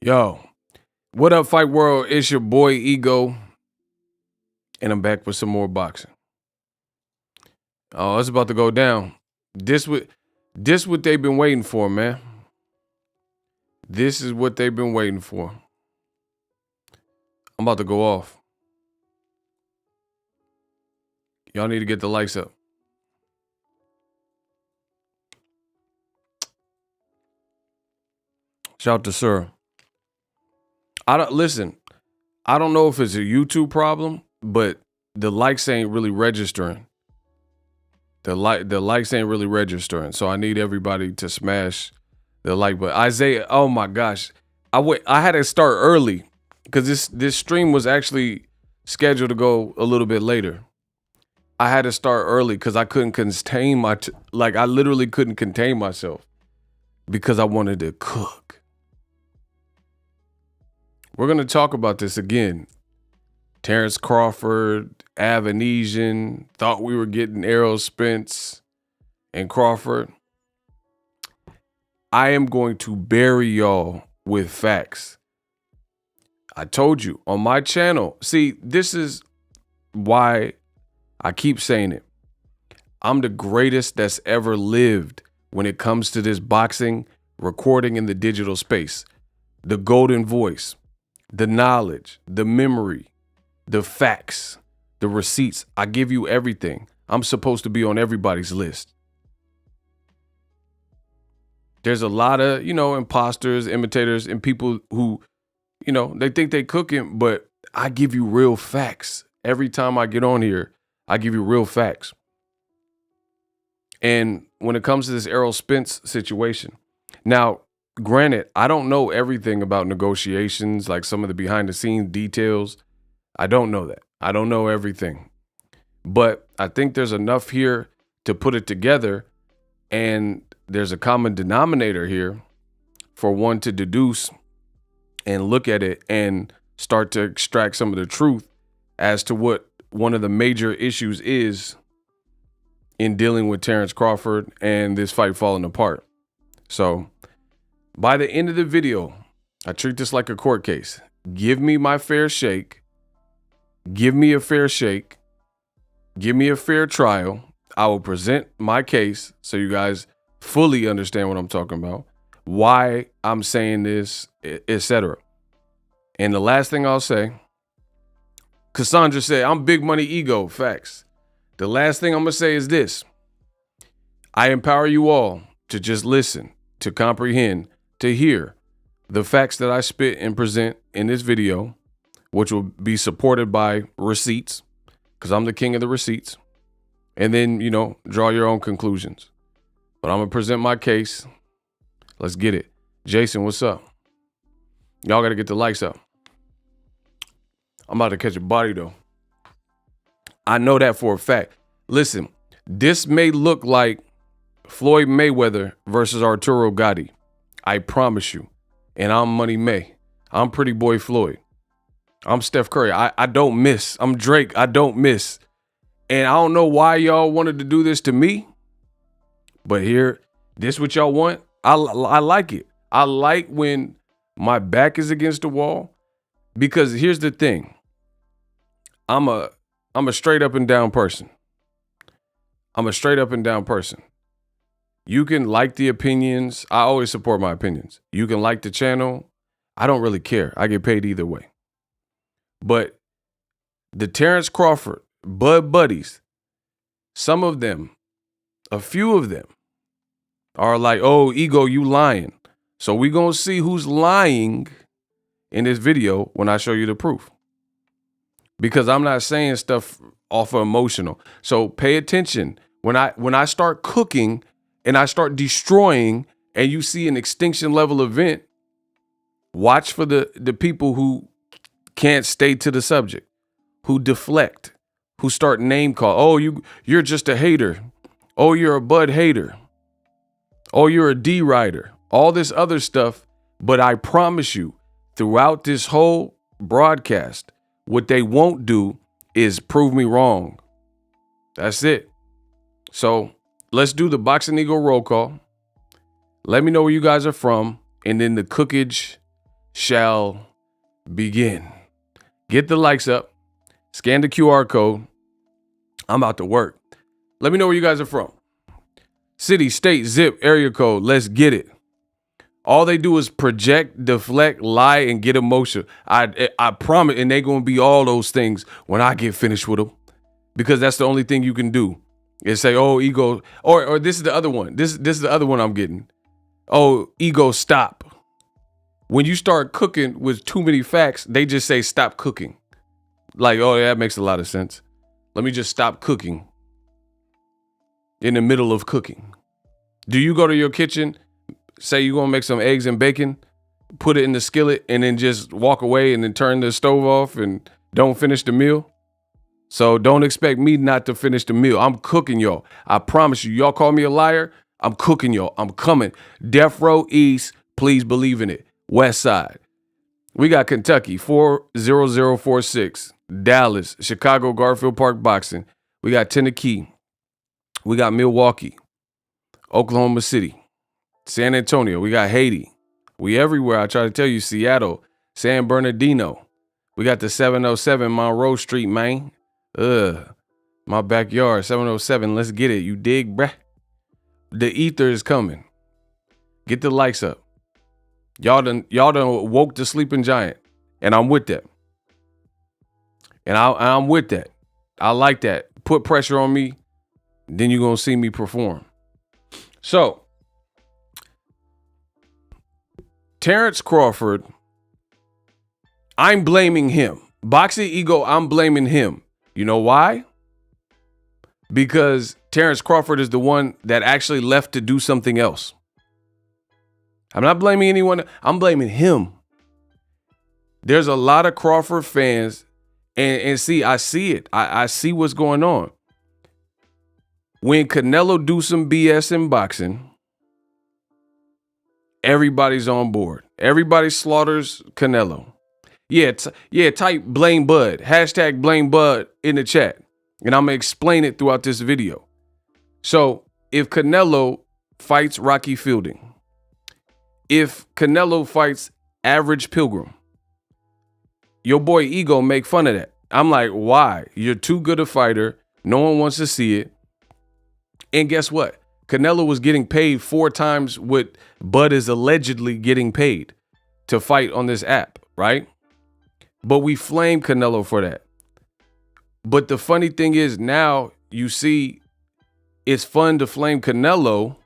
Yo, what up, Fight World? It's your boy Ego, and I'm back with some more boxing. Oh, it's about to go down. This what they've been waiting for, man. This is what they've been waiting for. I'm about to go off. Y'all need to get the lights up. Shout out to Sir. I don't know if it's a YouTube problem, but the likes ain't really registering. The likes ain't really registering. So I need everybody to smash the like button. Isaiah, oh my gosh. I had to start early because this stream was actually scheduled to go a little bit later. I had to start early because I couldn't contain I literally couldn't contain myself because I wanted to cook. We're going to talk about this again. Terrence Crawford, Avanesian, thought we were getting Errol Spence and Crawford. I am going to bury y'all with facts. I told you on my channel. See, this is why I keep saying it. I'm the greatest that's ever lived when it comes to this boxing, recording in the digital space. The golden voice. The knowledge, the memory, the facts, the receipts. I give you everything. I'm supposed to be on everybody's list. There's a lot of, imposters, imitators, and people who, they think they cooking, but I give you real facts. Every time I get on here, I give you real facts. And when it comes to this Errol Spence situation, now, granted, I don't know everything about negotiations, like some of the behind the scenes details. I don't know that. I don't know everything. But I think there's enough here to put it together. And there's a common denominator here for one to deduce and look at it and start to extract some of the truth as to what one of the major issues is in dealing with Terrence Crawford and this fight falling apart. So by the end of the video, I treat this like a court case. Give me my fair shake. Give me a fair shake. Give me a fair trial. I will present my case so you guys fully understand what I'm talking about, why I'm saying this, etc. And the last thing I'll say, Cassandra said, I'm big money ego, facts. The last thing I'm going to say is this. I empower you all to just listen, to comprehend, to hear the facts that I spit and present in this video, which will be supported by receipts, because I'm the king of the receipts. And then, draw your own conclusions. But I'm going to present my case. Let's get it. Jason, what's up? Y'all got to get the likes up. I'm about to catch a body, though. I know that for a fact. Listen, this may look like Floyd Mayweather versus Arturo Gatti. I promise you. And I'm Money May. I'm Pretty Boy Floyd. I'm Steph Curry. I don't miss. I'm Drake. I don't miss. And I don't know why y'all wanted to do this to me. But here, this what y'all want. I like it. I like when my back is against the wall. Because here's the thing. I'm a straight up and down person. I'm a straight up and down person. You can like the opinions. I always support my opinions. You can like the channel. I don't really care. I get paid either way. But the Terrence Crawford Bud buddies, some of them, a few of them are like, oh, Ego, you lying. So we going to see who's lying in this video when I show you the proof. Because I'm not saying stuff off of emotional. So pay attention. When I start cooking and I start destroying and you see an extinction level event, watch for the people who can't stay to the subject, who deflect, who start name call. Oh, you're just a hater. Oh, you're a Bud hater. Oh, you're a D rider. All this other stuff. But I promise you, throughout this whole broadcast, what they won't do is prove me wrong. That's it. So let's do the Boxing Ego roll call. Let me know where you guys are from, and then the cookage shall begin. Get the likes up. Scan the QR code. I'm out to work. Let me know where you guys are from. City, state, zip, area code. Let's get it. All they do is project, deflect, lie, and get emotional. I promise, and they're going to be all those things when I get finished with them. Because that's the only thing you can do is say, oh, Ego, or this is the other one. This is the other one I'm getting. Oh, Ego, stop. When you start cooking with too many facts, they just say stop cooking. Like, oh, that makes a lot of sense. Let me just stop cooking in the middle of cooking. Do you go to your kitchen, say you're going to make some eggs and bacon, put it in the skillet, and then just walk away and then turn the stove off and don't finish the meal? So don't expect me not to finish the meal. I'm cooking, y'all. I promise you. Y'all call me a liar. I'm cooking, y'all. I'm coming. Death Row East, please believe in it. West Side. We got Kentucky, 40046. Dallas, Chicago, Garfield Park Boxing. We got Tennessee. We got Milwaukee, Oklahoma City, San Antonio. We got Haiti. We everywhere. I try to tell you, Seattle, San Bernardino. We got the 707 Monroe Street, man. My backyard, 707. Let's get it. You dig, bruh? The ether is coming. Get the likes up. Y'all done woke the sleeping giant, and I'm with that. And I'm with that. I like that. Put pressure on me, then you're gonna see me perform. So, Terrence Crawford, I'm blaming him. Boxing Ego, I'm blaming him. You know why? Because Terrence Crawford is the one that actually left to do something else. I'm not blaming anyone. I'm blaming him. There's a lot of Crawford fans, and see, I see it. I see what's going on. When Canelo do some BS in boxing, everybody's on board. Everybody slaughters Canelo. Type blame Bud. Hashtag blame Bud in the chat. And I'm going to explain it throughout this video. So if Canelo fights Rocky Fielding, if Canelo fights Average Pilgrim, your boy Ego make fun of that. I'm like, why? You're too good a fighter. No one wants to see it. And guess what? Canelo was getting paid 4 times what Bud is allegedly getting paid to fight on this app, right? But we flame Canelo for that. But the funny thing is now you see it's fun to flame Canelo.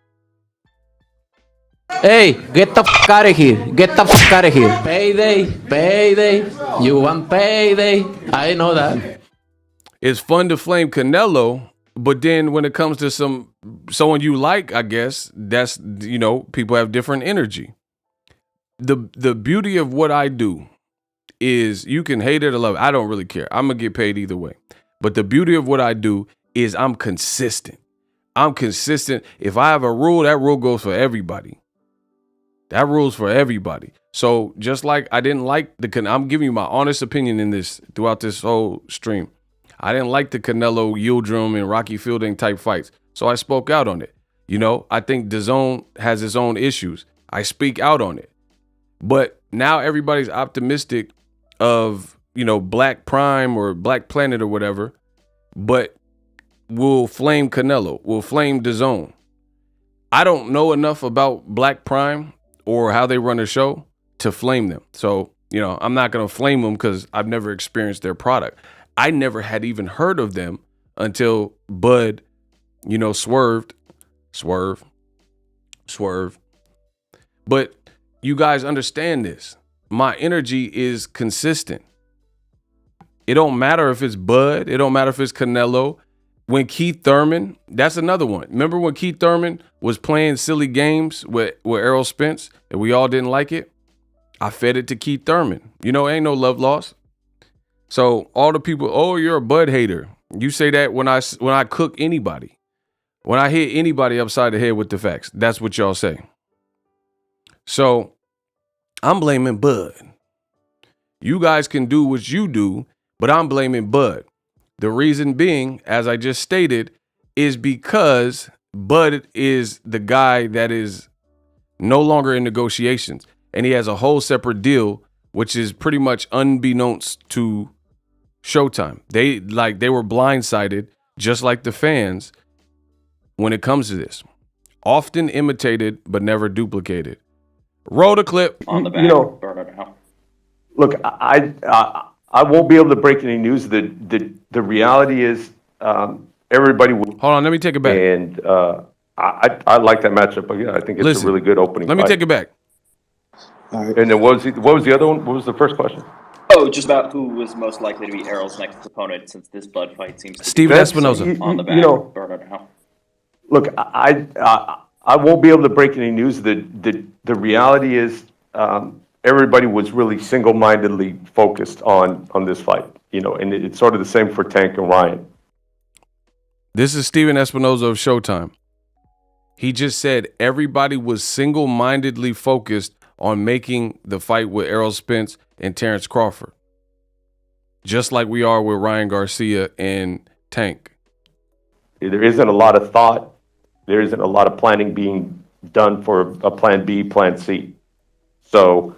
Hey, get the fuck out of here. Get the fuck out of here. Payday. You want payday. I know that. It's fun to flame Canelo, but then when it comes to someone you like, I guess, that's, people have different energy. The beauty of what I do is you can hate it or love it. I don't really care. I'm going to get paid either way. But the beauty of what I do is I'm consistent. If I have a rule, that rule goes for everybody. That rule's for everybody. So just like I didn't like I'm giving you my honest opinion in this throughout this whole stream. I didn't like the Canelo, Yildirim, and Rocky Fielding type fights. So I spoke out on it. I think DAZN has its own issues. I speak out on it. But now everybody's optimistic of, Black Prime or Black Planet or whatever. But we'll flame Canelo. We'll flame DAZN. I don't know enough about Black Prime or how they run a show to flame them. So, I'm not going to flame them because I've never experienced their product. I never had even heard of them until Bud, swerved. But you guys understand this. My energy is consistent. It don't matter if it's Bud. It don't matter if it's Canelo. When Keith Thurman, that's another one. Remember when Keith Thurman was playing silly games with Errol Spence and we all didn't like it? I fed it to Keith Thurman. Ain't no love lost. So all the people, oh, you're a Bud hater. You say that when I cook anybody. When I hit anybody upside the head with the facts. That's what y'all say. So I'm blaming Bud. You guys can do what you do, but I'm blaming Bud. The reason being, as I just stated, is because Bud is the guy that is no longer in negotiations. And he has a whole separate deal, which is pretty much unbeknownst to Showtime. They were blindsided, just like the fans, when it comes to this. Often imitated, but never duplicated. Roll the clip. On the back, burn it out. Look, I won't be able to break any news. The reality is, everybody will. Hold on, let me take it back. And I like that matchup. Again, I think it's a really good opening. Let me take it back. All right. And then what was the other one? What was the first question? Oh, just about who was most likely to be Errol's next opponent, since this Bud fight seems to Steven Espinoza. On the back, burn it out. Look, I won't be able to break any news. The reality is, everybody was really single-mindedly focused on this fight, and it's sort of the same for Tank and Ryan. This is Steven Espinoza of Showtime. He just said everybody was single-mindedly focused on making the fight with Errol Spence and Terrence Crawford, just like we are with Ryan Garcia and Tank. There isn't a lot of thought. There isn't a lot of planning being done for a plan B, plan C. So,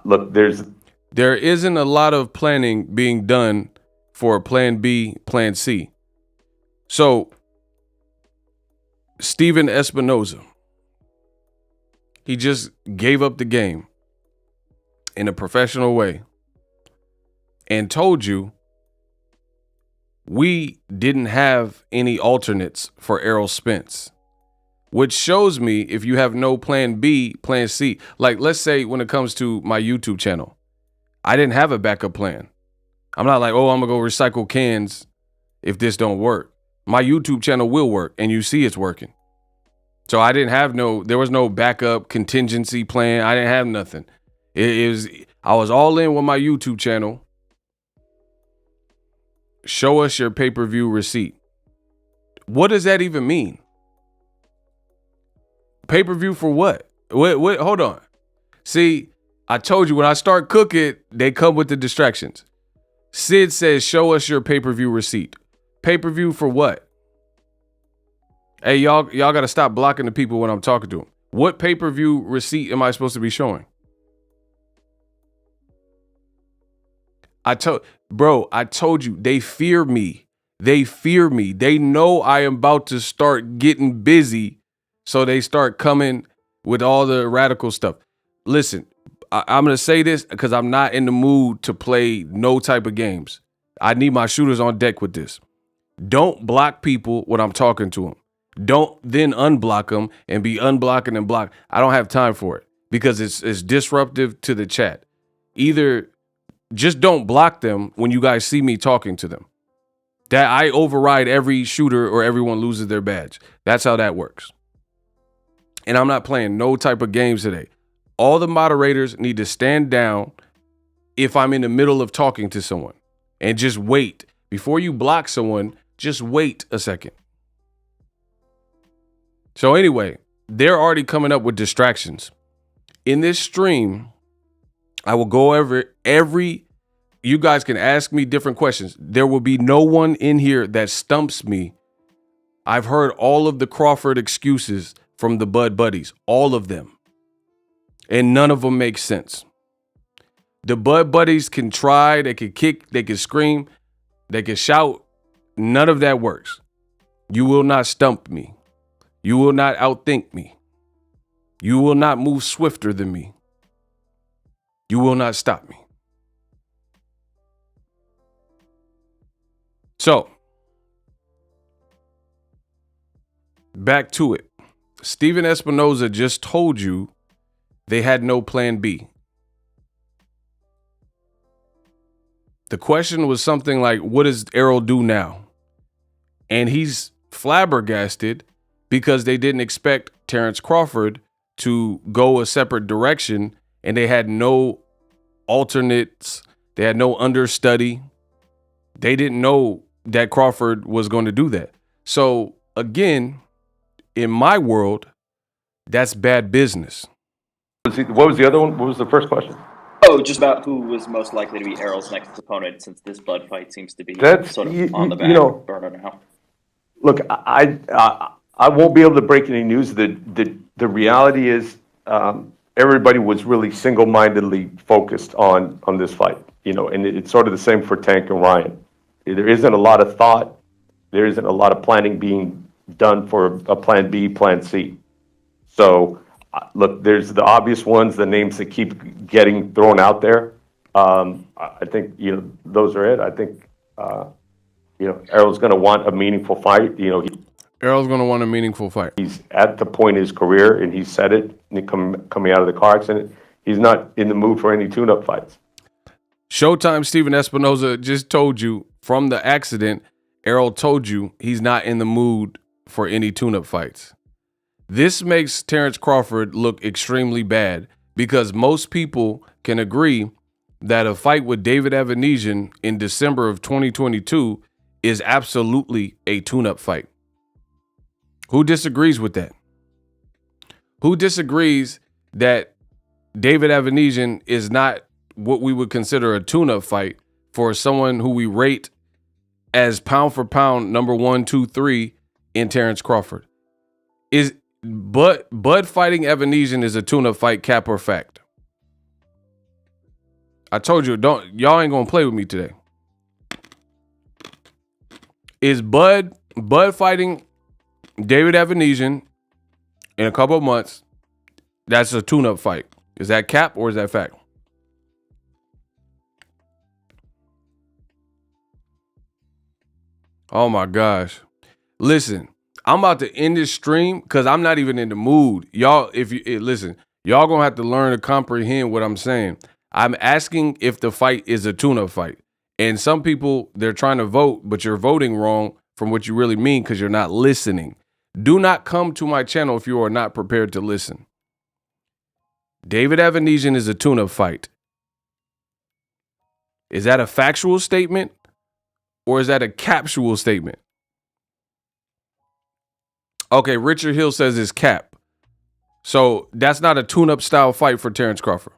look, there isn't a lot of planning being done for a plan B, plan C. So, Steven Espinoza, he just gave up the game in a professional way and told you we didn't have any alternates for Errol Spence, which shows me if you have no plan B, plan C. Like, let's say when it comes to my YouTube channel, I didn't have a backup plan. I'm not like, oh, I'm going to go recycle cans if this don't work. My YouTube channel will work, and you see it's working. So I didn't have there was no backup contingency plan. I didn't have nothing. I was all in with my YouTube channel. Show us your pay-per-view receipt. What does that even mean? Pay-per-view for what? What? Hold on. See, I told you when I start cooking, they come with the distractions. Sid says, show us your pay-per-view receipt. Pay-per-view for what? Hey, y'all got to stop blocking the people when I'm talking to them. What pay-per-view receipt am I supposed to be showing? I told you, they fear me. They fear me. They know I am about to start getting busy, so they start coming with all the radical stuff. Listen, I'm going to say this because I'm not in the mood to play no type of games. I need my shooters on deck with this. Don't block people when I'm talking to them. Don't then unblock them and be unblocking and block. I don't have time for it because it's disruptive to the chat. Either just don't block them when you guys see me talking to them. That I override every shooter or everyone loses their badge. That's how that works. And I'm not playing no type of games today. All the moderators need to stand down if I'm in the middle of talking to someone and just wait. Before you block someone, just wait a second. So anyway, they're already coming up with distractions. In this stream, I will go over you guys can ask me different questions. There will be no one in here that stumps me. I've heard all of the Crawford excuses from the Bud buddies, all of them. And none of them make sense. The Bud buddies can try, they can kick, they can scream, they can shout. None of that works. You will not stump me. You will not outthink me. You will not move swifter than me. You will not stop me. So, back to it. Steven Espinoza just told you they had no plan B. The question was something like, what does Errol do now? And he's flabbergasted because they didn't expect Terrence Crawford to go a separate direction, and they had no alternates. They had no understudy. They didn't know that Crawford was going to do that. So again, in my world, that's bad business. What was the other one? What was the first question? Oh, just about who was most likely to be Errol's next opponent, since this Bud fight seems to be sort of on the back burner now. Look, I won't be able to break any news. The reality is, everybody was really single-mindedly focused on this fight. And it's sort of the same for Tank and Ryan. There isn't a lot of thought. There isn't a lot of planning being done for a plan B, plan C. So, look, there's the obvious ones, the names that keep getting thrown out there. I think, those are it. I think, Errol's going to want a meaningful fight. Errol's going to want a meaningful fight. He's at the point in his career, and he said it, coming out of the car accident, he's not in the mood for any tune-up fights. Showtime Steven Espinoza just told you from the accident, Errol told you he's not in the mood for any tune-up fights. This makes Terrence Crawford look extremely bad because most people can agree that a fight with David Evanesian in December of 2022 is absolutely a tune-up fight. Who disagrees with that? Who disagrees that David Evanesian is not what we would consider a tune-up fight for someone who we rate as pound for pound number 1, 2, 3 in Terrence Crawford? Bud fighting Evanesian is a tune-up fight, cap or fact? I told you, y'all ain't gonna play with me today. Is Bud fighting David Evanesian in a couple of months? That's a tune-up fight. Is that cap or is that fact? Oh my gosh. Listen, I'm about to end this stream because I'm not even in the mood. Y'all, listen, y'all gonna have to learn to comprehend what I'm saying. I'm asking if the fight is a tune-up fight. And some people, they're trying to vote, but you're voting wrong from what you really mean because you're not listening. Do not come to my channel if you are not prepared to listen. David Evanesian is a tune-up fight. Is that a factual statement or is that a capsual statement? Okay, Richard Hill says it's cap. So that's not a tune-up style fight for Terrence Crawford.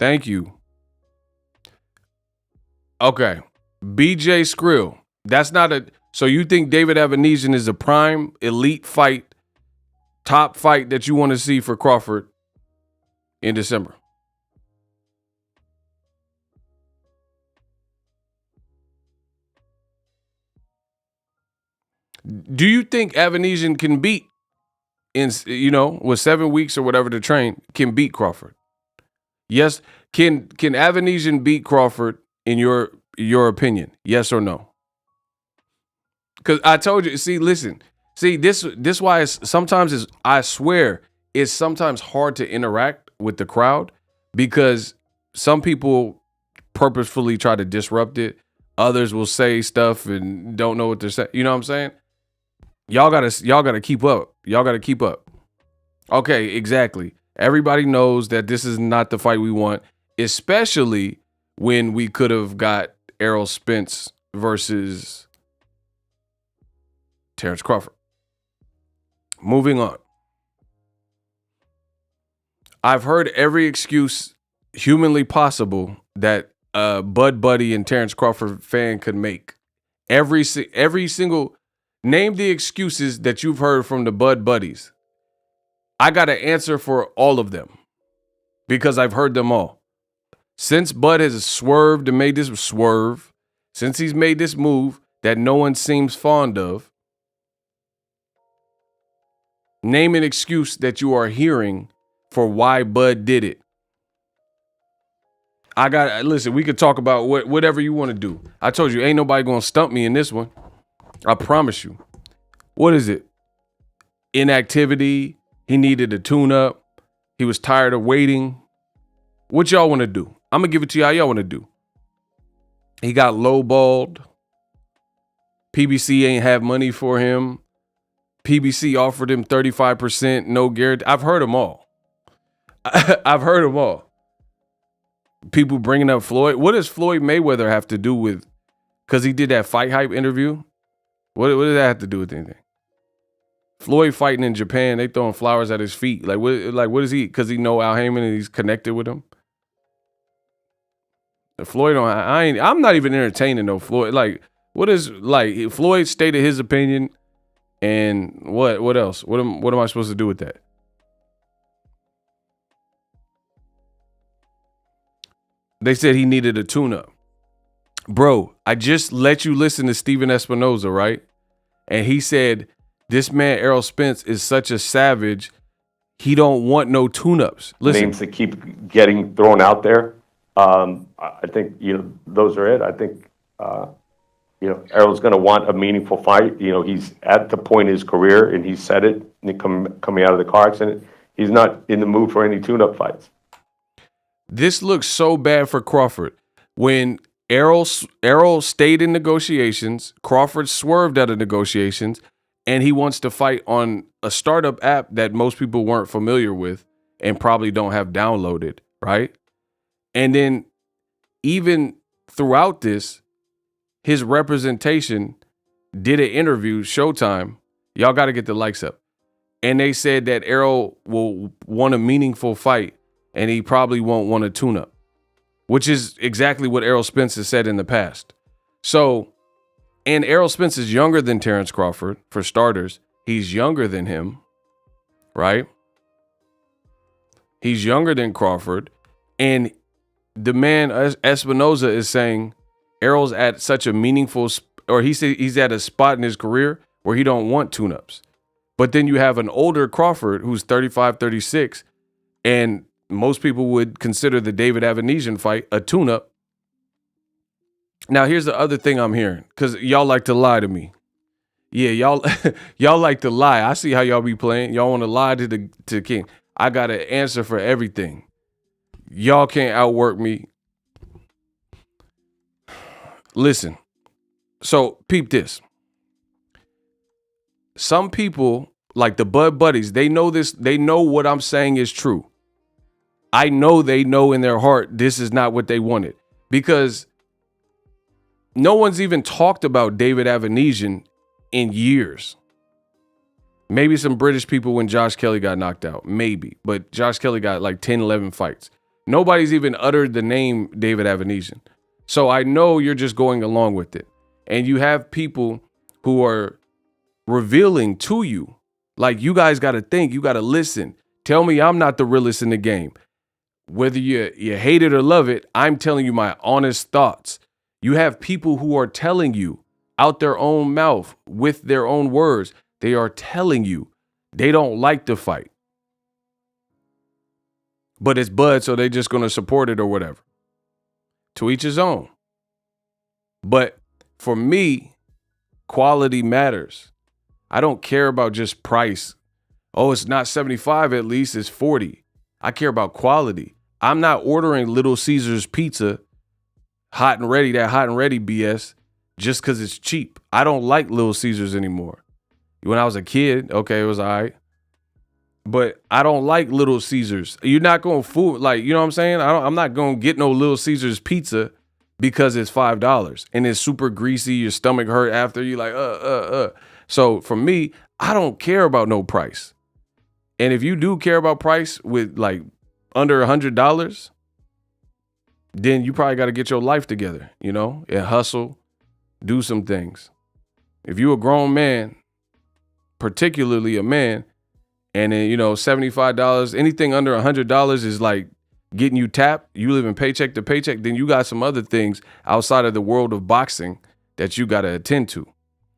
Thank you. Okay. BJ Skrill. That's not a... So you think David Evanesian is a prime elite fight, top fight that you want to see for Crawford in December? Do you think Evanesian can beat, with 7 weeks or whatever to train, can beat Crawford? Yes. Can Evanesian beat Crawford in your opinion? Yes or no? Because I told you, this why I swear it's sometimes hard to interact with the crowd because some people purposefully try to disrupt it. Others will say stuff and don't know what they're saying. You know what I'm saying? Y'all gotta keep up. Y'all gotta keep up. Okay, exactly. Everybody knows that this is not the fight we want, especially when we could have got Errol Spence versus Terrence Crawford. Moving on. I've heard every excuse humanly possible that a Bud Buddy and Terrence Crawford fan could make. Every single... Name the excuses that you've heard from the Bud Buddies. I got an answer for all of them because I've heard them all. Since Bud has swerved and made this swerve, since he's made this move that no one seems fond of, name an excuse that you are hearing for why Bud did it. listen, we could talk about whatever you want to do. I told you, ain't nobody going to stump me in this one. I promise you. What is it? Inactivity. He needed a tune-up. He was tired of waiting. What y'all want to do? I'm going to give it to y'all want to do. He got lowballed. PBC ain't have money for him. PBC offered him 35%, no guarantee. I've heard them all. I've heard them all. People bringing up Floyd. What does Floyd Mayweather have to do with, because he did that Fight Hype interview? What does that have to do with anything? Floyd fighting in Japan, they throwing flowers at his feet. What is he? Because he know Al Heyman and he's connected with him. Floyd I'm not even entertaining no Floyd. Floyd stated his opinion, and what else? What am I supposed to do with that? They said he needed a tune-up. Bro, I just let you listen to Steven Espinoza, right? And he said, this man, Errol Spence, is such a savage. He don't want no tune-ups. Listen. Names that keep getting thrown out there. I think, those are it. I think, Errol's going to want a meaningful fight. He's at the point in his career, and he said it coming out of the car accident. He's not in the mood for any tune-up fights. This looks so bad for Crawford. When Errol stayed in negotiations, Crawford swerved out of negotiations, and he wants to fight on a startup app that most people weren't familiar with and probably don't have downloaded, right? And then even throughout this, his representation did an interview, Showtime. Y'all got to get the likes up. And they said that Errol will want a meaningful fight and he probably won't want a tune-up, which is exactly what Errol Spence has said in the past. So, and Errol Spence is younger than Terrence Crawford, for starters. He's younger than him, right? He's younger than Crawford. And the man, Espinoza, is saying Errol's at such a meaningful, or he said he's at a spot in his career where he don't want tune-ups. But then you have an older Crawford who's 35, 36, and most people would consider the David Avanesian fight a tune-up. Now, here's the other thing I'm hearing, because y'all like to lie to me. Yeah, y'all like to lie. I see how y'all be playing. Y'all want to lie to King. I got an answer for everything. Y'all can't outwork me. Listen, so peep this. Some people, like the Bud Buddies, they know this. They know what I'm saying is true. I know they know in their heart this is not what they wanted, because no one's even talked about David Avanesian in years. Maybe some British people when Josh Kelly got knocked out. Maybe. But Josh Kelly got like 10, 11 fights. Nobody's even uttered the name David Avanesian. So I know you're just going along with it. And you have people who are revealing to you, like, you guys got to think, you got to listen. Tell me I'm not the realest in the game. Whether you hate it or love it, I'm telling you my honest thoughts. You have people who are telling you out their own mouth with their own words. They are telling you they don't like the fight. But it's Bud, so they're just going to support it or whatever. To each his own. But for me, quality matters. I don't care about just price. Oh, it's not 75 at least, it's 40. I care about quality. I'm not ordering Little Caesars pizza, hot and ready, that hot and ready BS, just because it's cheap. I don't like Little Caesars anymore. When I was a kid, okay, it was all right. But I don't like Little Caesars. You're not going to fool, like, you know what I'm saying? I'm not going to get no Little Caesars pizza because it's $5 and it's super greasy. Your stomach hurt after. You like, So for me, I don't care about no price. And if you do care about price with like under $100, then you probably got to get your life together, you know, and hustle, do some things. If you a grown man, particularly a man, and then, you know, $75, anything under $100 is like getting you tapped. You living paycheck to paycheck. Then you got some other things outside of the world of boxing that you got to attend to.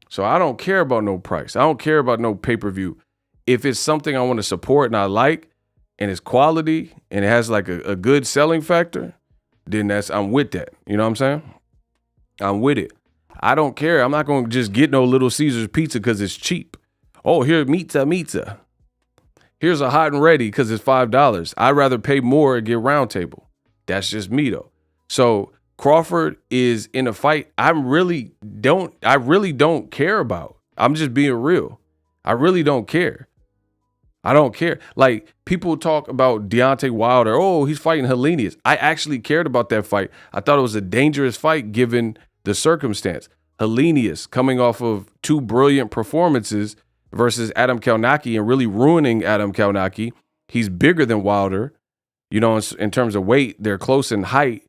So I don't care about no price. I don't care about no pay-per-view. If it's something I want to support and I like, and it's quality and it has like a good selling factor, then I'm with that. You know what I'm saying? I'm with it. I don't care. I'm not going to just get no Little Caesars pizza because it's cheap. Oh, here, pizza. Here's a hot and ready because it's $5. I'd rather pay more and get round table. That's just me though. So Crawford is in a fight I really don't care about. I'm just being real. I really don't care. I don't care. Like, people talk about Deontay Wilder. Oh, he's fighting Helenius. I actually cared about that fight. I thought it was a dangerous fight given the circumstance. Helenius coming off of 2 brilliant performances versus Adam Kalnaki and really ruining Adam Kalnaki. He's bigger than Wilder, you know, in terms of weight. They're close in height,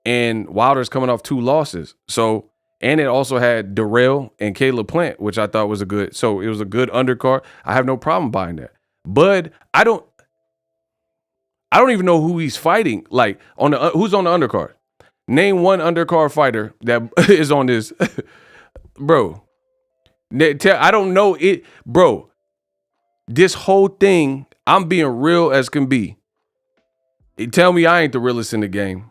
and Wilder's coming off 2 losses. So, and it also had Darrell and Caleb Plant, which I thought was it was a good undercard. I have no problem buying that. Bud, I don't even know who he's fighting. Like, who's on the undercard? Name one undercard fighter that is on this, bro. I don't know it, bro. This whole thing, I'm being real as can be. Tell me I ain't the realest in the game.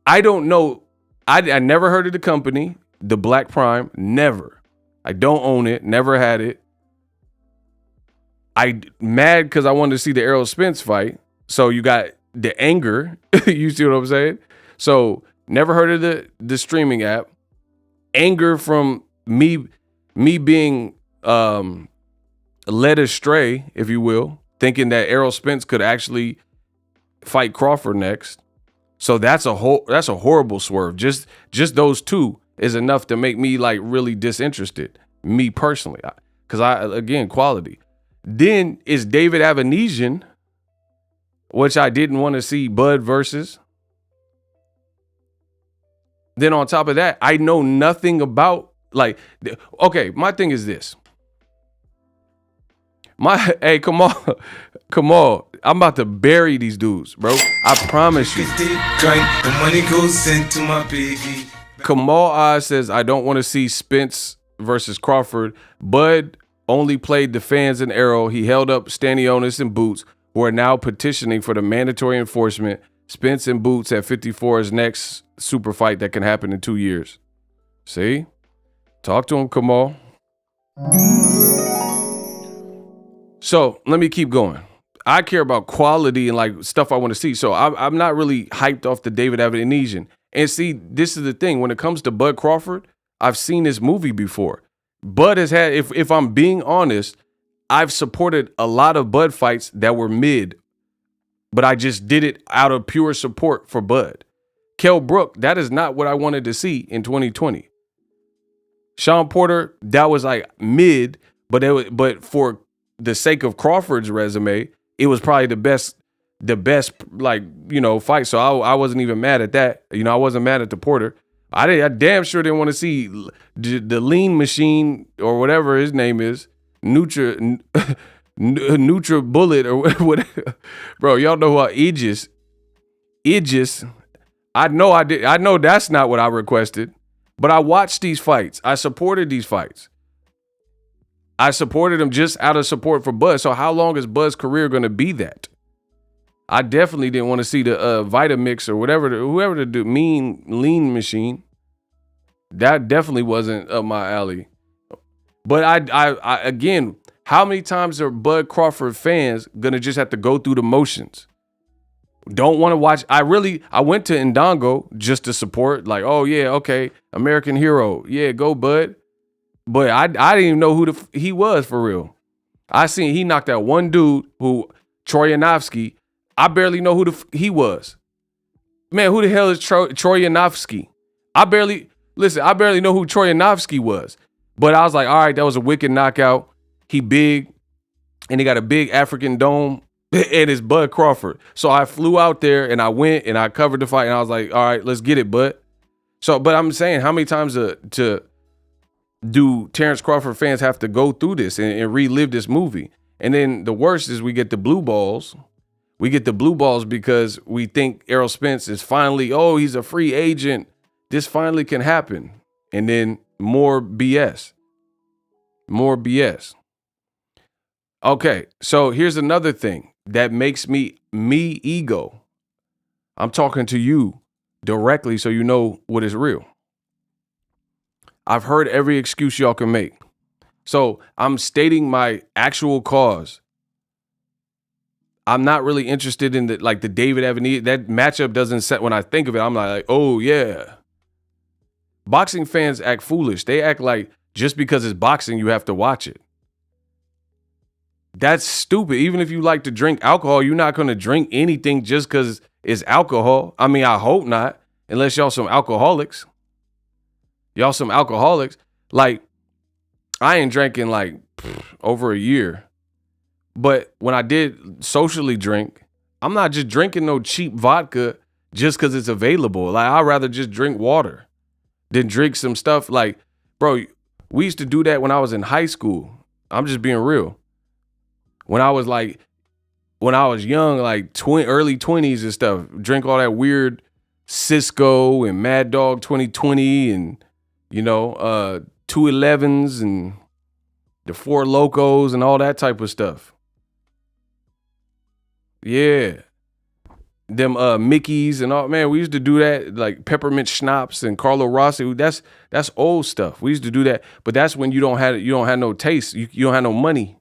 I don't know. I never heard of the company, the Black Prime. Never. I don't own it. Never had it. I mad because I wanted to see the Errol Spence fight. So you got the anger. You see what I'm saying? So never heard of the streaming app. Anger from me being led astray, if you will, thinking that Errol Spence could actually fight Crawford next. So that's a horrible swerve. Just those 2 is enough to make me like really disinterested, me personally, because again, quality. Then it's David Avanesian, which I didn't want to see Bud versus. Then on top of that, I know nothing about, like, okay, my thing is this. Hey, come on. I'm about to bury these dudes, bro. I promise you. Kamal Oz says, I don't want to see Spence versus Crawford. Bud only played the fans in Arrow. He held up Stanionis and Boots, who are now petitioning for the mandatory enforcement. Spence and Boots at 54 is next super fight that can happen in 2 years. See? Talk to him, Kamal. So let me keep going. I care about quality and like stuff I want to see. So I'm not really hyped off the David Avanesian. And see, this is the thing. When it comes to Bud Crawford, I've seen this movie before. Bud has had, if I'm being honest, I've supported a lot of Bud fights that were mid, but I just did it out of pure support for Bud. Kell Brook, that is not what I wanted to see in 2020. Sean Porter, that was like mid, but for the sake of Crawford's resume, it was probably the best like, you know, fight. So I wasn't even mad at that. You know, I wasn't mad at the Porter. I damn sure didn't want to see the Lean Machine or whatever his name is, Nutra Bullet or whatever. Bro, y'all know who Aegis. I know that's not what I requested, but I watched these fights. I supported these fights. I supported him just out of support for Bud. So how long is Bud's career going to be that? I definitely didn't want to see the Vitamix or whoever the Lean Machine. That definitely wasn't up my alley. But I again, how many times are Bud Crawford fans gonna just have to go through the motions? Don't want to watch. I went to Ndongo just to support. Like, oh yeah, okay, American hero, yeah, go Bud. But I didn't even know who he was for real. I seen he knocked out one dude who Troyanovsky. I barely know who he was. Man, who the hell is Troyanovsky? I barely know who Troyanovsky was. But I was like, all right, that was a wicked knockout. He big, and he got a big African dome, and it's Bud Crawford. So I flew out there, and I went, and I covered the fight, and I was like, all right, let's get it, Bud. So, but I'm saying, how many times do Terrence Crawford fans have to go through this and relive this movie? And then the worst is we get the blue balls. We get the blue balls because we think Errol Spence is finally, he's a free agent. This finally can happen. And then more BS. More BS. Okay, so here's another thing that makes me ego. I'm talking to you directly so you know what is real. I've heard every excuse y'all can make. So I'm stating my actual cause. I'm not really interested in the David Evans. That matchup doesn't set when I think of it. I'm like, oh yeah. Boxing fans act foolish. They act like just because it's boxing, you have to watch it. That's stupid. Even if you like to drink alcohol, you're not going to drink anything just because it's alcohol. I mean, I hope not, unless y'all some alcoholics. Y'all some alcoholics. Like, I ain't drinking over a year. But when I did socially drink, I'm not just drinking no cheap vodka just because it's available. Like, I'd rather just drink water than drink some stuff. Like, bro, we used to do that when I was in high school. I'm just being real. When I was young, early 20s and stuff, drink all that weird Cisco and Mad Dog 2020 and, 211s and the Four Locos and all that type of stuff. Yeah. Them Mickeys and all, man, we used to do that, like peppermint schnapps and Carlo Rossi. That's old stuff. We used to do that, but that's when you don't have no taste. You don't have no money.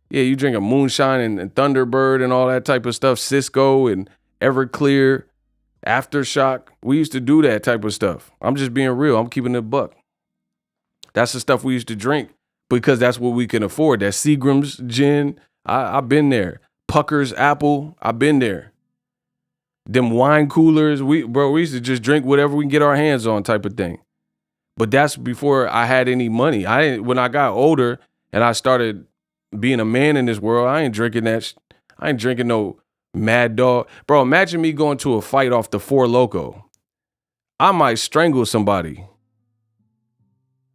Yeah, you drink a moonshine and Thunderbird and all that type of stuff, Cisco and Everclear, Aftershock. We used to do that type of stuff. I'm just being real. I'm keeping it a buck. That's the stuff we used to drink because that's what we can afford. That Seagram's gin, I've been there. Pucker's Apple, I've been there. Them wine coolers, we used to just drink whatever we can get our hands on type of thing. But that's before I had any money. When I got older and I started being a man in this world, I ain't drinking that. I ain't drinking no Mad Dog. Bro, imagine me going to a fight off the Four Loko. I might strangle somebody.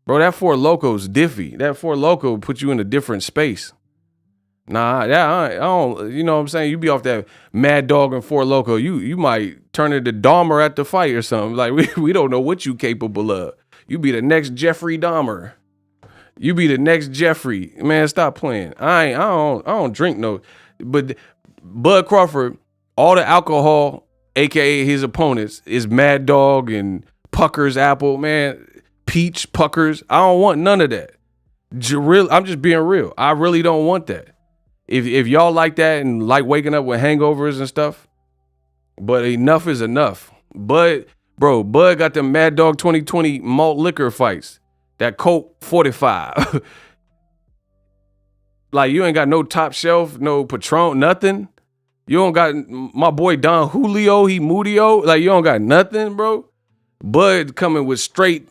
Bro, that Four Loko's diffy. That Four Loko put you in a different space. Nah, I don't, you know what I'm saying? You be off that Mad Dog and Four Loko. You might turn into Dahmer at the fight or something. Like, we don't know what you capable of. You be the next Jeffrey Dahmer. You be the next Jeffrey. Man, stop playing. I don't drink no. But Bud Crawford, all the alcohol, aka his opponents, is Mad Dog and Pucker's Apple. Man, Peach, Pucker's. I don't want none of that. I'm just being real. I really don't want that. If y'all like that and like waking up with hangovers and stuff, but enough is enough. Bud got them Mad Dog 2020 malt liquor fights. That Colt 45. Like, you ain't got no top shelf, no Patron, nothing. You don't got my boy Don Julio, he Moodio. Like, you don't got nothing, bro. Bud coming with straight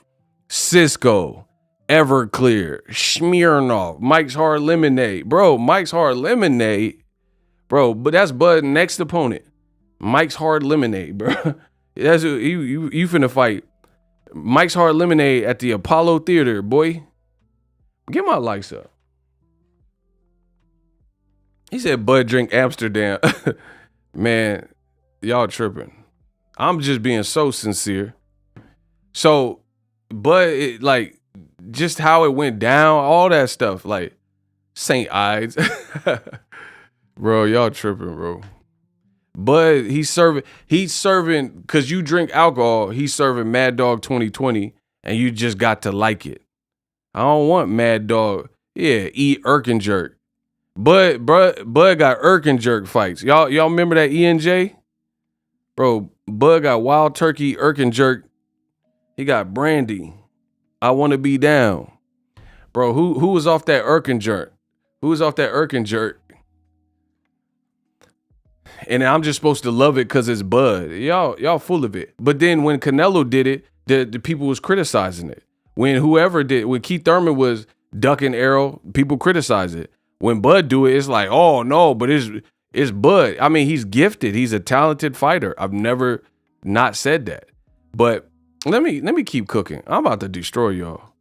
Cisco, Everclear, Smirnoff, Mike's Hard Lemonade. Bro, Mike's Hard Lemonade. Bro, but that's Bud's next opponent. Mike's Hard Lemonade, bro. That's you finna fight Mike's Hard Lemonade at the Apollo Theater, boy. Get my lights up. He said Bud drink Amsterdam. Man, y'all tripping. I'm just being so sincere. So, Bud, just how it went down, all that stuff, like St. Ides. Bro, y'all tripping, bro. But he's serving, because you drink alcohol, he's serving Mad Dog 2020, and you just got to like it. I don't want Mad Dog. Yeah, eat Irk and Jerk. Bud got Irk and Jerk fights. Y'all remember that ENJ? Bro, Bud got Wild Turkey, Irk and Jerk. He got Brandy. I want to be down. Bro, who was off that Irk and Jerk? Who was off that Irk and Jerk? And I'm just supposed to love it because it's Bud. Y'all full of it. But then when Canelo did it, the people was criticizing it. When Keith Thurman was ducking Errol, people criticize it. When Bud do it, it's like, oh no, but it's Bud. I mean, he's gifted. He's a talented fighter. I've never not said that. But let me keep cooking. I'm about to destroy y'all.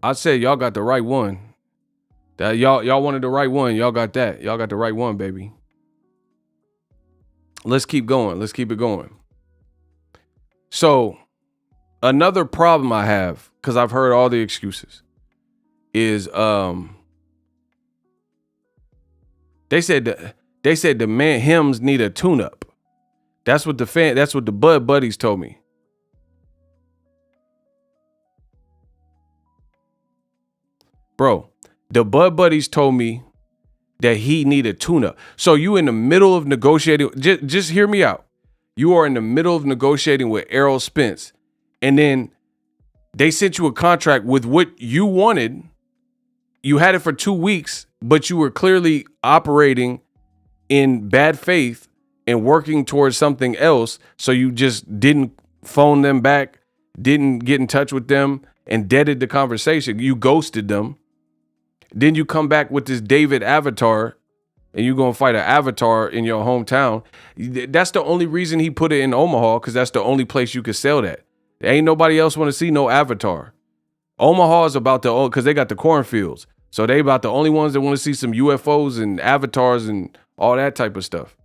I said y'all got the right one. That y'all wanted the right one. Y'all got that. Y'all got the right one, baby. Let's keep going. Let's keep it going. So, another problem I have, because I've heard all the excuses, is they said the man hymns need a tune-up. That's what the Bud buddies told me. Bro, the Bud buddies told me that he needed tune-up. So you in the middle of negotiating, just hear me out. You are in the middle of negotiating with Errol Spence, and then they sent you a contract with what you wanted. You had it for 2 weeks, but you were clearly operating in bad faith and working towards something else. So you just didn't phone them back, didn't get in touch with them, and deaded the conversation. You ghosted them. Then you come back with this David avatar, and you're going to fight an avatar in your hometown. That's the only reason he put it in Omaha, because that's the only place you could sell that. There ain't nobody else want to see no avatar. Omaha is about the, because they got the cornfields. So they about the only ones that want to see some UFOs and avatars and all that type of stuff.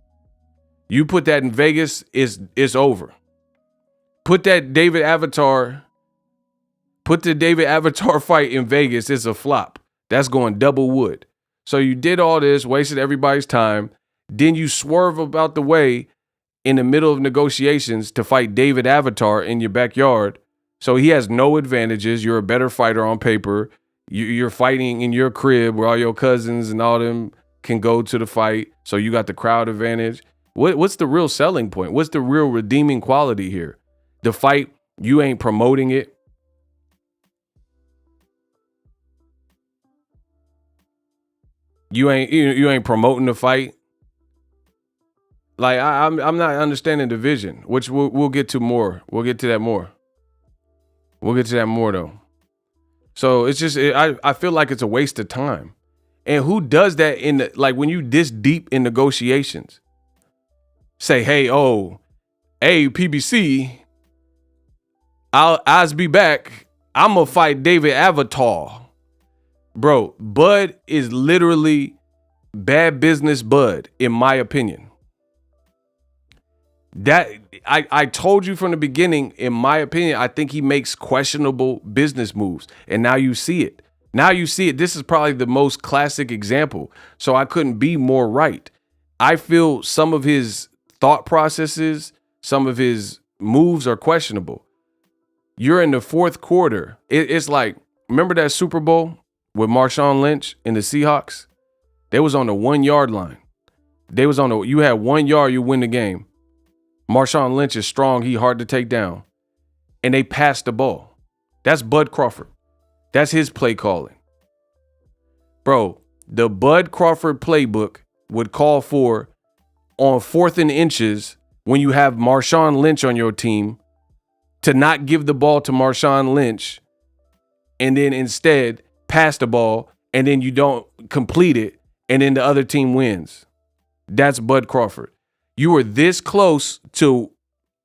You put that in Vegas, it's over. Put the David Avatar fight in Vegas, it's a flop. That's going double wood. So you did all this, wasted everybody's time. Then you swerve about the way in the middle of negotiations to fight David Avatar in your backyard. So he has no advantages. You're a better fighter on paper. You're fighting in your crib where all your cousins and all them can go to the fight. So you got the crowd advantage. What's the real selling point? What's the real redeeming quality here? The fight, you ain't promoting it. You ain't promoting the fight. Like I'm not understanding the vision, which we'll get to more. We'll get to that more. We'll get to that more though. So it's just I feel like it's a waste of time. And who does that like when you this deep in negotiations? Say, hey, PBC, I'll be back. I'm gonna fight David Avatar. Bro, Bud is literally bad business Bud, in my opinion. That I told you from the beginning, in my opinion, I think he makes questionable business moves. And now you see it. This is probably the most classic example. So I couldn't be more right. I feel some of his thought processes, some of his moves are questionable. You're in the fourth quarter. It's like, remember that Super Bowl with Marshawn Lynch and the Seahawks? They was on the 1 yard line. You had 1 yard, you win the game. Marshawn Lynch is strong. He hard to take down. And they passed the ball. That's Bud Crawford. That's his play calling. Bro, the Bud Crawford playbook would call for on 4th and inches when you have Marshawn Lynch on your team to not give the ball to Marshawn Lynch and then instead pass the ball and then you don't complete it and then the other team wins. That's Bud Crawford. You were this close to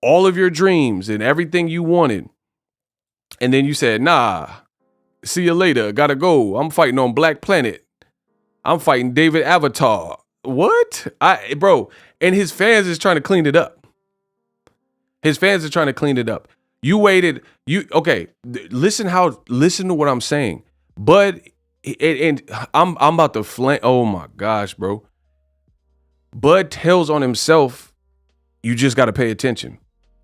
all of your dreams and everything you wanted. And then you said, nah, see you later. Gotta go. I'm fighting on Black Planet. I'm fighting David Avatar. What? Bro, and his fans is trying to clean it up. You waited. Okay. Listen to what I'm saying. Bud, and I'm about to flame. Oh my gosh, bro. Bud tells on himself, you just got to pay attention.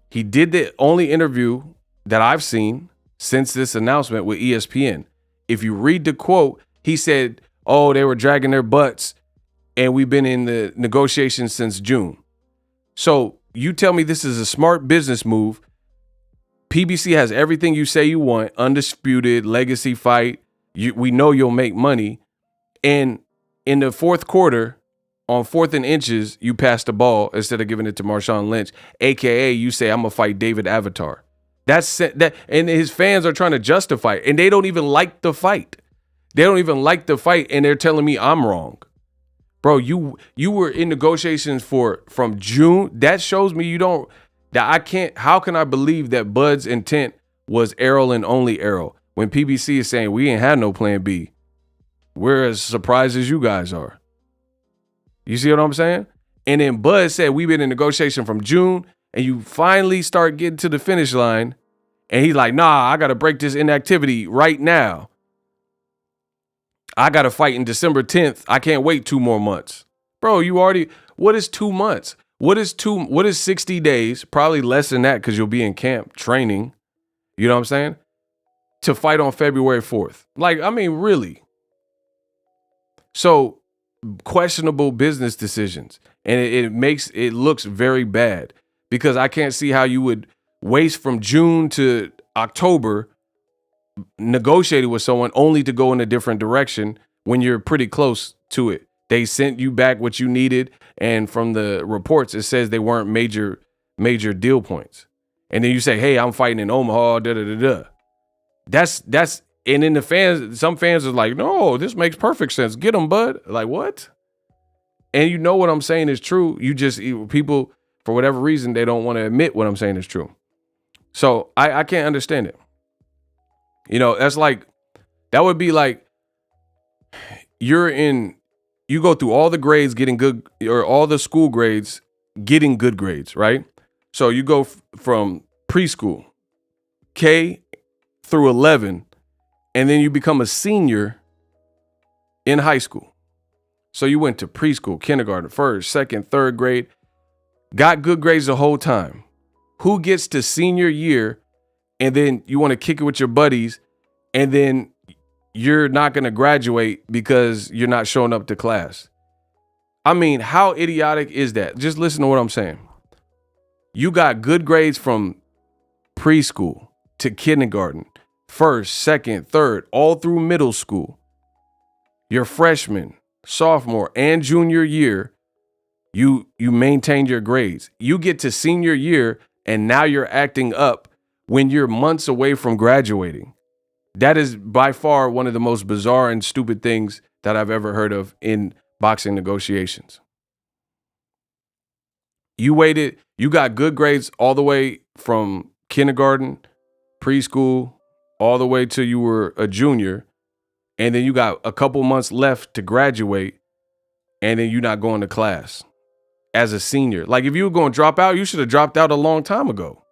He did the only interview that I've seen since this announcement with ESPN. If you read the quote, he said, they were dragging their butts and we've been in the negotiations since June. So you tell me this is a smart business move. PBC has everything you say you want, undisputed, legacy fight. We know you'll make money. And in the fourth quarter, on 4th and inches, you pass the ball instead of giving it to Marshawn Lynch, a.k.a. you say, I'm going to fight David Avatar. That, and his fans are trying to justify it, and they don't even like the fight. And they're telling me I'm wrong. Bro, you were in negotiations from June. That shows me how can I believe that Bud's intent was Errol and only Errol when PBC is saying we ain't had no plan B? We're as surprised as you guys are. You see what I'm saying? And then Bud said we've been in negotiation from June and you finally start getting to the finish line. And he's like, nah, I got to break this inactivity right now. I got to fight in December 10th. I can't wait 2 more months. Bro, what is 2 months? What is 60 days? Probably less than that because you'll be in camp training. You know what I'm saying? To fight on February 4th. Like, I mean, really. So questionable business decisions. And it looks very bad because I can't see how you would waste from June to October negotiating with someone only to go in a different direction when you're pretty close to it. They sent you back what you needed. And from the reports, it says they weren't major deal points. And then you say, hey, I'm fighting in Omaha, da-da-da-da. That's, and then the fans, some fans are like, no, this makes perfect sense. Get them, bud. Like, what? And you know what I'm saying is true. People, for whatever reason, they don't want to admit what I'm saying is true. So I can't understand it. You know, that would be like, you go through all the grades getting good, or all the school grades getting good grades, right? So you go from preschool, K through 11, and then you become a senior in high school. So you went to preschool, kindergarten, first, second, third grade, got good grades the whole time. Who gets to senior year and then you want to kick it with your buddies and then you're not going to graduate because you're not showing up to class? I mean, how idiotic is that? Just listen to what I'm saying. You got good grades from preschool to kindergarten, first, second, third, all through middle school. Your freshman, sophomore, and junior year, you maintained your grades. You get to senior year, and now you're acting up when you're months away from graduating. That is by far one of the most bizarre and stupid things that I've ever heard of in boxing negotiations. You got good grades all the way from kindergarten, preschool, all the way till you were a junior. And then you got a couple months left to graduate. And then you're not going to class as a senior. Like, if you were going to drop out, you should have dropped out a long time ago.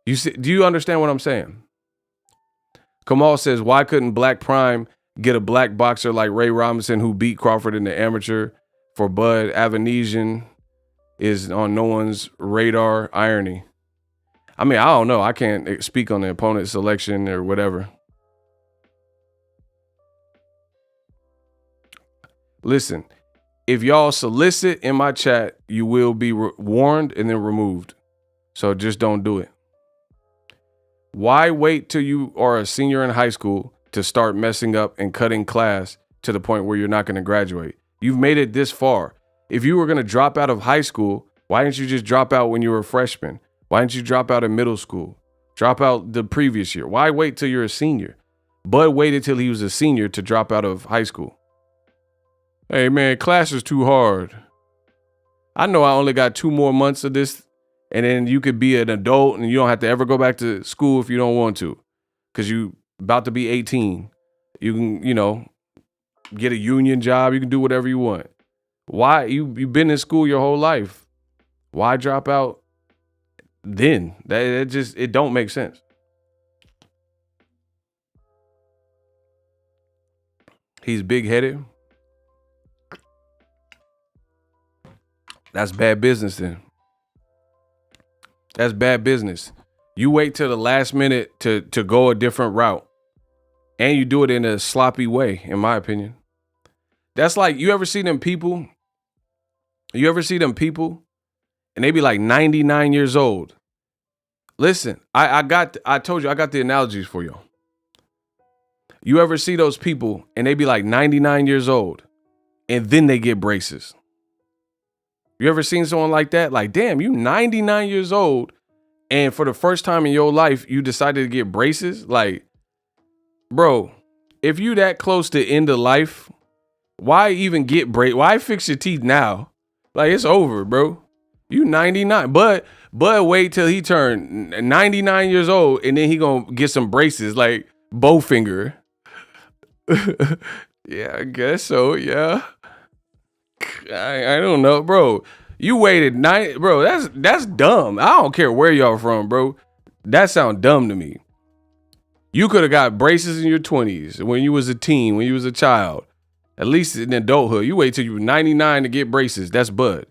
Do you understand what I'm saying? Kamal says, why couldn't Black Prime get a black boxer like Ray Robinson who beat Crawford in the amateur for Bud? Avanesian is on no one's radar. Irony. I mean, I don't know. I can't speak on the opponent selection or whatever. Listen, if y'all solicit in my chat, you will be warned and then removed. So just don't do it. Why wait till you are a senior in high school to start messing up and cutting class to the point where you're not going to graduate? You've made it this far. If you were going to drop out of high school, why didn't you just drop out when you were a freshman? Why didn't you drop out in middle school? Drop out the previous year. Why wait till you're a senior? Bud waited till he was a senior to drop out of high school. Hey, man, class is too hard. I know I only got 2 more months of this, and then you could be an adult and you don't have to ever go back to school if you don't want to, because you about to be 18. You can, get a union job. You can do whatever you want. Why? You've been in school your whole life. Why drop out then? It don't make sense. He's big-headed. That's bad business then. That's bad business. You wait till the last minute to go a different route. And you do it in a sloppy way, in my opinion. That's like, you ever see them people? You ever see them people? And they be like 99 years old. Listen, I told you, I got the analogies for y'all. You ever see those people and they be like 99 years old and then they get braces? You ever seen someone like that? Like, damn, you 99 years old and for the first time in your life, you decided to get braces? Like, bro, if you that close to end of life, why even get braces? Why fix your teeth now? Like, it's over, bro. You 99. But wait till he turn 99 years old and then he gonna get some braces like Bowfinger. Yeah, I guess so. Yeah. I don't know, bro. You waited 9, bro. That's dumb. I don't care where y'all from, bro. That sound dumb to me. You could have got braces in your 20s when you was a teen, when you was a child. At least in adulthood, you wait till you were 99 to get braces. That's Bud.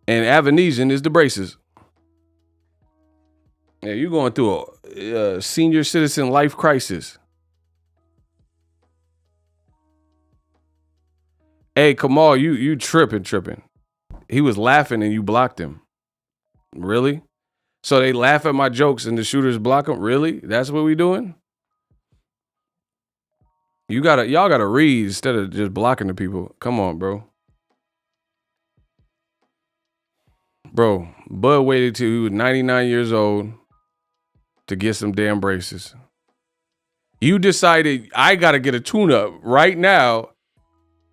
And Avenesian is the braces. Yeah, you're going through a senior citizen life crisis. Hey, Kamal, you tripping. He was laughing and you blocked him. Really? So they laugh at my jokes and the shooters block them? Really? That's what we doing? Y'all gotta read instead of just blocking the people. Come on, bro. Bro, Bud waited till he was 99 years old to get some damn braces. You decided I gotta get a tune-up right now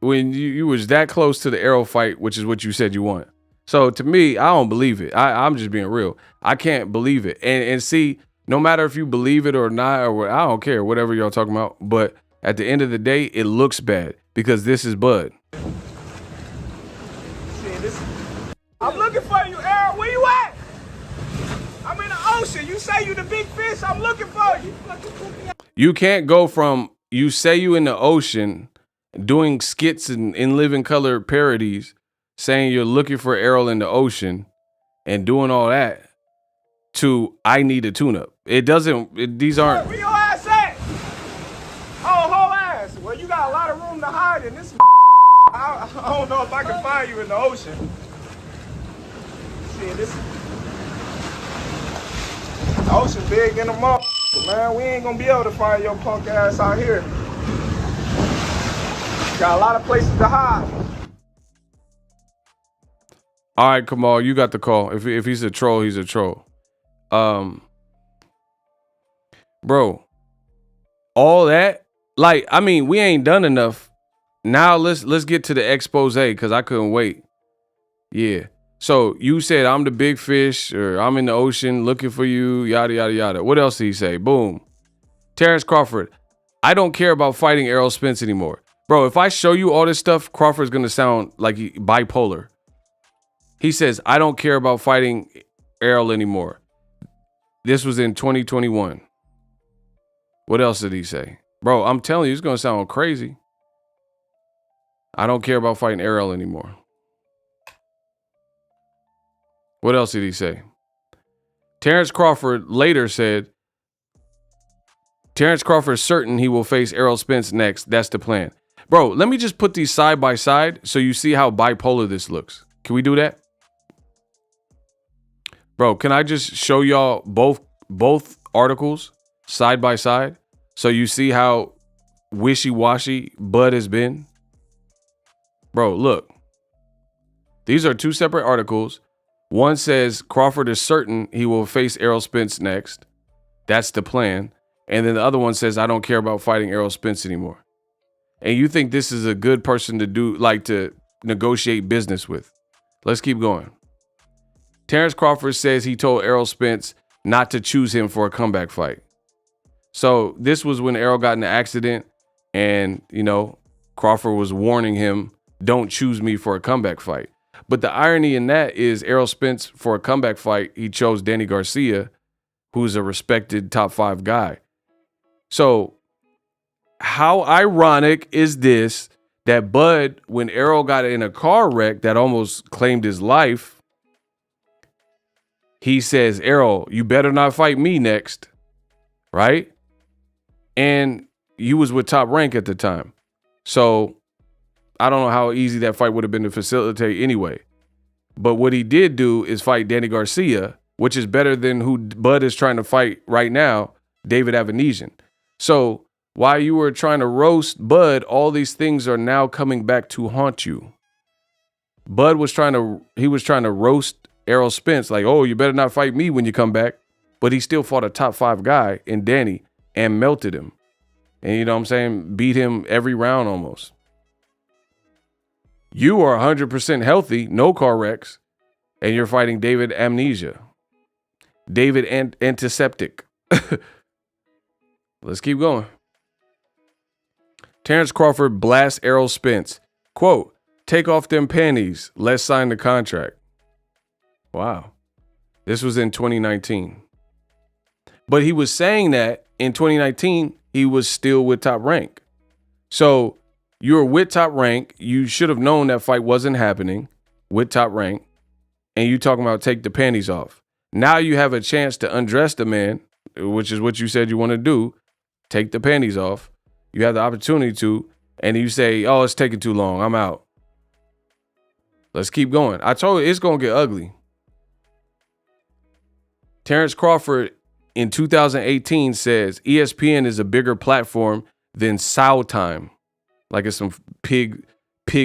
when you was that close to the Arrow fight, which is what you said you want. So to me, I don't believe it. I'm just being real. I can't believe it. And see, no matter if you believe it or not, or I don't care, whatever y'all talking about. But at the end of the day, it looks bad because this is Bud. I'm looking for you, Arrow. Where you at? I'm in the ocean. You say you the big fish. I'm looking for you. You can't go from you say you in the ocean doing skits and in living color parodies saying you're looking for Errol in the ocean and doing all that to I need a tune-up. It doesn't, these aren't. Where your ass at? Oh, whole ass. Well, you got a lot of room to hide in this. I don't know if I can find you in the ocean. See, this ocean big in the mouth, man. We ain't gonna be able to find your punk ass out here. Got a lot of places to hide. All right, Kamal, you got the call. If he's a troll, he's a troll. Bro, all that, like, I mean, we ain't done enough. Now let's get to the expose because I couldn't wait. Yeah. So you said I'm the big fish or I'm in the ocean looking for you, yada, yada, yada. What else did he say? Boom. Terrence Crawford, I don't care about fighting Errol Spence anymore. Bro, if I show you all this stuff, Crawford's going to sound like bipolar. He says, I don't care about fighting Errol anymore. This was in 2021. What else did he say? Bro, I'm telling you, it's going to sound crazy. I don't care about fighting Errol anymore. What else did he say? Terrence Crawford later said, Terrence Crawford is certain he will face Errol Spence next. That's the plan. Bro, let me just put these side by side so you see how bipolar this looks. Can we do that? Bro, can I just show y'all both articles side by side so you see how wishy-washy Bud has been? Bro, look. These are two separate articles. One says Crawford is certain he will face Errol Spence next. That's the plan. And then the other one says, I don't care about fighting Errol Spence anymore. And you think this is a good person to do, like, to negotiate business with. Let's keep going. Terrence Crawford says he told Errol Spence not to choose him for a comeback fight. So this was when Errol got in an accident and, you know, Crawford was warning him, don't choose me for a comeback fight. But the irony in that is Errol Spence, for a comeback fight, he chose Danny Garcia, who's a respected top 5 guy. So how ironic is this that Bud, when Errol got in a car wreck that almost claimed his life, he says, Errol, you better not fight me next, right? And you was with Top Rank at the time. So I don't know how easy that fight would have been to facilitate anyway. But what he did do is fight Danny Garcia, which is better than who Bud is trying to fight right now, David Avenesian. So while you were trying to roast Bud, all these things are now coming back to haunt you. Bud was trying to roast Errol Spence, like, oh, you better not fight me when you come back. But he still fought a top 5 guy in Danny and melted him. And you know what I'm saying? Beat him every round almost. You are 100% healthy, no car wrecks, and you're fighting David Amnesia. David Antiseptic. Let's keep going. Terrence Crawford blasts Errol Spence. Quote, take off them panties. Let's sign the contract. Wow. This was in 2019. But he was saying that in 2019, he was still with Top Rank. So you were with Top Rank. You should have known that fight wasn't happening with Top Rank. and you talking about take the panties off. Now you have a chance to undress the man, which is what you said you want to do. Take the panties off. You have the opportunity to, and you say, oh, it's taking too long. I'm out. Let's keep going. I told you it's going to get ugly. Terrence Crawford in 2018 says ESPN is a bigger platform than Showtime. Like it's some pig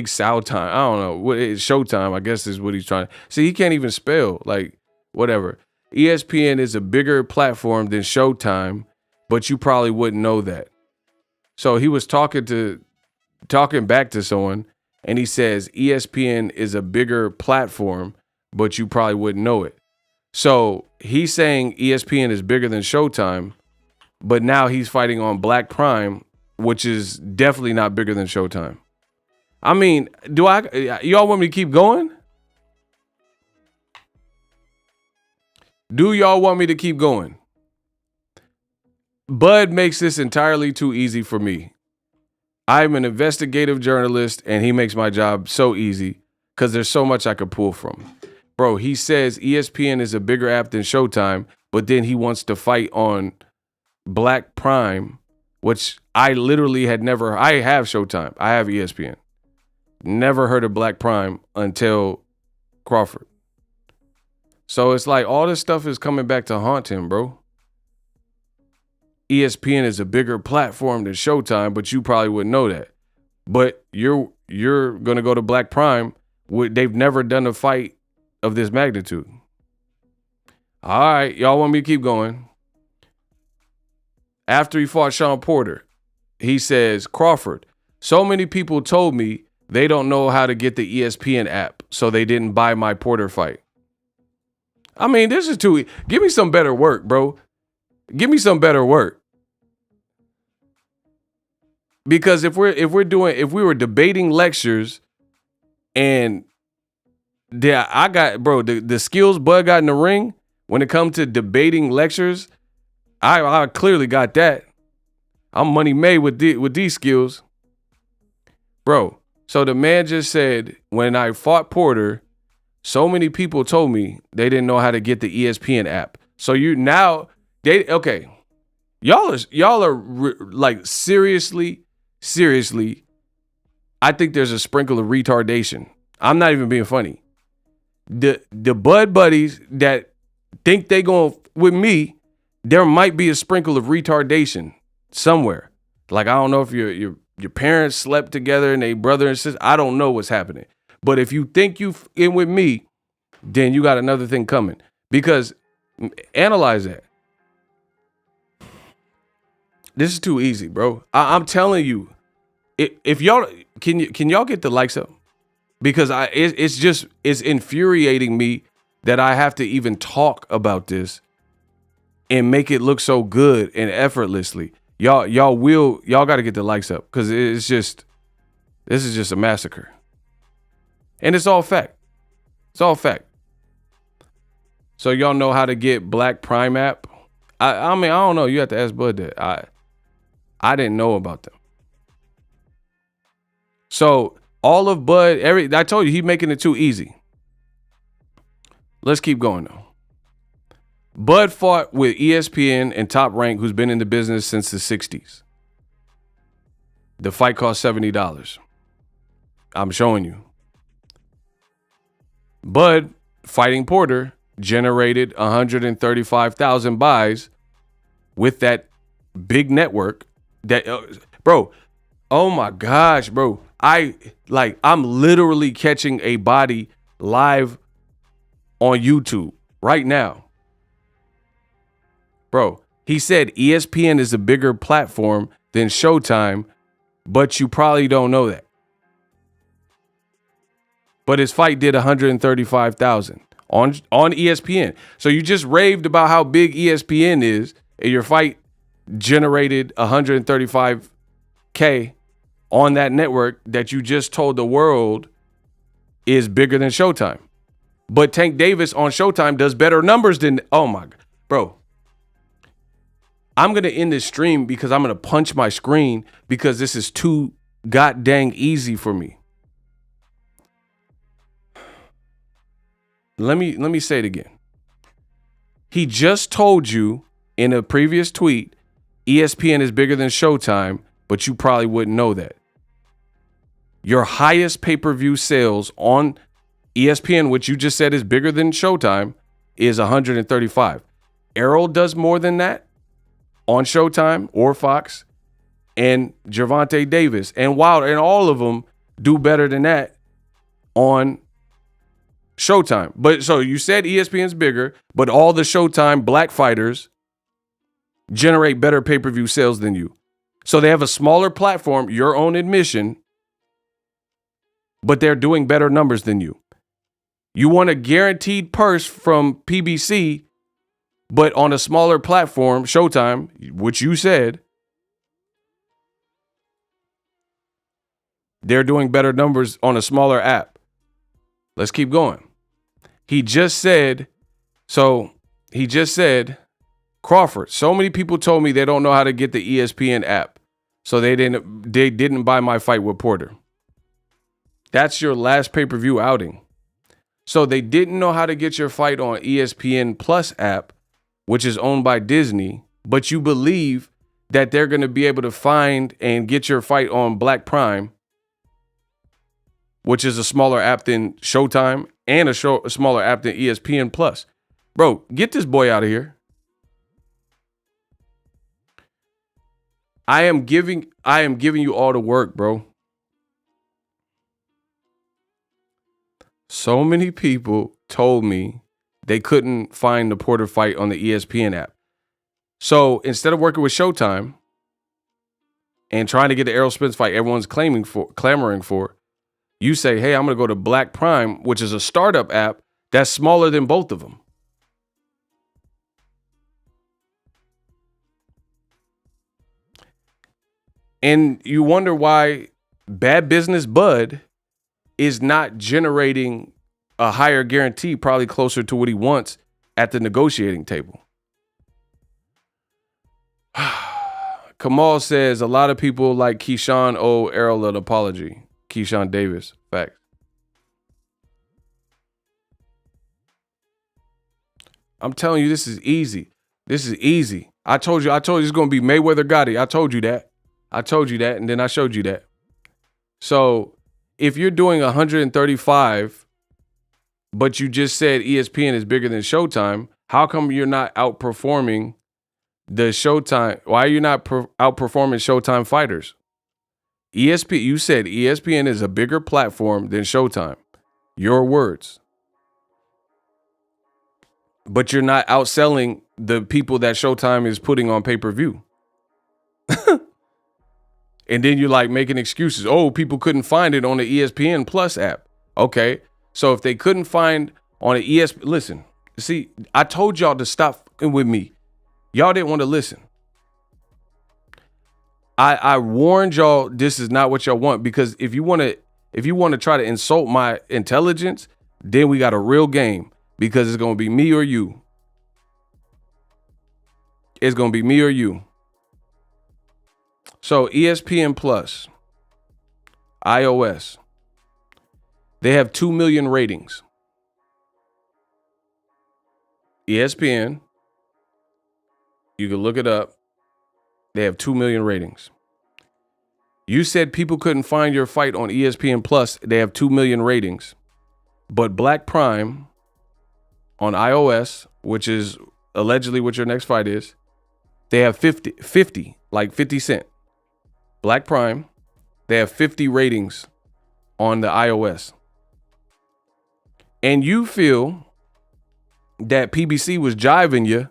sow time. I don't know. What it's Showtime, I guess is what he's trying to. See, he can't even spell. Like, whatever. ESPN is a bigger platform than Showtime, but you probably wouldn't know that. So he was talking back to someone, and he says ESPN is a bigger platform, but you probably wouldn't know it. So he's saying ESPN is bigger than Showtime, but now he's fighting on Black Prime, which is definitely not bigger than Showtime. I mean, y'all want me to keep going? Do y'all want me to keep going? Bud makes this entirely too easy for me. I'm an investigative journalist, and he makes my job so easy because there's so much I could pull from. Bro, he says ESPN is a bigger app than Showtime, but then he wants to fight on Black Prime, which I literally had never. I have Showtime. I have ESPN. Never heard of Black Prime until Crawford. So it's like all this stuff is coming back to haunt him, bro. ESPN is a bigger platform than Showtime, but you probably wouldn't know that. But you're gonna go to Black Prime. They've never done a fight of this magnitude. All right, y'all want me to keep going? After he fought Sean Porter, he says, Crawford, so many people told me they don't know how to get the ESPN app, so they didn't buy my Porter fight. I mean, this is too. Give me some better work, bro. Give me some better work. Because if we were debating lectures, and I got, bro, the skills Bud got in the ring when it comes to debating lectures, I clearly got that. I'm money made with these skills, bro. So the man just said, when I fought Porter, so many people told me they didn't know how to get the ESPN app. So y'all are like seriously, I think there's a sprinkle of retardation. I'm not even being funny. The Bud buddies that think they going with me, there might be a sprinkle of retardation somewhere. Like, I don't know if your parents slept together and they brother and sister. I don't know what's happening. But if you think you in with me, then you got another thing coming. Because analyze that. This is too easy, bro. I'm telling you, if y'all can y'all get the likes up? Because it's infuriating me that I have to even talk about this and make it look so good and effortlessly. Y'all got to get the likes up because this is just a massacre. And it's all fact. It's all fact. So y'all know how to get Black Prime app? I mean, I don't know. You have to ask Bud that. I didn't know about them. So all of Bud, I told you, he's making it too easy. Let's keep going though. Bud fought with ESPN and Top Rank, who's been in the business since the 60s. The fight cost $70. I'm showing you. Bud fighting Porter generated 135,000 buys with that big network that bro, oh my gosh, bro. I'm literally catching a body live on YouTube right now. Bro, he said ESPN is a bigger platform than Showtime, but you probably don't know that. But his fight did 135,000 on ESPN. So you just raved about how big ESPN is, and your fight generated 135K on that network that you just told the world is bigger than Showtime. But Tank Davis on Showtime does better numbers than, oh my God, bro. I'm going to end this stream because I'm going to punch my screen because this is too goddamn easy for me. Let me say it again. He just told you in a previous tweet, ESPN is bigger than Showtime, but you probably wouldn't know that. Your highest pay-per-view sales on ESPN, which you just said is bigger than Showtime, is 135. Errol does more than that on Showtime or Fox, and Gervonta Davis and Wilder, and all of them do better than that on Showtime. But so you said ESPN's bigger, but all the Showtime black fighters generate better pay-per-view sales than you. So they have a smaller platform, your own admission, but they're doing better numbers than you. You want a guaranteed purse from PBC, but on a smaller platform, Showtime, which you said, they're doing better numbers on a smaller app. Let's keep going. He just said, Crawford, so many people told me they don't know how to get the ESPN app. So they didn't buy my fight with Porter. That's your last pay-per-view outing. So they didn't know how to get your fight on ESPN Plus app, which is owned by Disney, but you believe that they're going to be able to find and get your fight on Black Prime, which is a smaller app than Showtime and a smaller app than ESPN Plus. Bro, get this boy out of here. I am giving you all the work, bro. So many people told me they couldn't find the Porter fight on the ESPN app. So instead of working with Showtime and trying to get the Errol Spence fight everyone's clamoring for, you say, hey, I'm going to go to Black Prime, which is a startup app that's smaller than both of them. And you wonder why Bad Business Bud is not generating a higher guarantee, probably closer to what he wants at the negotiating table. Kamal says a lot of people like Keyshawn owe Errol an apology. Keyshawn Davis, facts. I'm telling you, this is easy. This is easy. I told you it's going to be Mayweather Gotti. I told you that, and then I showed you that. So if you're doing 135, but you just said ESPN is bigger than Showtime, how come you're not outperforming the Showtime? Why are you not outperforming Showtime fighters? ESPN, you said ESPN is a bigger platform than Showtime. Your words. But you're not outselling the people that Showtime is putting on pay-per-view. And then you're like making excuses. Oh, people couldn't find it on the ESPN Plus app. Okay. So if they couldn't find on the ESPN, listen, see, I told y'all to stop fucking with me. Y'all didn't want to listen. I warned y'all this is not what y'all want, because if you want to try to insult my intelligence, then we got a real game, because it's going to be me or you. It's going to be me or you. So ESPN Plus, iOS, they have 2 million ratings. ESPN, you can look it up. They have 2 million ratings. You said people couldn't find your fight on ESPN Plus. They have 2 million ratings. But Black Prime on iOS, which is allegedly what your next fight is, they have 50, like 50 Cent. Black Prime, they have 50 ratings on the iOS. And you feel that PBC was jiving you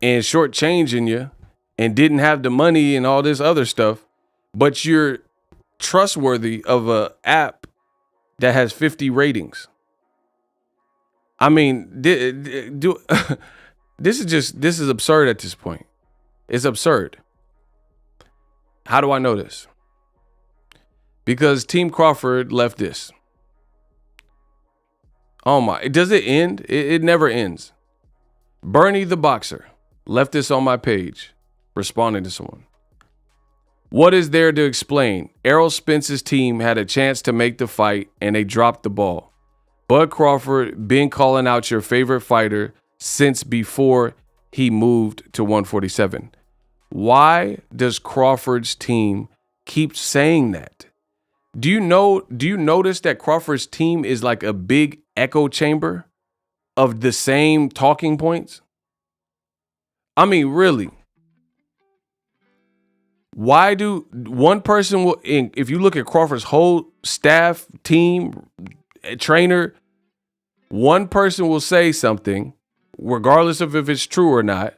and shortchanging you and didn't have the money and all this other stuff, but you're trustworthy of an app that has 50 ratings. I mean, this is absurd at this point. It's absurd. How do I know this? Because Team Crawford left this. Oh my, does it end? It never ends. Bernie the Boxer left this on my page, responding to someone. What is there to explain? Errol Spence's team had a chance to make the fight and they dropped the ball. Bud Crawford been calling out your favorite fighter since before he moved to 147. Why does Crawford's team keep saying that? Do you notice that Crawford's team is like a big echo chamber of the same talking points? I mean, really. Why do one person will, if you look at Crawford's whole staff, team, trainer, one person will say something, regardless of if it's true or not,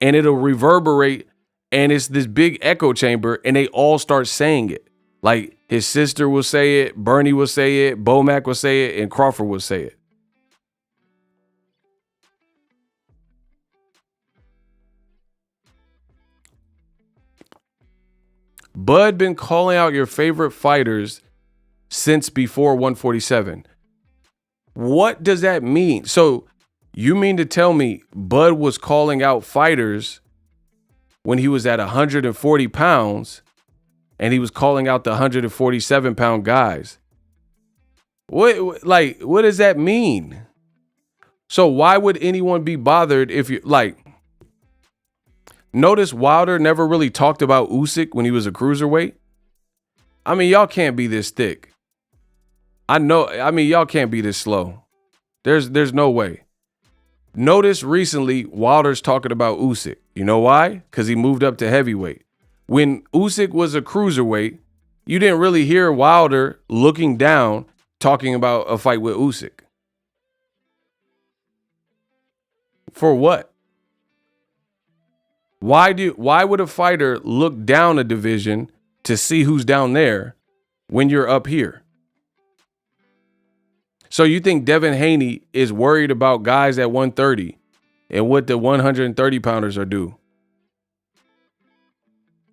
and it'll reverberate, and it's this big echo chamber, and they all start saying it. Like his sister will say it, Bernie will say it, Bomac will say it, and Crawford will say it. Bud been calling out your favorite fighters since before 147. What does that mean? So you mean to tell me Bud was calling out fighters when he was at 140 pounds and he was calling out the 147-pound guys? What does that mean? So why would anyone be bothered if you notice Wilder never really talked about Usyk when he was a cruiserweight? I mean, y'all can't be this thick. Y'all can't be this slow. There's no way. Notice recently Wilder's talking about Usyk. You know why? Because he moved up to heavyweight. When Usyk was a cruiserweight, you didn't really hear Wilder looking down talking about a fight with Usyk. For what? Why would a fighter look down a division to see who's down there when you're up here? So you think Devin Haney is worried about guys at 130 and what the 130 pounders are due?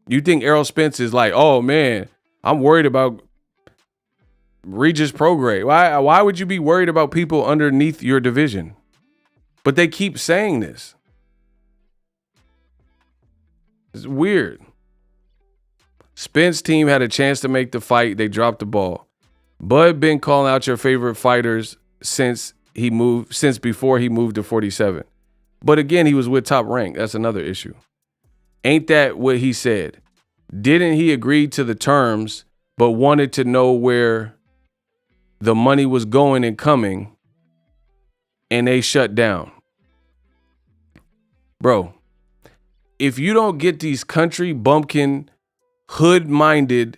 You think Errol Spence is like, oh man, I'm worried about Regis Prograis. Why would you be worried about people underneath your division? But they keep saying this. It's weird. Spence team had a chance to make the fight. They dropped the ball. Bud been calling out your favorite fighters since before he moved to 47. But again, he was with Top Rank. That's another issue. Ain't that what he said? Didn't he agree to the terms, but wanted to know where the money was going and coming, and they shut down? Bro, if you don't get these country bumpkin, hood-minded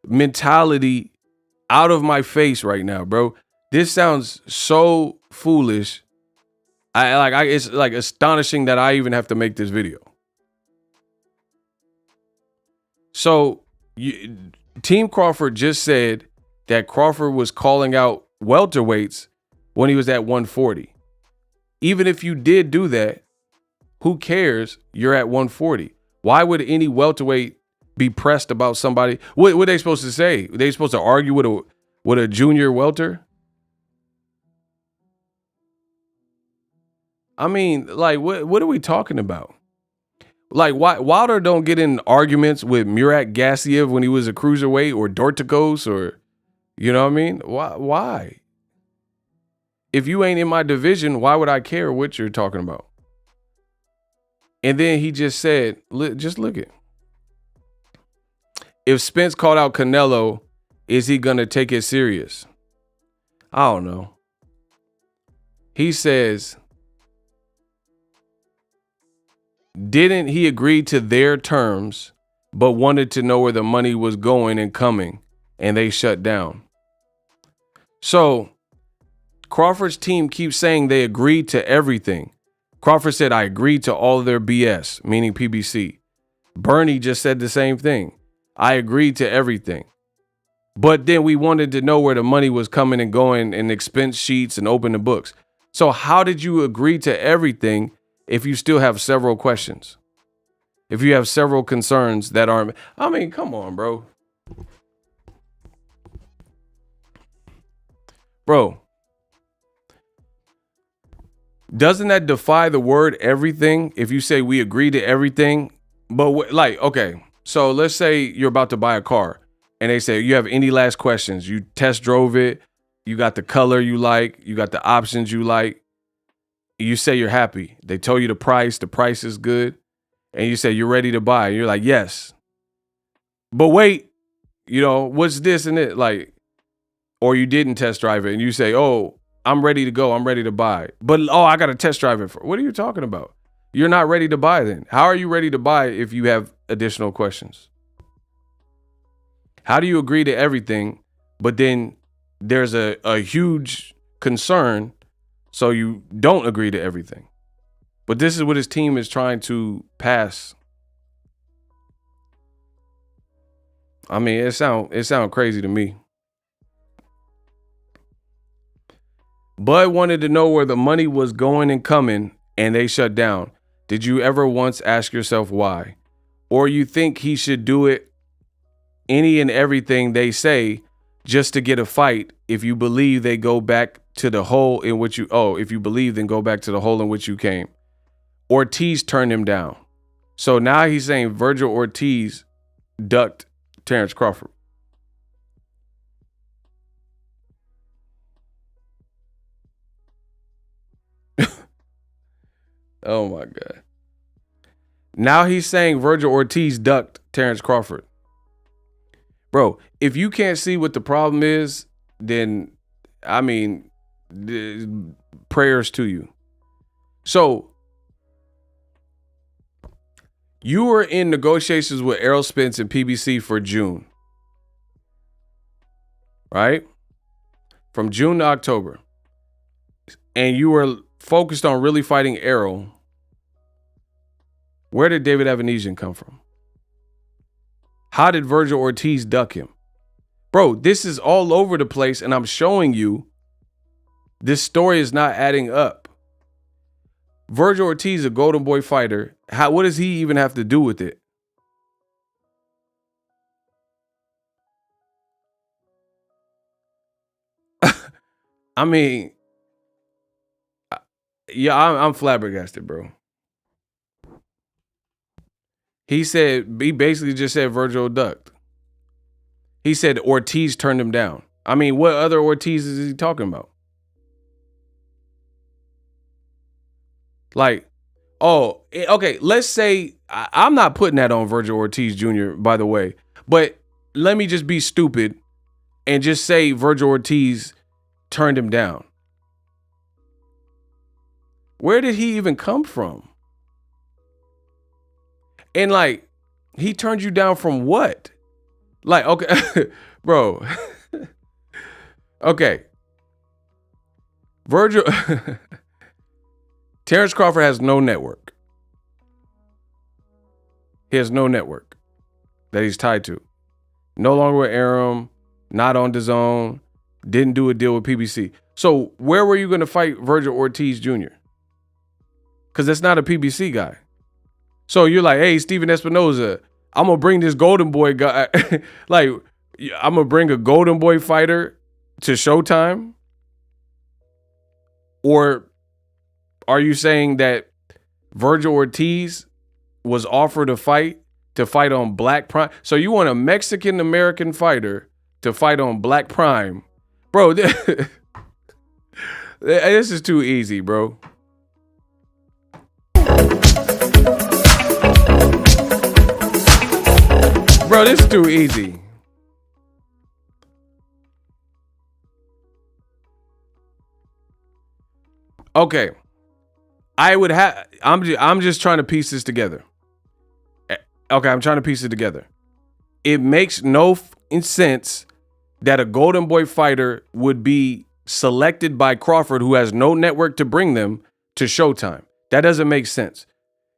mentality out of my face right now, bro, this sounds so foolish. It's like astonishing that I even have to make this video. So Team Crawford just said that Crawford was calling out welterweights when he was at 140. Even if you did do that, who cares? You're at 140. Why would any welterweight be pressed about somebody? What are they supposed to say? Are they supposed to argue with a junior welter? I mean, like, what are we talking about? Like, why Wilder don't get in arguments with Murat Gassiev when he was a cruiserweight, or Dorticos, or, you know what I mean? Why? If you ain't in my division, why would I care what you're talking about? And then he just said, just look it. If Spence called out Canelo, is he going to take it serious? I don't know. He says, didn't he agree to their terms, but wanted to know where the money was going and coming, and they shut down? So Crawford's team keeps saying they agreed to everything. Crawford said, I agreed to all of their BS, meaning PBC. Bernie just said the same thing. I agreed to everything. But then we wanted to know where the money was coming and going, and expense sheets and open the books. So how did you agree to everything if you still have several questions? If you have several concerns that aren't, I mean, come on, bro. Bro. Doesn't that defy the word everything if you say we agree to everything? But okay, so let's say you're about to buy a car and they say, you have any last questions? You test drove it, You got the color you like. You got the options you like. You say you're happy. They told you the price. The price is good. And you say you're ready to buy. You're like, yes. But wait, what's this and it? Like, or you didn't test drive it and you say, oh, I'm ready to go. I'm ready to buy. But, I got to test drive it. What are you talking about? You're not ready to buy then. How are you ready to buy if you have additional questions? How do you agree to everything, but then there's a huge concern, so you don't agree to everything? But this is what his team is trying to pass. I mean, it sound crazy to me. Bud wanted to know where the money was going and coming, and they shut down. Did you ever once ask yourself why? Or you think he should do it any and everything they say just to get a fight? If you believe they go back to the hole in which if you believe, then go back to the hole in which you came. Ortiz turned him down. So now he's saying Virgil Ortiz ducked Terrence Crawford. Oh my God. Now he's saying Virgil Ortiz ducked Terrence Crawford. Bro, if you can't see what the problem is, then, I mean, prayers to you. So, you were in negotiations with Errol Spence and PBC for June. Right? From June to October. And you were focused on really fighting Errol. Where did David Avanesian come from? How did Virgil Ortiz duck him? Bro, this is all over the place, and I'm showing you this story is not adding up. Virgil Ortiz, a Golden Boy fighter. What does he even have to do with it? I mean, yeah, I'm flabbergasted, bro. He basically just said Virgil ducked. He said Ortiz turned him down. I mean, what other Ortiz is he talking about? Like, okay, let's say, I'm not putting that on Virgil Ortiz Jr., by the way, but let me just be stupid and just say Virgil Ortiz turned him down. Where did he even come from? And like, he turned you down from what? Like, okay, bro. Okay. Virgil, Terrence Crawford has no network. He has no network that he's tied to. No longer with Aram, not on DAZN, didn't do a deal with PBC. So where were you going to fight Virgil Ortiz Jr.? Because that's not a PBC guy. So you're like, hey, Steven Espinoza, I'm going to bring this Golden Boy guy. Like, I'm going to bring a Golden Boy fighter to Showtime? Or are you saying that Virgil Ortiz was offered a fight to fight on Black Prime? So you want a Mexican-American fighter to fight on Black Prime? Bro, this is too easy, bro. Bro, this is too easy. Okay. I'm just trying to piece this together. Okay, I'm trying to piece it together. It makes no sense that a Golden Boy fighter would be selected by Crawford, who has no network to bring them to Showtime. That doesn't make sense.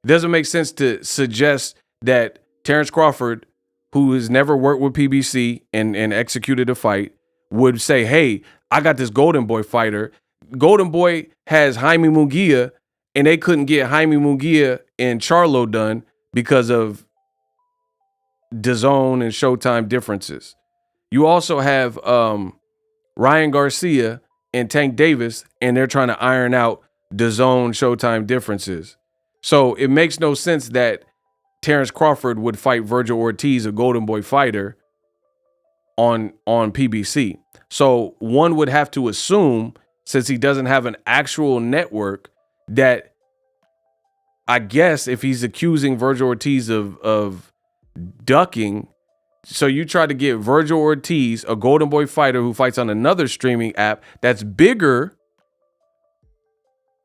It doesn't make sense to suggest that Terrence Crawford, who has never worked with PBC and executed a fight, would say, hey, I got this Golden Boy fighter. Golden Boy has Jaime Munguia, and they couldn't get Jaime Munguia and Charlo done because of DAZN and Showtime differences. You also have Ryan Garcia and Tank Davis, and they're trying to iron out DAZN Showtime differences. So it makes no sense that Terrence Crawford would fight Virgil Ortiz, a Golden Boy fighter, on PBC. So one would have to assume, since he doesn't have an actual network, that I guess if he's accusing Virgil Ortiz of ducking, so you try to get Virgil Ortiz, a Golden Boy fighter who fights on another streaming app that's bigger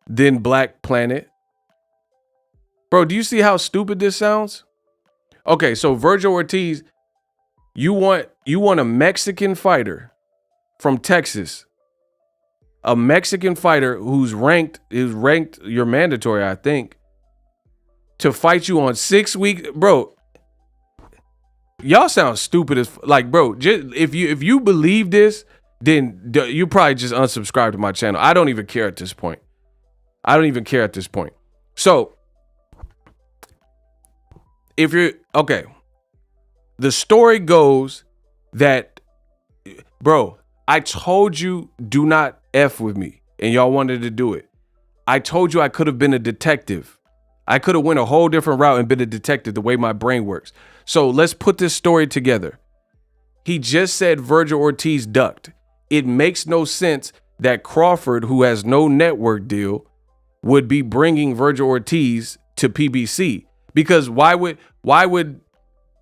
than Black Planet. Bro, do you see how stupid this sounds? Okay, so Virgil Ortiz, you want a Mexican fighter from Texas, a Mexican fighter who's ranked you're mandatory, I think, to fight you on 6 weeks, bro. Y'all sound stupid as like, bro. Just, if you believe this, then you probably just unsubscribe to my channel. I don't even care at this point. So if you're okay, the story goes that, bro, I told you do not F with me, and y'all wanted to do it. I told you I could have been a detective. I could have went a whole different route and been a detective the way my brain works. So let's put this story together. He just said Virgil Ortiz ducked. It makes no sense that Crawford, who has no network deal, would be bringing Virgil Ortiz to PBC. Because why would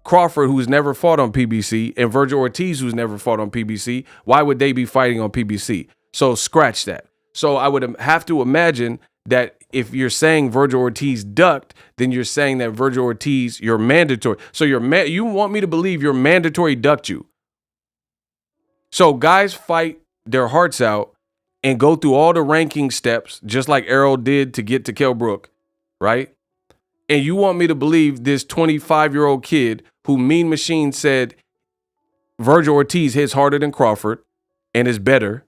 Crawford, who's never fought on PBC, and Virgil Ortiz, who's never fought on PBC, why would they be fighting on PBC? So scratch that. So I would have to imagine that if you're saying Virgil Ortiz ducked, then you're saying that Virgil Ortiz, you're mandatory. So you want me to believe your mandatory ducked you. So guys fight their hearts out and go through all the ranking steps, just like Errol did to get to Kell Brook, right? And you want me to believe this 25-year-old kid who Mean Machine said Virgil Ortiz hits harder than Crawford and is better,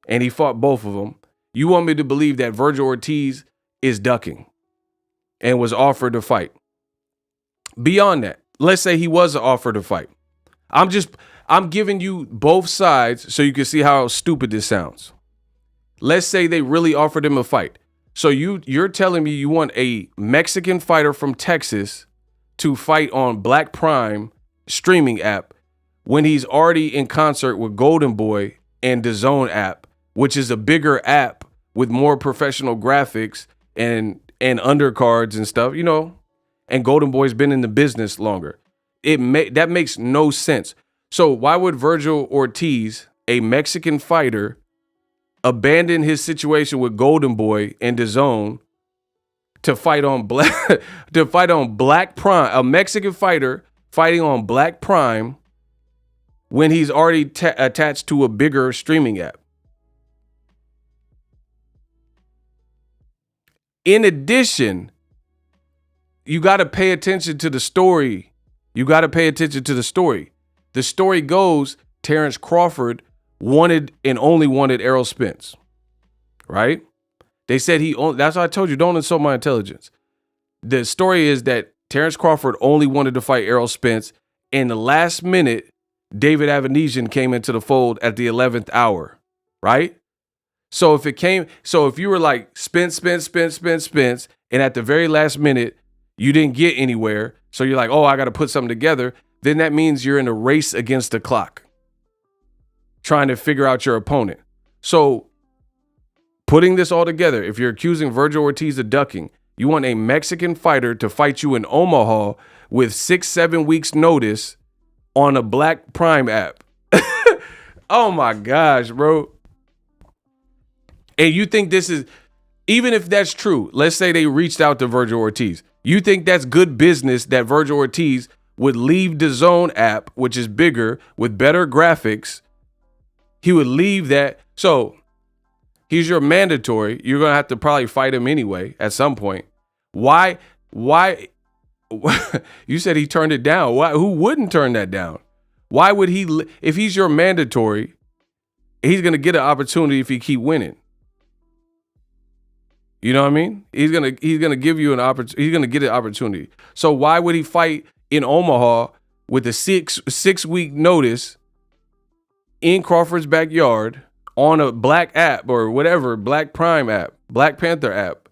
and he fought both of them. You want me to believe that Virgil Ortiz is ducking and was offered to fight. Beyond that, let's say he was offered to fight. I'm giving you both sides so you can see how stupid this sounds. Let's say they really offered him a fight. So you're telling me you want a Mexican fighter from Texas to fight on Black Prime streaming app when he's already in concert with Golden Boy and the Zone app, which is a bigger app with more professional graphics and undercards and stuff, you know, and Golden Boy's been in the business longer. That makes no sense. So why would Virgil Ortiz, a Mexican fighter, abandon his situation with Golden Boy and the Zone to fight on Black Prime, a Mexican fighter fighting on Black Prime when he's already attached to a bigger streaming app? In addition, you got to pay attention to the story. The story goes Terrence Crawford wanted and only wanted Errol Spence, right? They said that's why I told you, don't insult my intelligence. The story is that Terrence Crawford only wanted to fight Errol Spence. In the last minute, David Avanesian came into the fold at the 11th hour, right? So if you were like Spence, and at the very last minute, you didn't get anywhere, so you're like, oh, I got to put something together, then that means you're in a race against the clock, trying to figure out your opponent. So putting this all together, if you're accusing Virgil Ortiz of ducking, you want a Mexican fighter to fight you in Omaha with 6-7 weeks notice on a Black Prime app. Oh my gosh, bro. And you think this is, even if that's true, let's say they reached out to Virgil Ortiz. You think that's good business that Virgil Ortiz would leave the Zone app, which is bigger with better graphics. He would leave that. So he's your mandatory. You're going to have to probably fight him anyway at some point. Why? You said he turned it down. Why? Who wouldn't turn that down? Why would he? If he's your mandatory, he's going to get an opportunity if he keep winning. You know what I mean? He's gonna give you an opportunity. He's gonna get an opportunity. So why would he fight in Omaha with a six week notice in Crawford's backyard on a Black app or whatever, Black Prime app, Black Panther app,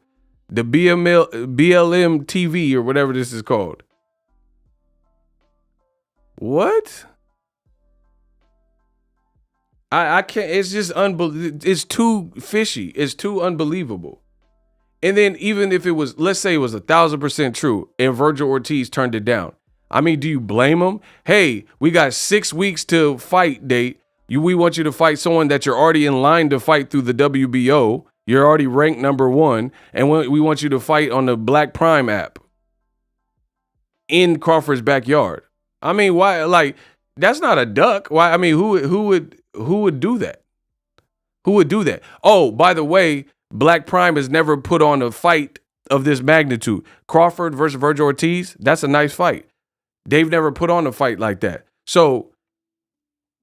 the BLM TV or whatever this is called? What? I can't. It's just it's too fishy. It's too unbelievable. And then even if it was, let's say it was 1,000% true, and Virgil Ortiz turned it down. I mean, do you blame him? Hey, we got 6 weeks to fight date. We want you to fight someone that you're already in line to fight through the WBO. You're already ranked #1, and we want you to fight on the Black Prime app in Crawford's backyard. I mean, why? Like, that's not a duck. Why? I mean, who would do that? Who would do that? Oh, by the way, Black Prime has never put on a fight of this magnitude. Crawford versus Virgil Ortiz, that's a nice fight. They've never put on a fight like that. So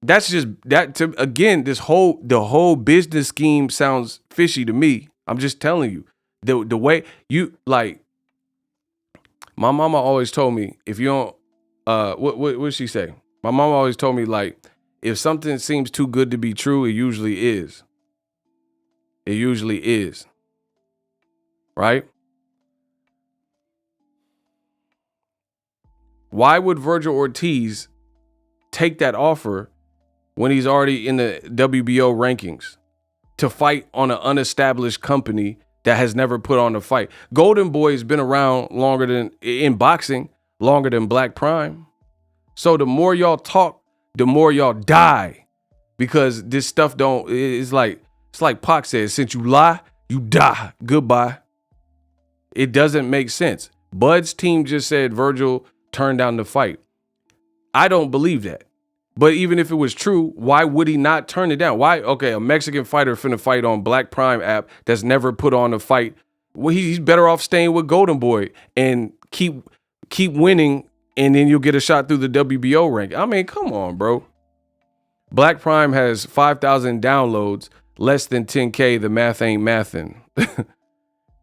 that's just that. Again, the whole business scheme sounds fishy to me. I'm just telling you, the way you like. My mama always told me, if you don't, what she say? My mama always told me, like, if something seems too good to be true, it usually is. It usually is. Right? Why would Virgil Ortiz take that offer when he's already in the WBO rankings to fight on an unestablished company that has never put on a fight? Golden Boy's been around longer than in boxing, longer than Black Prime. So the more y'all talk, the more y'all die, because this stuff it's like Pac says, since you lie, you die. Goodbye. It doesn't make sense. Bud's team just said Virgil turned down the fight. I don't believe that. But even if it was true, why would he not turn it down? Why? Okay, a Mexican fighter finna fight on Black Prime app that's never put on a fight. Well, he's better off staying with Golden Boy and keep winning, and then you'll get a shot through the WBO rank. I mean, come on, bro. Black Prime has 5,000 downloads, less than 10K. The math ain't mathin'.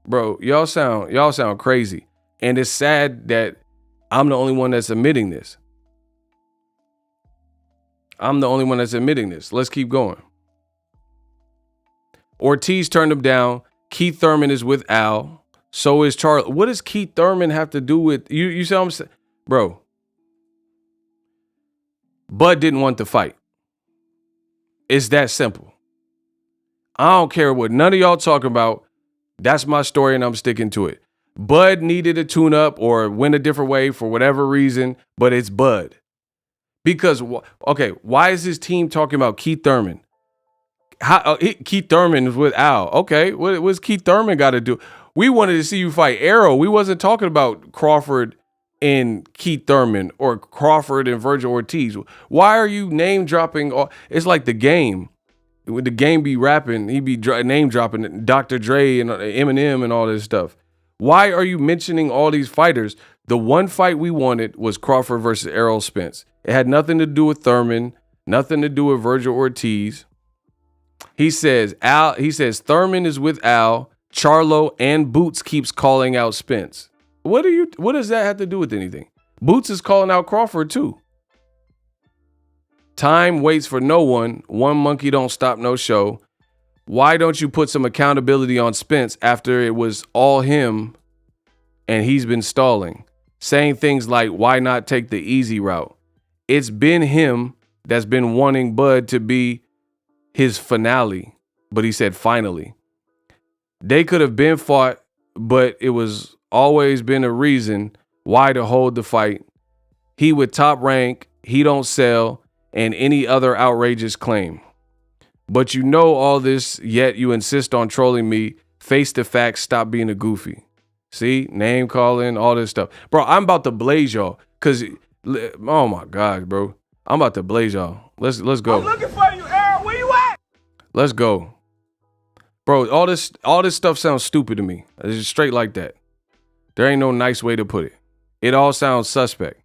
Bro, y'all sound crazy. And it's sad that I'm the only one that's admitting this. Let's keep going. Ortiz turned him down. Keith Thurman is with Al. So is Charlie. What does Keith Thurman have to do with you? You see what I'm saying? Bro. Bud didn't want the fight. It's that simple. I don't care what none of y'all talking about. That's my story and I'm sticking to it. Bud needed a tune-up or went a different way for whatever reason, but it's Bud. Because, okay, why is his team talking about Keith Thurman? Keith Thurman is with Al. Okay, what's Keith Thurman got to do? We wanted to see you fight Arrow. We wasn't talking about Crawford and Keith Thurman or Crawford and Virgil Ortiz. Why are you name dropping? It's like the game. When the game be rapping, he be name dropping Dr. Dre and Eminem and all this stuff. Why are you mentioning all these fighters? The one fight we wanted was Crawford versus Errol Spence. It had nothing to do with Thurman, nothing to do with Virgil Ortiz. He says Thurman is with Al, Charlo, and Boots keeps calling out Spence. What does that have to do with anything? Boots is calling out Crawford too. Time waits for no one. One monkey don't stop no show. Why don't you put some accountability on Spence after it was all him and he's been stalling? Saying things like, why not take the easy route? It's been him that's been wanting Bud to be his finale, but he said finally. They could have been fought, but it was always been a reason why to hold the fight. He would top rank, he don't sell, and any other outrageous claim. But you know all this, yet you insist on trolling me. Face the facts, stop being a goofy. See, name calling, all this stuff. Bro, I'm about to blaze y'all. Cause, oh my gosh, bro. I'm about to blaze y'all. Let's go. I'm looking for you, Errol. Where you at? Let's go. Bro, all this stuff sounds stupid to me. It's just straight like that. There ain't no nice way to put it. It all sounds suspect.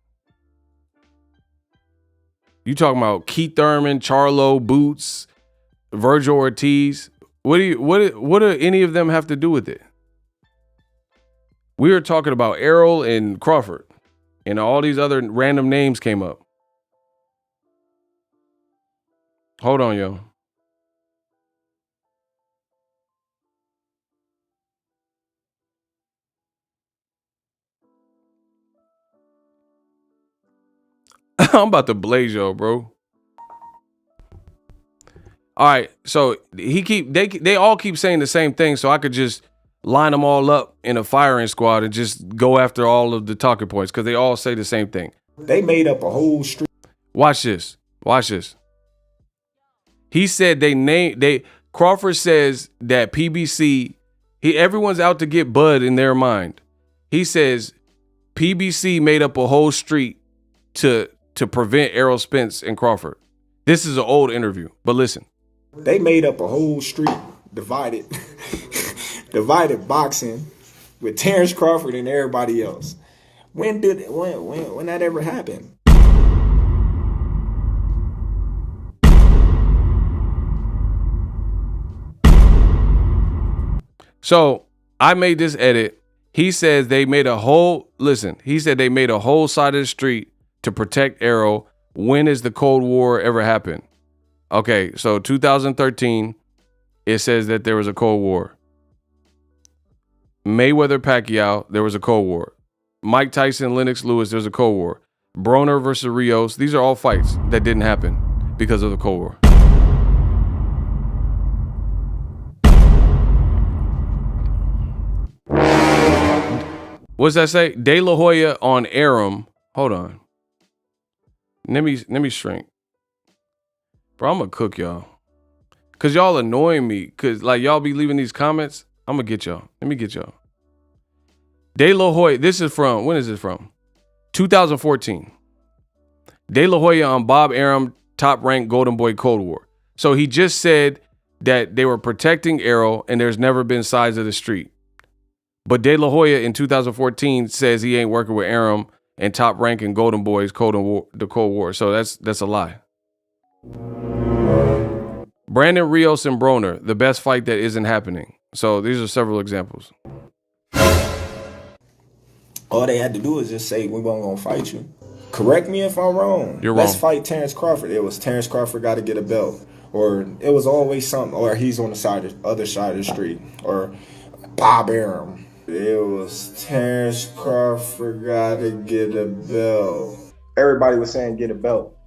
You talking about Keith Thurman, Charlo, Boots, Virgil Ortiz. What do any of them have to do with it? We were talking about Errol and Crawford, and all these other random names came up. Hold on, yo. I'm about to blaze y'all, bro. All right, so they all keep saying the same thing, so I could just line them all up in a firing squad and just go after all of the talking points because they all say the same thing. They made up a whole street. Watch this. Watch this. He said Crawford says that PBC, everyone's out to get Bud in their mind. He says PBC made up a whole street to prevent Errol Spence and Crawford. This is an old interview, but listen. They made up a whole street, divided boxing with Terrence Crawford and everybody else. When that ever happen? So I made this edit. He says they made a whole, listen, he said they made a whole side of the street to protect Errol. When has the Cold War ever happened? Okay, so 2013, it says that there was a Cold War. Mayweather Pacquiao, there was a Cold War. Mike Tyson, Lennox Lewis, there's a Cold War. Broner versus Rios, these are all fights that didn't happen because of the Cold War. What's that say? De La Hoya on Arum. Hold on. Let me shrink. Bro, I'm gonna cook y'all. Cause y'all annoying me. Cause like y'all be leaving these comments. I'm gonna get y'all. Let me get y'all. De La Hoya. This is from, when is this from? 2014. De La Hoya on Bob Arum, top ranked Golden Boy Cold War. So he just said that they were protecting Errol and there's never been sides of the street. But De La Hoya in 2014 says he ain't working with Arum and top ranking Golden Boys the Cold War. So that's a lie. Brandon Rios and Broner, the best fight that isn't happening. So these are several examples. All they had to do is just say, we weren't going to fight you. Correct me if I'm wrong. You're Let's wrong. fight Terrence Crawford. It was Terrence Crawford got to get a belt. Or it was always something. Or he's on the other side of the street. Or Bob Arum. It was Terrence Crawford got to get a belt. Everybody was saying, get a belt.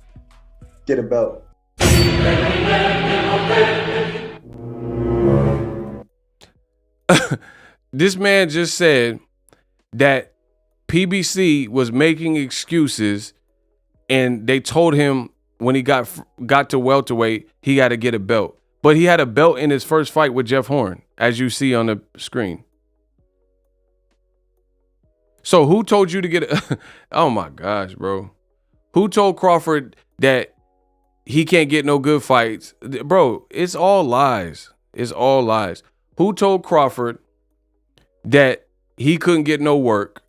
Get a belt. This man just said that PBC was making excuses and they told him when he got to welterweight, he got to get a belt. But he had a belt in his first fight with Jeff Horn, as you see on the screen. So who told you to get a... Oh my gosh, bro. Who told Crawford that he can't get no good fights? Bro, it's all lies. It's all lies. Who told Crawford that he couldn't get no work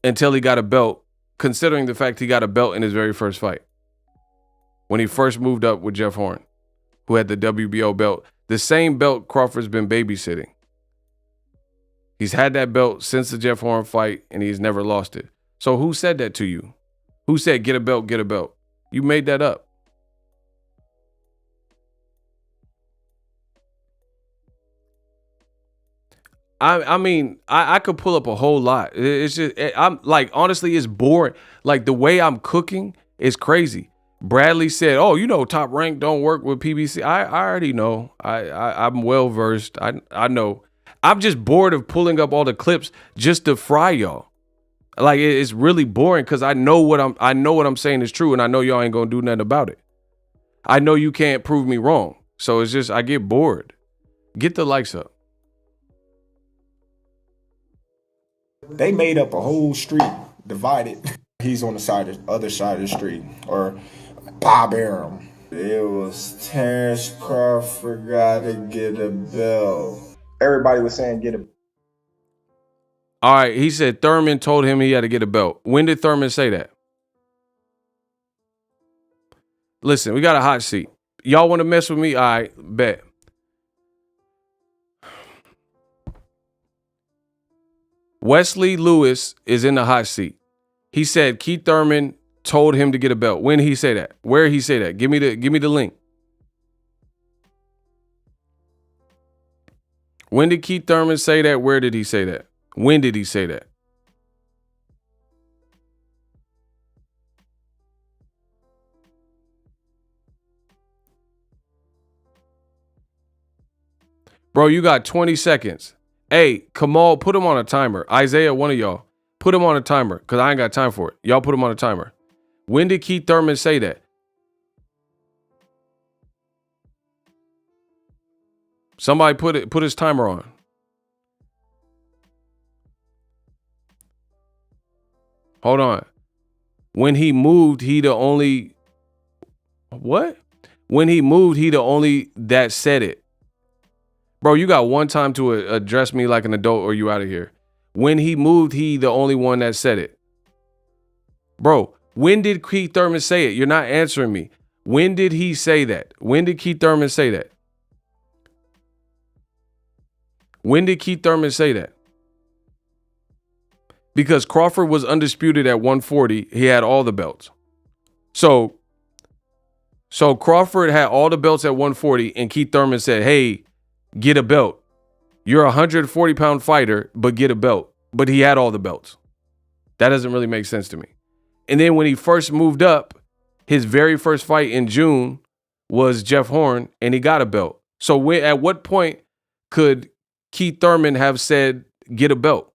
until he got a belt, considering the fact he got a belt in his very first fight? When he first moved up with Jeff Horn, who had the WBO belt, the same belt Crawford's been babysitting. He's had that belt since the Jeff Horn fight, and he's never lost it. So who said that to you? Who said, get a belt, get a belt? You made that up. I mean, I could pull up a whole lot. It's just, I'm like, honestly, it's boring. Like the way I'm cooking is crazy. Bradley said, oh, you know, Top Rank don't work with PBC. I already know. I'm well versed. I know. I'm just bored of pulling up all the clips just to fry y'all. Like it's really boring because I know what I'm saying is true, and I know y'all ain't gonna do nothing about it. I know you can't prove me wrong. So it's just I get bored. Get the likes up. They made up a whole street, divided. He's on the other side of the street. Or Bob Arum. It was Terrence Crawford got to get a belt. Everybody was saying get a. All right, he said Thurman told him he had to get a belt. When did Thurman say that? Listen, we got a hot seat. Y'all want to mess with me? All right, bet. Wesley Lewis is in the hot seat. He said Keith Thurman told him to get a belt. When did he say that? Where did he say that? Give me the link. When did Keith Thurman say that? Where did he say that? When did he say that? Bro, you got 20 seconds. Hey, Kamal, put him on a timer. Isaiah, one of y'all, put him on a timer because I ain't got time for it. Y'all put him on a timer. When did Keith Thurman say that? Somebody put his timer on. Hold on. When he moved, he the only what? When he moved, he the only that said it. Bro, you got one time to address me like an adult or you out of here. When he moved, he the only one that said it. Bro, when did Keith Thurman say it? You're not answering me. When did he say that? When did Keith Thurman say that? When did Keith Thurman say that? Because Crawford was undisputed at 140. He had all the belts. So Crawford had all the belts at 140 and Keith Thurman said, hey, get a belt. You're a 140-pound fighter, but get a belt. But he had all the belts. That doesn't really make sense to me. And then when he first moved up, his very first fight in June was Jeff Horn, and he got a belt. So at what point could Keith Thurman have said, get a belt?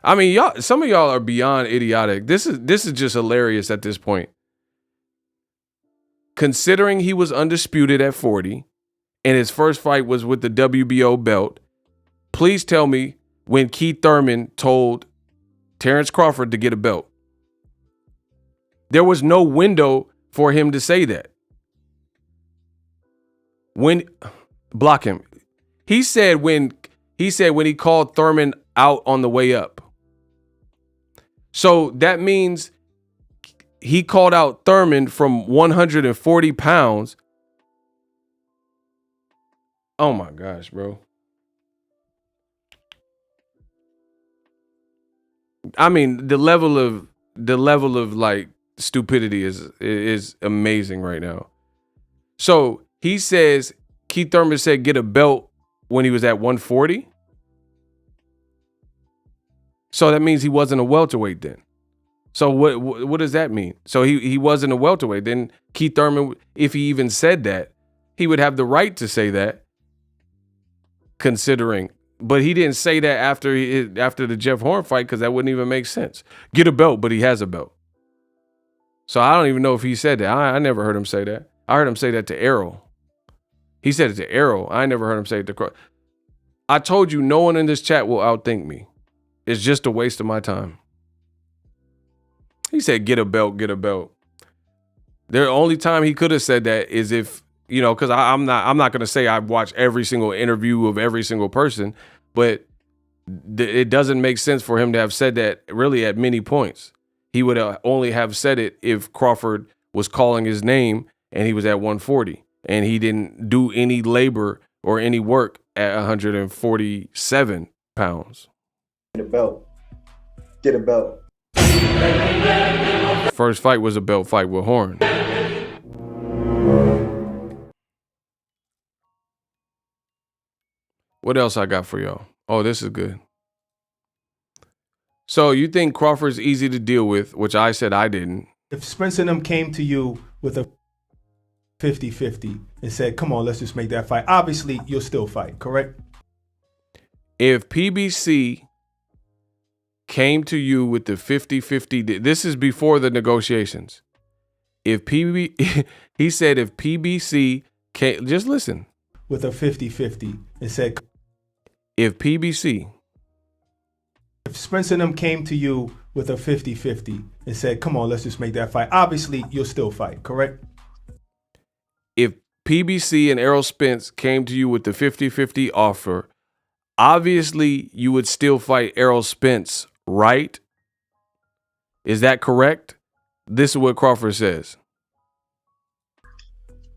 I mean, y'all, some of y'all are beyond idiotic. This is just hilarious at this point. Considering he was undisputed at 40 and his first fight was with the WBO belt, please tell me when Keith Thurman told Terrence Crawford to get a belt. There was no window for him to say that. Block him. He said when he called Thurman out on the way up. So that means he called out Thurman from 140 pounds. Oh my gosh, bro. I mean, the level of like stupidity is amazing right now. So he says Keith Thurman said get a belt when he was at 140. So that means he wasn't a welterweight then. So what does that mean? So he wasn't a welterweight. Then Keith Thurman, if he even said that, he would have the right to say that, considering. But he didn't say that after the Jeff Horn fight because that wouldn't even make sense. Get a belt, but he has a belt. So I don't even know if he said that. I never heard him say that. I heard him say that to Errol. He said it to Errol. I never heard him say it to Crawford. I told you no one in this chat will outthink me. It's just a waste of my time. He said, get a belt, get a belt. The only time he could have said that is if, you know, because I'm not going to say I've watched every single interview of every single person, but it doesn't make sense for him to have said that really at many points. He would only have said it if Crawford was calling his name and he was at 140 and he didn't do any labor or any work at 147 pounds. Get a belt. Get a belt. First fight was a belt fight with Horn. What else I got for y'all? Oh, this is good. So you think Crawford's easy to deal with, which I said I didn't. If Spence and them came to you with a 50-50 and said, come on, let's just make that fight, obviously you'll still fight, correct? If PBC came to you with the 50-50, this is before the negotiations. He said if PBC came, just listen. With a 50-50 and said, if Spence and them came to you with a 50-50 and said, come on, let's just make that fight, obviously you'll still fight, correct? If PBC and Errol Spence came to you with the 50-50 offer, obviously you would still fight Errol Spence, right? Is that correct? This is what Crawford says.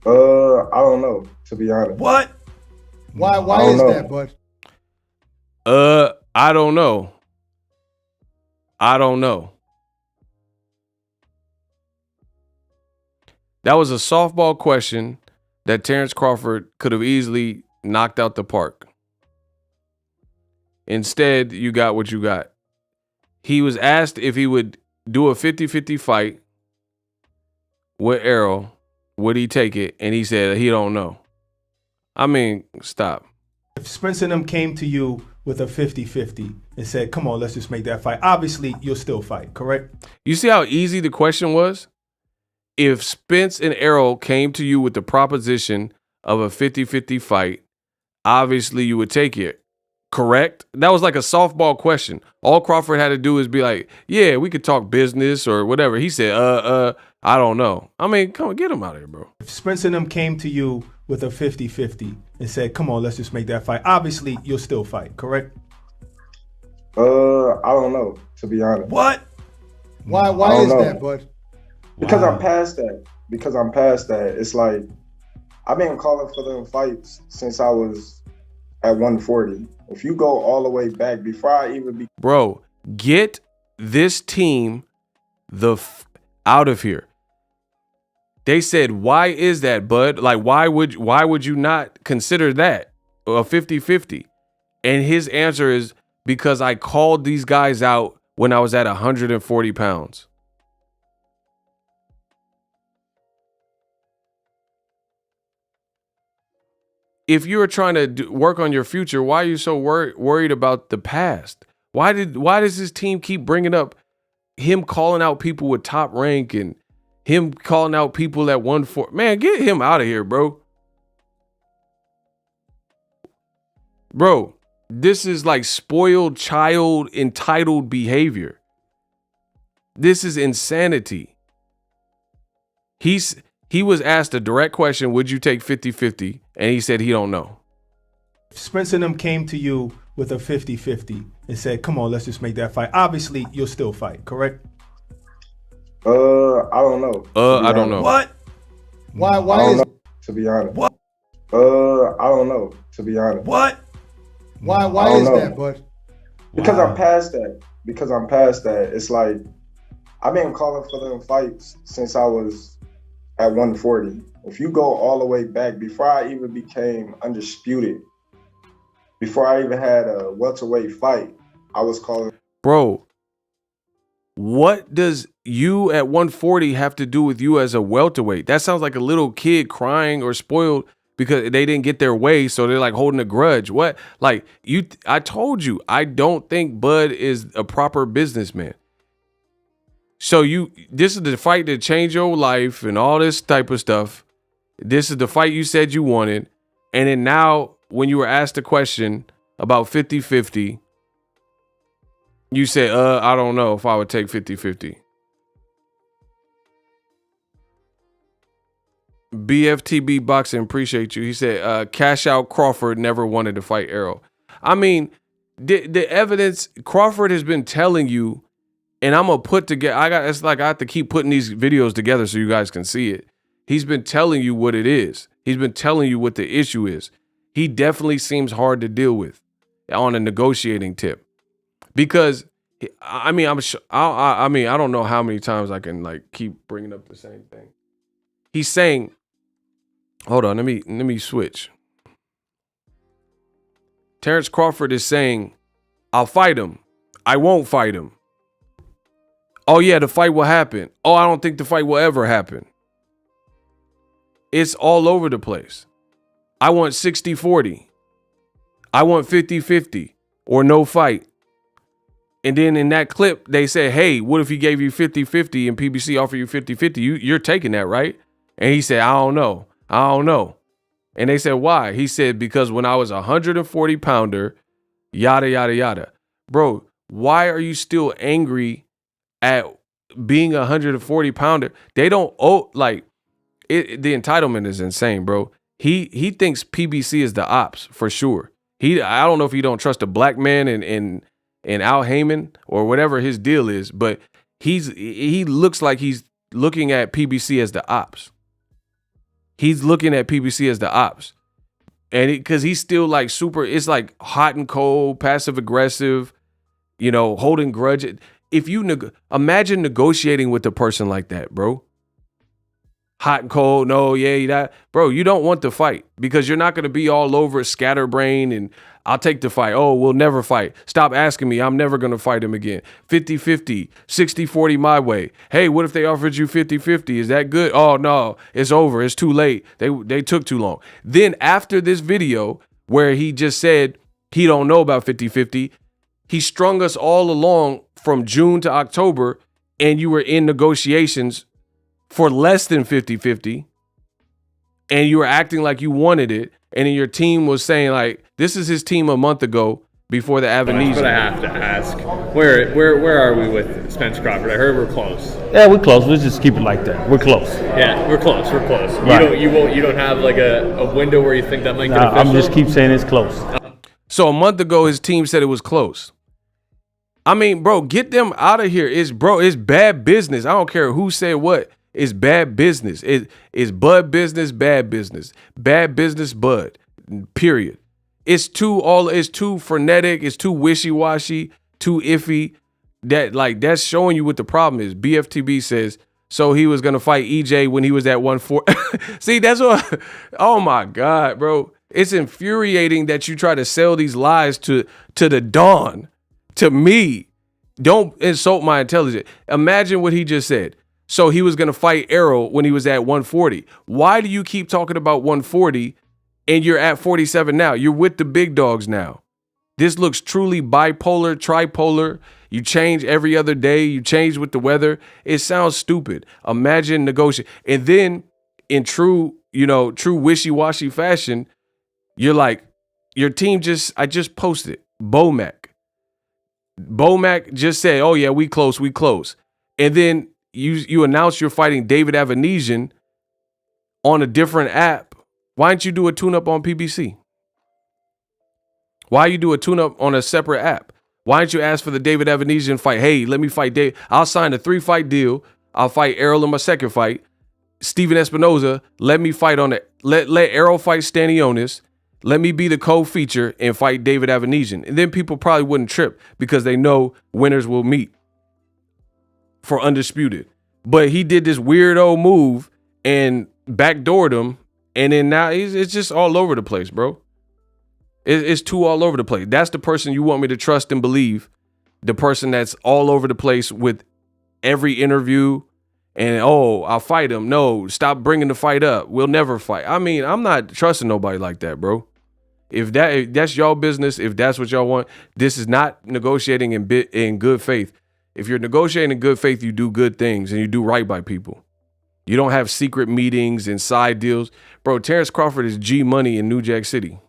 I don't know, to be honest. What? Why is that, bud? I don't know. That was a softball question that Terrence Crawford could have easily knocked out the park. Instead, you got what you got. He was asked if he would do a 50-50 fight with Errol. Would he take it? And he said he don't know. I mean, stop. If Spence and them came to you with a 50-50 and said, come on, let's just make that fight, obviously you'll still fight, correct? You see how easy the question was? If Spence and Errol came to you with the proposition of a 50-50 fight, obviously you would take it, correct? That was like a softball question. All Crawford had to do is be like, yeah, we could talk business or whatever. He said, I don't know. I mean, come on, get him out of here, bro. If Spence and them came to you with a 50-50 and said, come on, let's just make that fight, obviously you'll still fight, correct? I don't know, to be honest. What? Why is that, bud? Because I'm past that. It's like, I've been calling for them fights since I was at 140. If you go all the way back before I even be... Bro, get this team out of here. They said, why is that, bud? Like, why would you not consider that a 50-50? And his answer is, because I called these guys out when I was at 140 pounds. If you were trying to work on your future, why are you so worried about the past? Why does this team keep bringing up him calling out people with top rank and him calling out people at 140? Man, get him out of here, bro. Bro, this is like spoiled child, entitled behavior. This is insanity. He was asked a direct question, would you take 50-50? And he said he don't know. If Spence and them came to you with a 50-50 and said, come on, let's just make that fight, obviously you'll still fight, correct? I don't know. I don't know. What? Why is it? To be honest. What? I don't know, to be honest. What? Why is that, bud? Because I'm past that. It's like, I've been calling for them fights since I was at 140. If you go all the way back, before I even became undisputed, before I even had a welterweight fight, I was calling. Bro, what does you at 140 have to do with you as a welterweight? That sounds like a little kid crying or spoiled because they didn't get their way, so they're like holding a grudge. What? Like, I told you, I don't think Bud is a proper businessman. So this is the fight that changed your life and all this type of stuff. This is the fight you said you wanted. And then now when you were asked a question about 50-50, you said, I don't know if I would take 50-50. BFTB Boxing, appreciate you. He said, cash out Crawford never wanted to fight Errol. I mean, the evidence Crawford has been telling you, and I'm gonna put together. It's like I have to keep putting these videos together so you guys can see it. He's been telling you what it is. He's been telling you what the issue is. He definitely seems hard to deal with on a negotiating tip, because I mean, I don't know how many times I can like keep bringing up the same thing. He's saying, hold on, let me switch. Terrence Crawford is saying, I'll fight him. I won't fight him. Oh yeah, the fight will happen. Oh, I don't think the fight will ever happen. It's all over the place. I want 60-40. I want 50-50 or no fight. And then in that clip, they say, hey, what if he gave you 50-50 and PBC offered you 50-50? You're taking that, right? And he said, I don't know. And they said, why? He said, because when I was 140 pounder, yada, yada, yada. Bro, why are you still angry at being a 140 pounder? They don't owe, like, the entitlement is insane, bro. He thinks PBC is the ops for sure. I don't know if he don't trust a black man and Al Heyman or whatever his deal is, but he looks like he's looking at PBC as the ops. He's looking at PBC as the ops. And because he's still like super, it's like hot and cold, passive aggressive, holding grudge. If you imagine negotiating with a person like that, bro. hot and cold. No, yeah, that. Bro, you don't want the fight because you're not going to be all over scatterbrain and I'll take the fight. Oh, we'll never fight. Stop asking me. I'm never going to fight him again. 50-50, 60-40 my way. Hey, what if they offered you 50-50? Is that good? Oh, no, it's over. It's too late. They took too long. Then after this video where he just said he don't know about 50-50, he strung us all along from June to October, and you were in negotiations for less than 50-50, and you were acting like you wanted it, and then your team was saying, like, this is his team a month ago before the Avenesian. But I have to ask, where are we with Spence Crawford? I heard we're close. Yeah, we're close. Let's just keep it like that. We're close. Yeah, we're close. We're close. Right. You don't have like a window where you think that might get official? I'm just keep saying it's close. So a month ago, his team said it was close. I mean, bro, get them out of here. It's bad business. I don't care who said what. It's bad business. It's bud business, bad business. Bad business, bud. Period. It's too frenetic, it's too wishy-washy, too iffy. That's showing you what the problem is. BFTB says, so he was gonna fight EJ when he was at 140. See, that's what oh my God, bro. It's infuriating that you try to sell these lies to the dawn. To me, don't insult my intelligence. Imagine what he just said. So he was going to fight Errol when he was at 140. Why do you keep talking about 140 and you're at 47 now? You're with the big dogs now. This looks truly bipolar, tripolar. You change every other day. You change with the weather. It sounds stupid. Imagine negotiating. And then in true wishy-washy fashion, you're like, your team I just posted Bomac just said, oh yeah, we close. And then you announce you're fighting David Avenesian on a different app. Why didn't you do a tune-up on PBC? Why you do a tune-up on a separate app? Why didn't you ask for the David Avenesian fight? Hey, let me fight Dave. I'll sign a 3-fight deal. I'll fight Errol in my second fight. Steven Espinoza, let me fight on it. Let Errol fight Stanionis. Let me be the co-feature and fight David Avenesian. And then people probably wouldn't trip because they know winners will meet for undisputed. But he did this weirdo move and backdoored him. And then now it's just all over the place, bro. It's too all over the place. That's the person you want me to trust and believe. The person that's all over the place with every interview. And, oh, I'll fight him. No, stop bringing the fight up. We'll never fight. I mean, I'm not trusting nobody like that, bro. If that's y'all business, if that's what y'all want, this is not negotiating in good faith. If you're negotiating in good faith, you do good things and you do right by people. You don't have secret meetings and side deals. Bro, Terrence Crawford is G Money in New Jack City.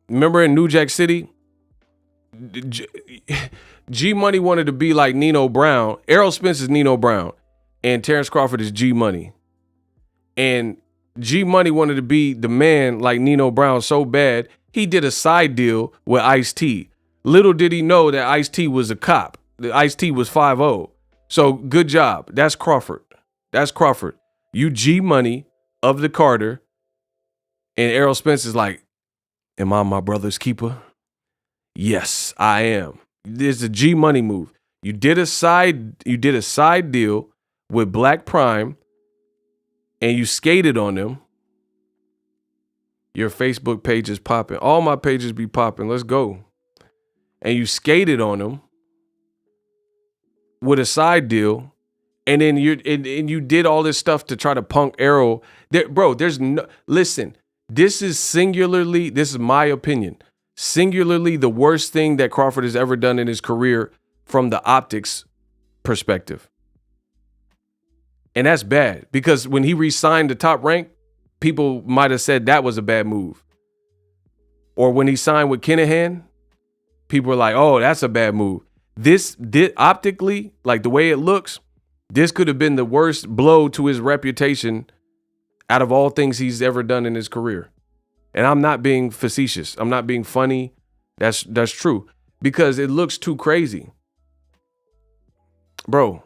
Remember in New Jack City? G Money wanted to be like Nino Brown. Errol Spence is Nino Brown. And Terrence Crawford is G Money. And G Money wanted to be the man like Nino Brown so bad, he did a side deal with Ice-T. Little did he know that Ice-T was a cop. Ice-T was 5-0. So good job. That's Crawford. That's Crawford. You G Money of the Carter. And Errol Spence is like, am I my brother's keeper? Yes, I am. This is a G Money move. You did a side deal with Black Prime and you skated on them. Your Facebook page is popping. All my pages be popping. Let's go. And you skated on them with a side deal. And then you did all this stuff to try to punk Errol. Listen, this is my opinion. Singularly the worst thing that Crawford has ever done in his career from the optics perspective. And that's bad because when he re-signed the Top Rank, people might have said that was a bad move. Or when he signed with Kinahan, people were like, oh, that's a bad move. This optically, like the way it looks, this could have been the worst blow to his reputation out of all things he's ever done in his career. And I'm not being facetious. I'm not being funny. That's true. Because it looks too crazy. Bro.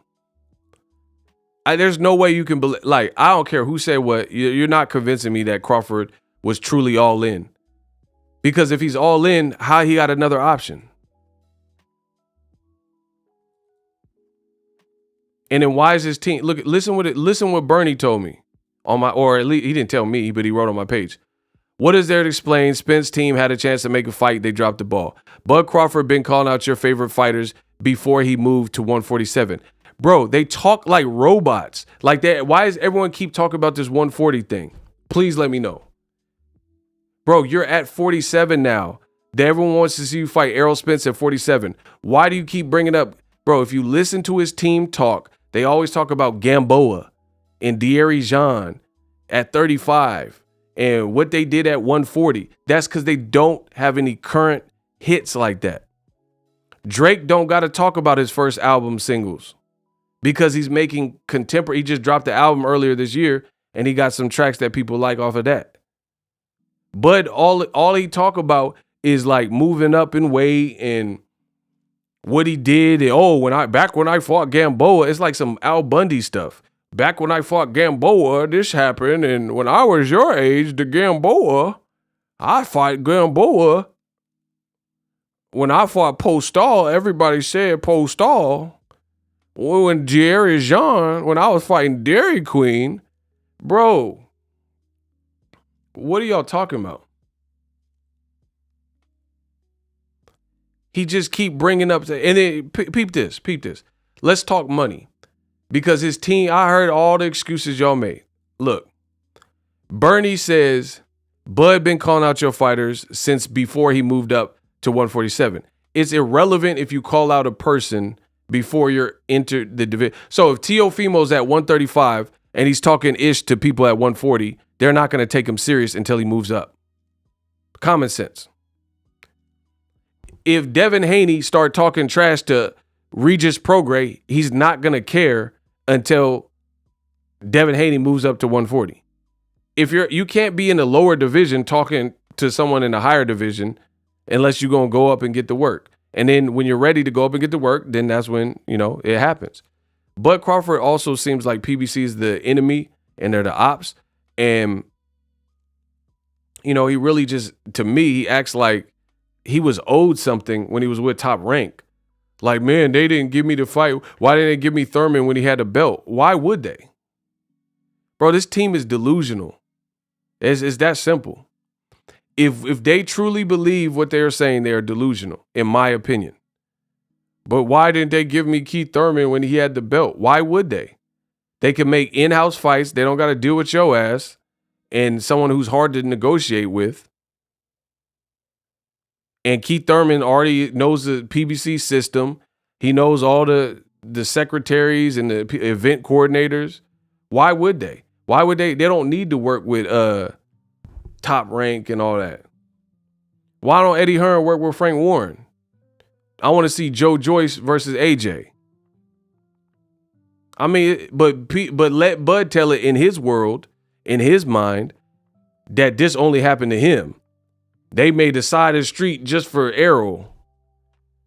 There's no way you can believe. Like, I don't care who said what. You're not convincing me that Crawford was truly all in. Because if he's all in, how he got another option? And then why is his team? Look, listen what Bernie told me on my, or at least he didn't tell me, but he wrote on my page. What is there to explain? Spence's team had a chance to make a fight. They dropped the ball. Bud Crawford been calling out your favorite fighters before he moved to 147. Bro, they talk like robots. Like that. Why does everyone keep talking about this 140 thing? Please let me know. Bro, you're at 47 now. Everyone wants to see you fight Errol Spence at 47. Why do you keep bringing up? Bro, if you listen to his team talk, they always talk about Gamboa and Deary Jean at 35 and what they did at 140. That's because they don't have any current hits like that. Drake don't got to talk about his first album singles because he's making contemporary. He just dropped the album earlier this year and he got some tracks that people like off of that. But all he talk about is like moving up in weight and what he did. And, back when I fought Gamboa, it's like some Al Bundy stuff. Back when I fought Gamboa, this happened. And when I was your age, the Gamboa, I fight Gamboa. When I fought Postal, everybody said Postal. When Jerry Jean, when I was fighting Dairy Queen, bro, what are y'all talking about? He just keep bringing up, and then peep this. Let's talk money. Because his team, I heard all the excuses y'all made. Look, Bernie says, Bud been calling out your fighters since before he moved up to 147. It's irrelevant if you call out a person before you're entered the division. So if Teofimo's at 135 and he's talking ish to people at 140, they're not going to take him serious until he moves up. Common sense. If Devin Haney start talking trash to Regis Prograis, he's not going to care until Devin Haney moves up to 140. If you can't be in the lower division talking to someone in the higher division unless you're going to go up and get the work. And then when you're ready to go up and get the work, then that's when, it happens. Bud Crawford also seems like PBC is the enemy and they're the ops. And, he really just, to me, he acts like he was owed something when he was with Top Rank. Like, man, they didn't give me the fight. Why didn't they give me Thurman when he had a belt? Why would they? Bro, this team is delusional. It's that simple. If they truly believe what they're saying, they are delusional, in my opinion. But why didn't they give me Keith Thurman when he had the belt? Why would they? They can make in-house fights. They don't got to deal with your ass and someone who's hard to negotiate with. And Keith Thurman already knows the PBC system. He knows all the secretaries and the event coordinators. Why would they? Why would they? They don't need to work with Top Rank and all that. Why don't Eddie Hearn work with Frank Warren? I want to see Joe Joyce versus AJ. I mean, but let Bud tell it in his world, in his mind, that this only happened to him. They made the side of the street just for Errol.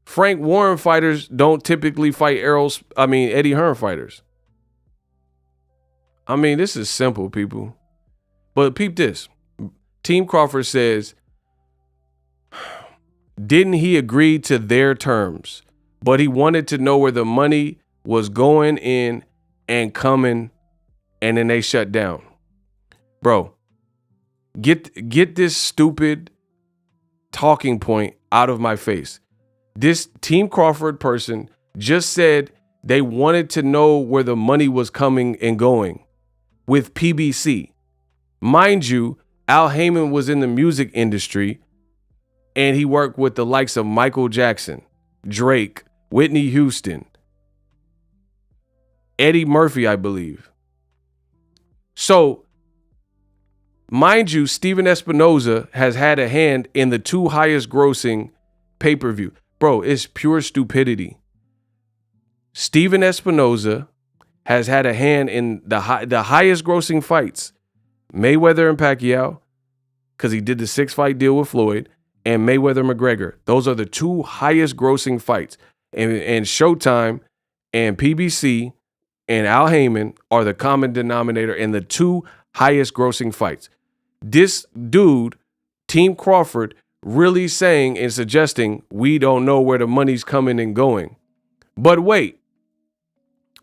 Frank Warren fighters don't typically fight Eddie Hearn fighters. I mean, this is simple, people. But peep this. Team Crawford says, didn't he agree to their terms, but he wanted to know where the money was going in and coming, and then they shut down. Bro, get this stupid talking point out of my face. This Team Crawford person just said they wanted to know where the money was coming and going with PBC. Mind you, Al Heyman was in the music industry and he worked with the likes of Michael Jackson, Drake, Whitney Houston, Eddie Murphy, I believe. So, mind you, Steven Espinoza has had a hand in the two highest grossing pay-per-view. Bro, it's pure stupidity. Steven Espinoza has had a hand in the highest grossing fights. Mayweather and Pacquiao, because he did the 6-fight deal with Floyd, and Mayweather-McGregor. Those are the two highest grossing fights. And Showtime and PBC and Al Heyman are the common denominator in the two highest grossing fights. This dude, Team Crawford, really saying and suggesting we don't know where the money's coming and going. But wait,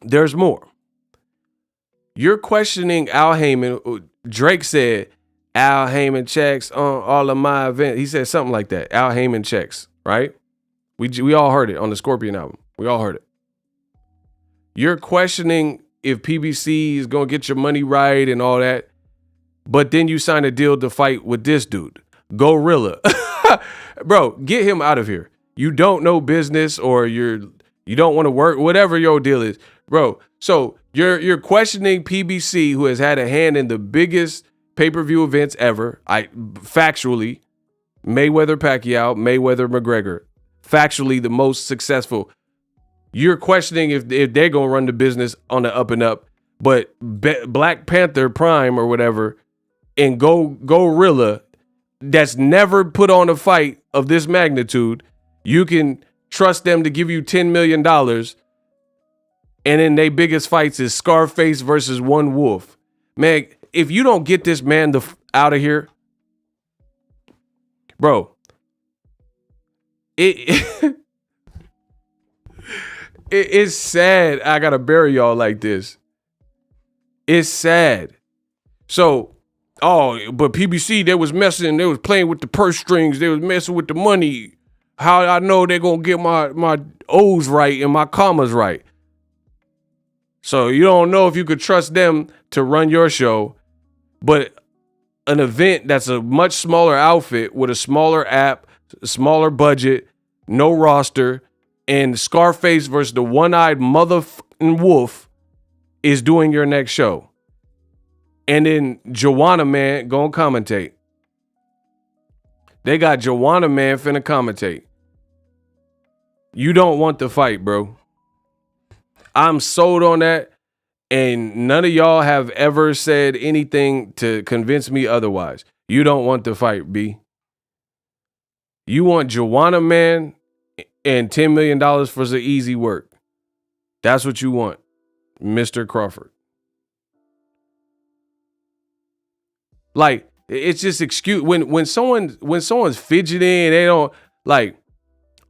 There's more. You're questioning Al Heyman. Drake said, Al Heyman checks on all of my events. He said something like that. Al Heyman checks, right? We all heard it on the Scorpion album. We all heard it. You're questioning if PBC is going to get your money right and all that. But then you sign a deal to fight with this dude, Gorilla. Bro, get him out of here. You don't know business, or you don't want to work, whatever your deal is. Bro, so you're questioning PBC, who has had a hand in the biggest pay-per-view events ever. Factually, Mayweather-Pacquiao, Mayweather-McGregor. Factually the most successful. You're questioning if they're going to run the business on the up and up. But Black Panther Prime or whatever and Gorilla, that's never put on a fight of this magnitude, you can trust them to give you $10 million. And then their biggest fights is Scarface versus One Wolf. Man, if you don't get this man out of here, bro, it's sad I gotta bury y'all like this. It's sad. So, but PBC, they was playing with the purse strings, they was messing with the money. How I know they're gonna get my O's right and my commas right. So you don't know if you could trust them to run your show, but an event that's a much smaller outfit with a smaller app, smaller budget, no roster, and Scarface versus the one-eyed motherfucking wolf is doing your next show. And then Joanna Man gonna commentate. They got Joanna Man finna commentate. You don't want the fight, bro. I'm sold on that. And none of y'all have ever said anything to convince me otherwise. You don't want the fight, B. You want Joanna Man and $10 million for some easy work. That's what you want, Mr. Crawford. Like, it's just excuse when someone's fidgeting, they don't like.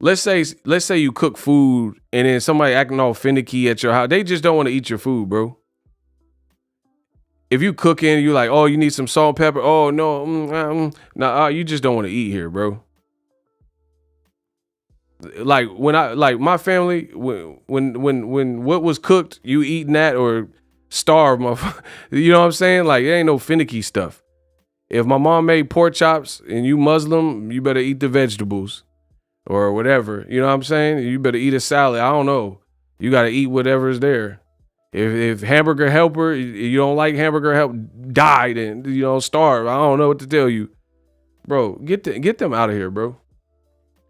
Let's say you cook food and then somebody acting all finicky at your house. They just don't want to eat your food, bro. If you cooking, you like, oh, you need some salt and pepper. Oh no, you just don't want to eat here, bro. Like when my family, when what was cooked, you eating that or starve, you know what I'm saying? Like, there ain't no finicky stuff. If my mom made pork chops and you Muslim, you better eat the vegetables or whatever. You know what I'm saying? You better eat a salad. I don't know. You got to eat whatever's there. If hamburger helper, you don't like hamburger help, died and starve. I don't know what to tell you, bro. Get them out of here, bro.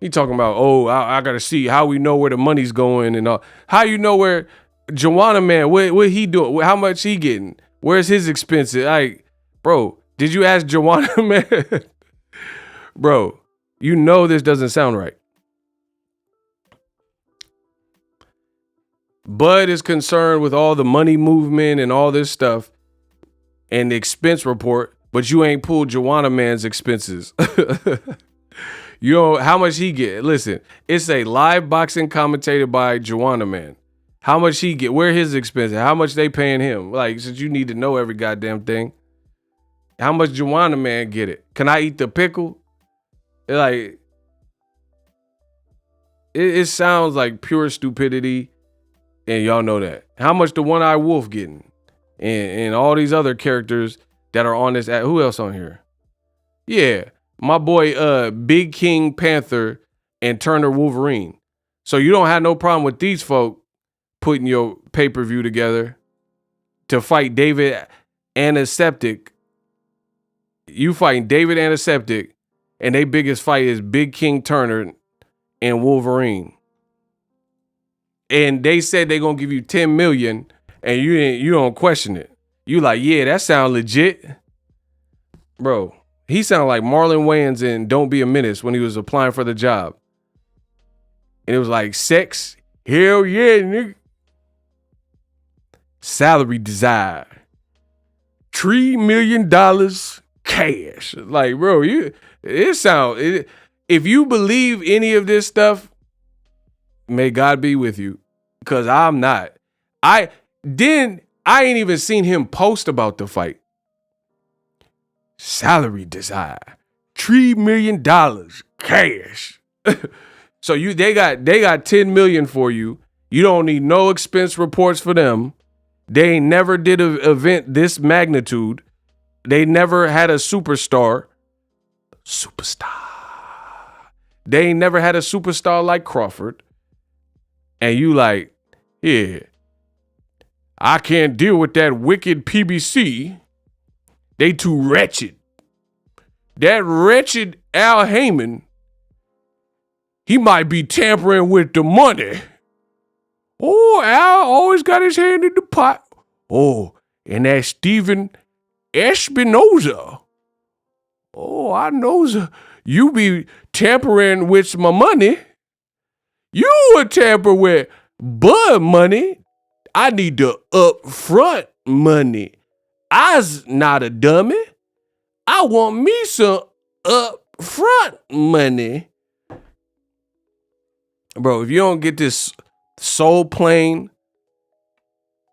He talking about, I gotta see how we know where the money's going and all. How you know where Joanna Man? What he doing? How much he getting? Where's his expenses? Like, bro, did you ask Joanna Man? Bro, you know this doesn't sound right. Bud is concerned with all the money movement and all this stuff and the expense report, but you ain't pulled Joanna Man's expenses. You know how much he get? Listen, it's a live boxing commentated by Joanna Man. How much he get? Where his expenses? How much they paying him? Like, since you need to know every goddamn thing. How much Joanna Man get it? Can I eat the pickle? Like, it sounds like pure stupidity. And y'all know that. How much the one-eyed wolf getting? And all these other characters that are on this. Who else on here? Yeah. My boy, Big King Panther and Turner Wolverine. So you don't have no problem with these folk putting your pay-per-view together to fight David Antiseptic. You fighting David Antiseptic, and their biggest fight is Big King Turner and Wolverine. And they said they're gonna give you $10 million, and you don't question it. You like, yeah, that sound legit, bro. He sounded like Marlon Wayans in Don't Be a Menace when he was applying for the job. And it was like, sex? Hell yeah, nigga. Salary desire. $3 million cash. Like, bro, if you believe any of this stuff, may God be with you. Because I'm not. I ain't even seen him post about the fight. Salary desire, $3 million cash. So they got $10 million for you. You don't need no expense reports for them. They ain't never did an event this magnitude. They never had a superstar. They ain't never had a superstar like Crawford. And you like, yeah, I can't deal with that wicked PBC. They too wretched. That wretched Al Heyman, he might be tampering with the money. Oh, Al always got his hand in the pot. Oh, and that Steven Espinoza. Oh, I know you be tampering with my money. You would tamper with Bud money. I need the upfront money. I's not a dummy. I want me some upfront money. Bro, if you don't get this Soul Plane,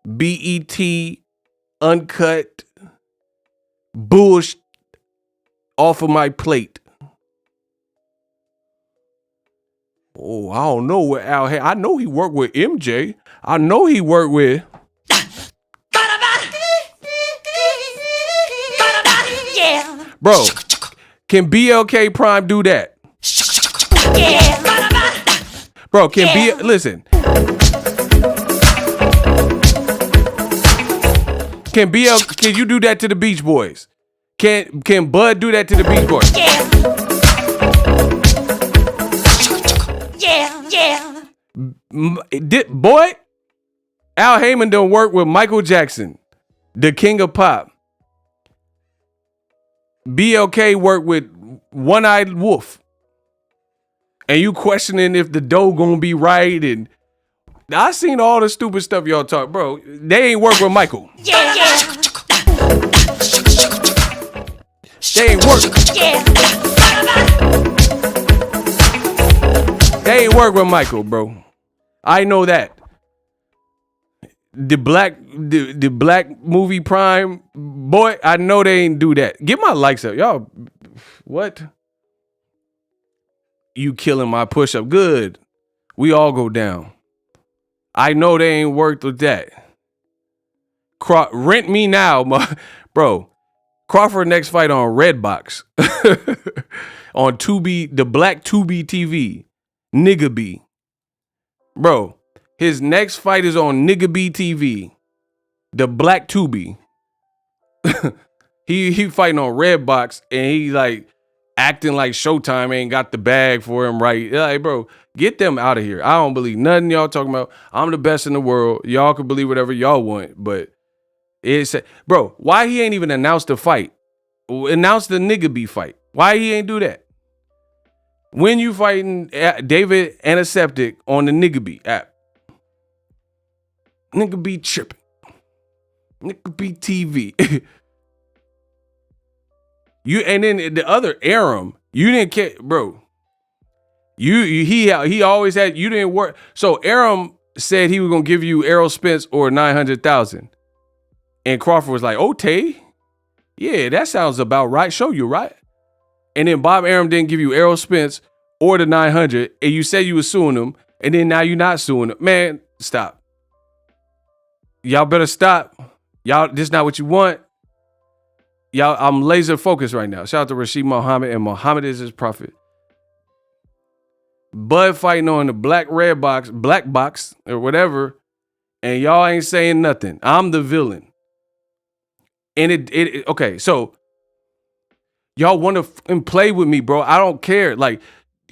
BET, uncut, bullshit off of my plate. Oh, I don't know what Al had. I know he worked with MJ. I know he worked with. Bro, can BLK Prime do that? Bro, listen. Can you do that to the Beach Boys? Can Bud do that to the Beach Boys? Boy, Al Heyman done work with Michael Jackson, the king of pop. BLK worked with One-Eyed Wolf. And you questioning if the dough gonna be right. And I seen all the stupid stuff y'all talk. Bro, they ain't work with Michael. They ain't work. They ain't work with Michael, bro. I know that. The black movie Prime, boy, I know they ain't do that. Get my likes up. Y'all, what? You killing my push-up. Good. We all go down. I know they ain't worked with that. Rent me now, bro. Crawford next fight on Redbox. On Tubi, the black Tubi TV. Nigga B. Bro, his next fight is on Nigga B TV. The black Tubi. he fighting on Redbox and he like acting like Showtime ain't got the bag for him right. Like, bro, get them out of here. I don't believe nothing y'all talking about. I'm the best in the world. Y'all can believe whatever y'all want, but it's bro, why he ain't even announced the fight? Announce the Nigga B fight. Why he ain't do that? When you fighting David Antiseptic on the Nigga B app. Nigga B tripping. Nigga B TV. You and then the other Aram, you didn't care, bro. He always had, you didn't work. So Aram said he was gonna give you Errol Spence or 900,000, and Crawford was like, "Okay, yeah, that sounds about right. Show you right." And then Bob Arum didn't give you Errol Spence or the 900, and you said you was suing him, and then now you're not suing him. Man, stop. Y'all better stop. Y'all, this not what you want. Y'all, I'm laser focused right now. Shout out to Rashid Muhammad, and Muhammad is his prophet. Bud fighting on the black box, or whatever, and y'all ain't saying nothing. I'm the villain. And it okay, so y'all want to play with me, bro. I don't care. Like,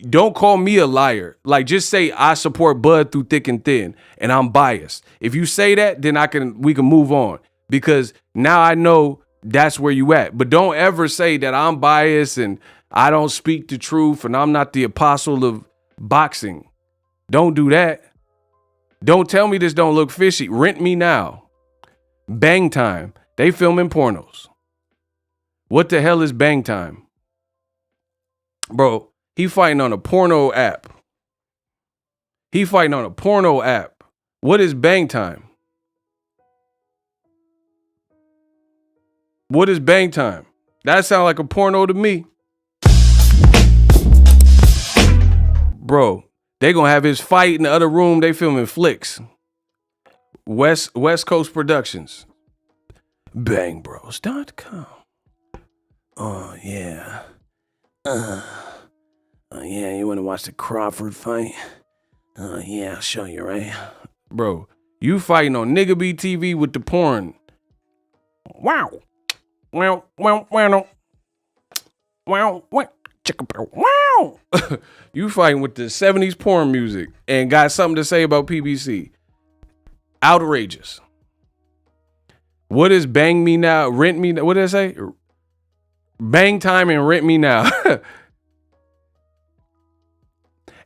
don't call me a liar. Like, just say I support Bud through thick and thin, and I'm biased. If you say that, then we can move on, because now I know that's where you at. But don't ever say that I'm biased and I don't speak the truth and I'm not the apostle of boxing. Don't do that. Don't tell me this don't look fishy. Rent me now. Bang Time. They filming pornos. What the hell is Bang Time? Bro, he fighting on a porno app. What is Bang Time? What is bang time? That sound like a porno to me. Bro, they gonna have his fight in the other room. They filming flicks. West Coast Productions. Bangbros.com. Oh, yeah. Yeah, you want to watch the Crawford fight? Yeah, I'll show you, right? Bro, you fighting on Nigga B TV with the porn. Wow. Wow. You fighting with the 70s porn music and got something to say about PBC. Outrageous. What is bang me now? Rent me now? What did I say? Bang time and rent me now.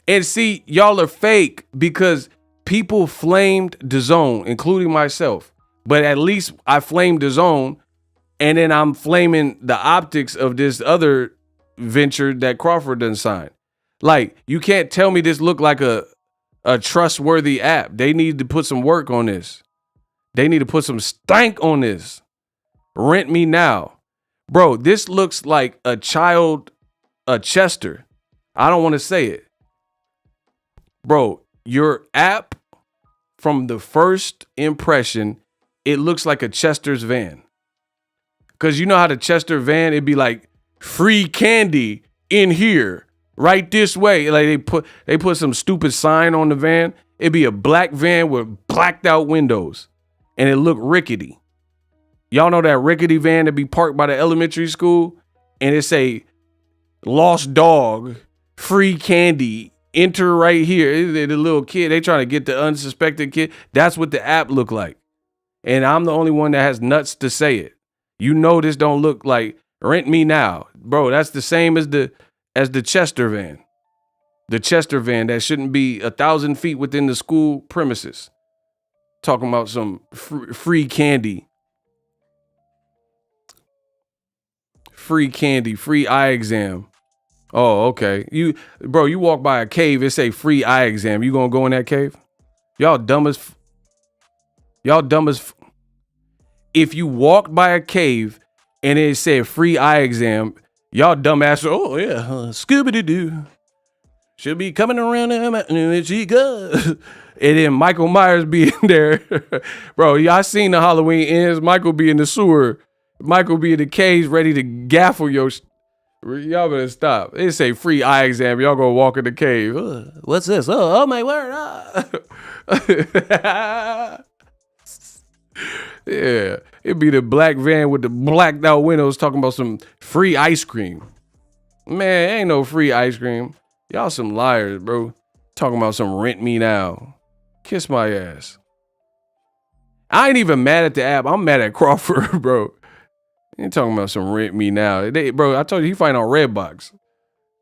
And see, y'all are fake because people flamed DAZN, including myself. But at least I flamed DAZN, and then I'm flaming the optics of this other venture that Crawford done signed. Like, you can't tell me this look like a trustworthy app. They need to put some work on this. They need to put some stank on this. Rent me now. Bro, this looks like a Chester. I don't want to say it. Bro, your app, from the first impression, it looks like a Chester's van. Because you know how the Chester van, it'd be like, free candy in here, right this way. Like they put some stupid sign on the van. It'd be a black van with blacked out windows. And it looked rickety. Y'all know that rickety van that be parked by the elementary school? And it say, lost dog, free candy, enter right here. The little kid, they trying to get the unsuspected kid. That's what the app look like. And I'm the only one that has nuts to say it. You know this don't look like rent me now. Bro, that's the same as the Chester van. The Chester van that shouldn't be 1,000 feet within the school premises. Talking about some free candy. Free candy, free eye exam. Oh, okay. You walk by a cave, it say free eye exam. You gonna go in that cave? Y'all dumb as. If you walk by a cave and it said free eye exam, y'all dumbass. Oh yeah, Scooby-Doo should be coming around and she goes. And then Michael Myers be in there. Bro, y'all seen the Halloween ends. Michael be in the sewer. Michael be in the cage ready to gaffle your. Y'all better stop. They say free eye exam. Y'all gonna walk in the cave. What's this? Oh my word. Yeah. It'd be the black van with the blacked out windows talking about some free ice cream. Man, ain't no free ice cream. Y'all some liars, bro. Talking about some rent me now. Kiss my ass. I ain't even mad at the app. I'm mad at Crawford, bro. You talking about some rent me now. Bro, I told you he fighting on Redbox.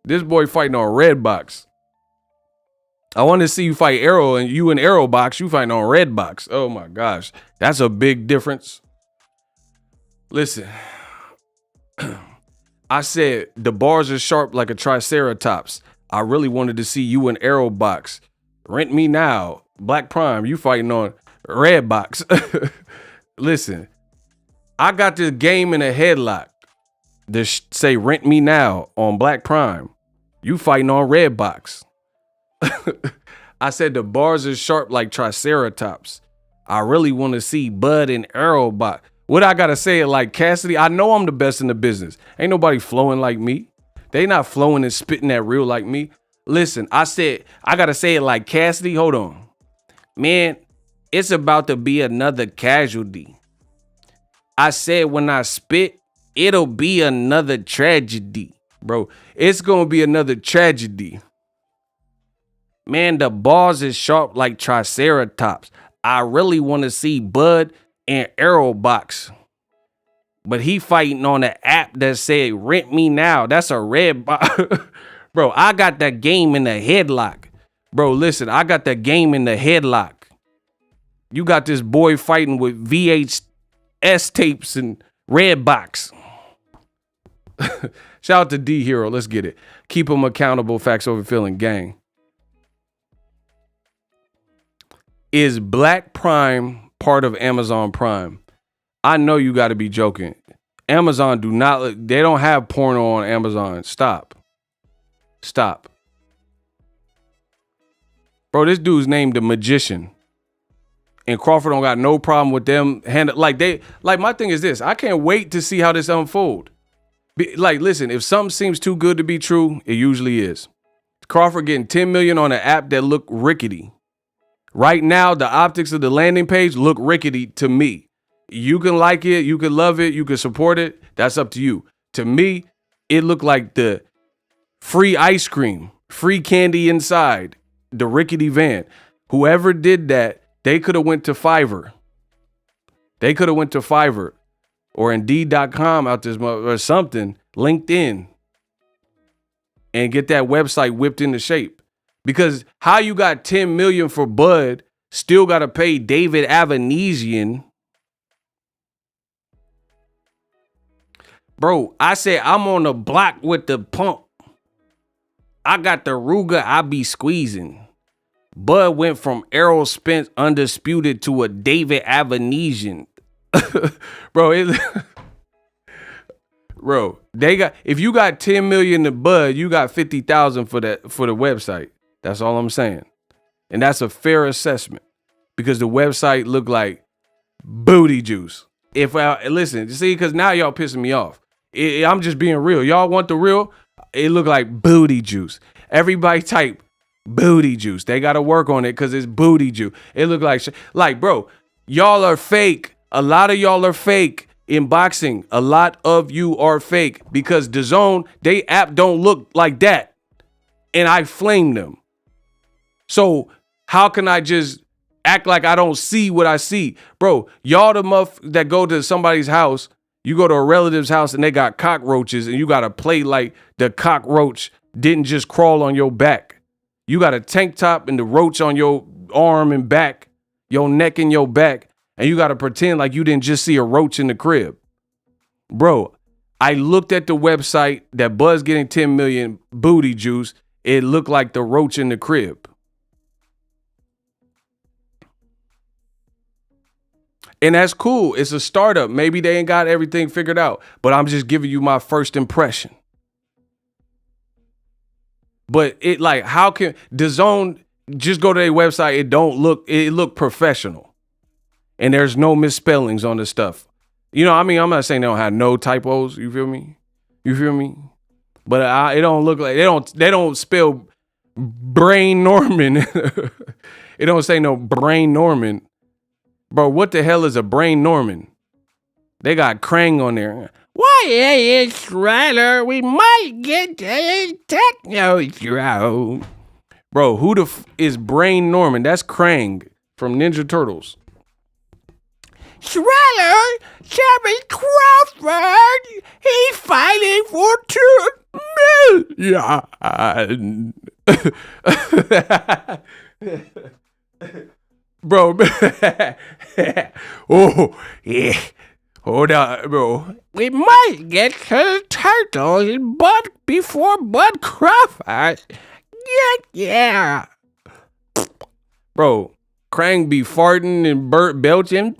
This boy fighting on Redbox. I want to see you fight Arrow and you in Arrow box. You fighting on Redbox. Oh my gosh. That's a big difference. Listen. I said the bars are sharp like a triceratops. I really wanted to see you in Arrow box. Rent me now. Black Prime, you fighting on Redbox. Listen, I got this game in a headlock. This say rent me now on Black Prime. You fighting on Redbox. I said the bars are sharp like triceratops. I really want to see Bud and Arrow box. What I gotta say it like Cassidy? I know I'm the best in the business. Ain't nobody flowing like me. They not flowing and spitting that real like me. Listen, I said I gotta say it like Cassidy. Hold on. Man, it's about to be another casualty. I said when I spit, it'll be another tragedy. Bro, it's gonna be another tragedy. Man, the bars is sharp like triceratops. I really want to see Bud and Arrow box. But he fighting on the app that said rent me now. That's a red box. Bro, I got that game in the headlock. Bro, listen, I got that game in the headlock. You got this boy fighting with VHS tapes and red box. Shout out to D Hero. Let's get it. Keep him accountable. Facts over feeling gang. Is Black Prime part of Amazon Prime? I know you got to be joking. Amazon they don't have porno on Amazon. Stop. Bro, this dude's named the Magician. And Crawford don't got no problem with them my thing is this. I can't wait to see how this unfold. Listen, if something seems too good to be true, it usually is. Crawford getting 10 million on an app that look rickety. Right now, the optics of the landing page look rickety to me. You can like it, you can love it, you can support it. That's up to you. To me, it looked like the free ice cream, free candy inside, the rickety van. Whoever did that, they could have went to Fiverr. Or Indeed.com out this or something, LinkedIn, and get that website whipped into shape. Because how you got 10 million for Bud, still got to pay David Avanesian. Bro, I said I'm on the block with the pump. I got the Ruger I be squeezing. Bud went from Errol Spence undisputed to a David Avanesian. Bro, if you got 10 million to Bud, you got 50,000 for the website. That's all I'm saying. And that's a fair assessment because the website looked like booty juice. Listen, see, because now y'all pissing me off. I'm just being real. Y'all want the real? It looked like booty juice. Everybody type booty juice. They got to work on it because it's booty juice. It looked like, bro, y'all are fake. A lot of y'all are fake in boxing. A lot of you are fake because DAZN, they app don't look like that. And I flamed them. So how can I just act like I don't see what I see? Bro, y'all the that go to somebody's house, you go to a relative's house and they got cockroaches and you got to play like the cockroach didn't just crawl on your back. You got a tank top and the roach on your arm and back, your neck and your back. And you got to pretend like you didn't just see a roach in the crib. Bro, I looked at the website that Buzz getting 10 million booty juice. It looked like the roach in the crib. And that's cool. It's a startup. Maybe they ain't got everything figured out. But I'm just giving you my first impression. But how can DAZN just go to their website? It look professional. And there's no misspellings on the stuff. You know, I mean, I'm not saying they don't have no typos. You feel me? But it don't look like they don't spell Brain Norman. It don't say no Brain Norman. Bro, what the hell is a Brain Norman? They got Krang on there. Why, it's Ryder? We might get a techno show. Bro, who is Brain Norman? That's Krang from Ninja Turtles. Schreller, Sammy Crawford, he's fighting for 2 million. Bro, oh, yeah. Hold on, bro. We might get to the turtles before Bud Crawford. Yeah. Bro, Krang be farting and belching.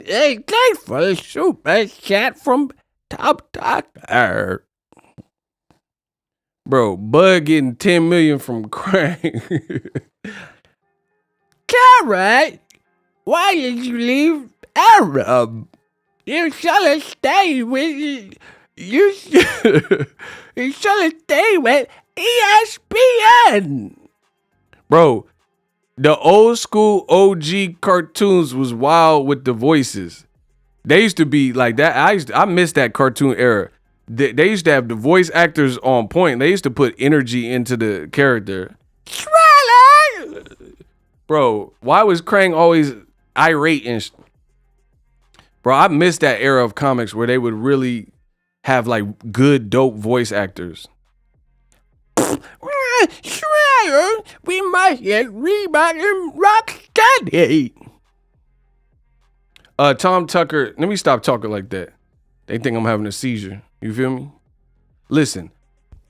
Hey, thanks for the super chat from Top Doctor. Bro, Bud getting 10 million from Krang. Carrot, why did you leave Arab? You should have stayed with you should have stayed with ESPN. Bro, the old school OG cartoons was wild with the voices. They used to be like that. I miss that cartoon era. They used to have the voice actors on point. They used to put energy into the character. Bro, why was Krang always irate and bro, I miss that era of comics where they would really have like good, dope voice actors. Shredder, we might get Reebok and Rocksteady. Tom Tucker, let me stop talking like that. They think I'm having a seizure. You feel me? Listen,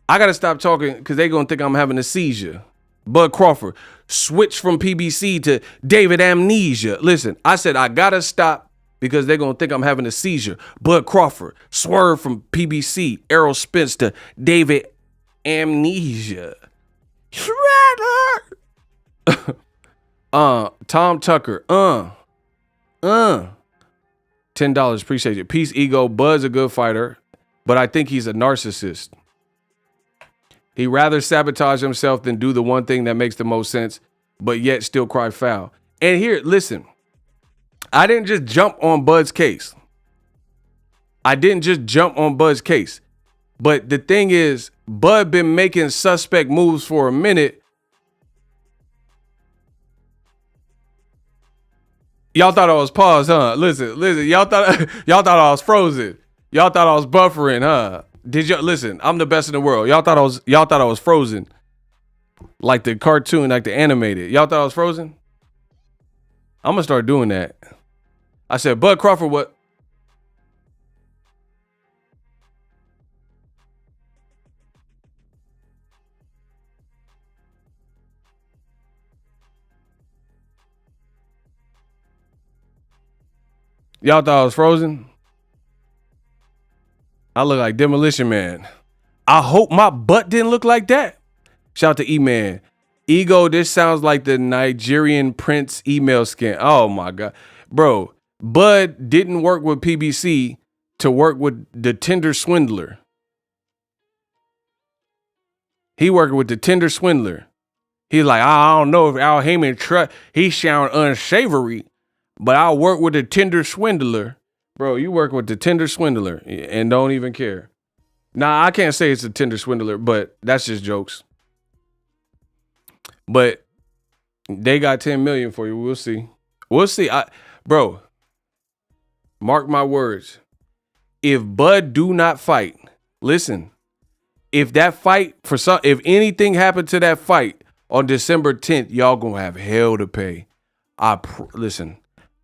I gotta stop talking because they gonna think I'm having a seizure. Bud Crawford, switch from PBC to David Amnesia. Listen, I said I gotta stop because they're going to think I'm having a seizure. Bud Crawford, swerve from PBC, Errol Spence to David Amnesia. Shredder. Tom Tucker, $10, appreciate you. Peace, Ego. Bud's a good fighter, but I think he's a narcissist. He rather sabotage himself than do the one thing that makes the most sense, but yet still cry foul. And here, listen, I didn't just jump on Bud's case. But the thing is, Bud been making suspect moves for a minute. Y'all thought I was paused, huh? Listen, y'all thought I was frozen. Y'all thought I was buffering, huh? Did you listen? I'm the best in the world. Y'all thought I was frozen. Like the cartoon, like the animated. Y'all thought I was frozen? I'm gonna start doing that. I said, Bud Crawford, what? Y'all thought I was frozen? I look like Demolition Man. I hope my butt didn't look like that. Shout out to E-Man. Ego, this sounds like the Nigerian Prince email scam. Oh my God. Bro, Bud didn't work with PBC to work with the Tinder swindler. He working with the Tinder swindler. He's like, I don't know if Al Heyman he sound unsavory, but I'll work with the Tinder swindler. Bro, you work with the Tinder swindler and don't even care. Nah, I can't say it's a Tinder swindler, but that's just jokes. But they got 10 million for you. We'll see. Bro, mark my words. If Bud do not fight, listen, if anything happened to that fight on December 10th, y'all gonna have hell to pay. Listen,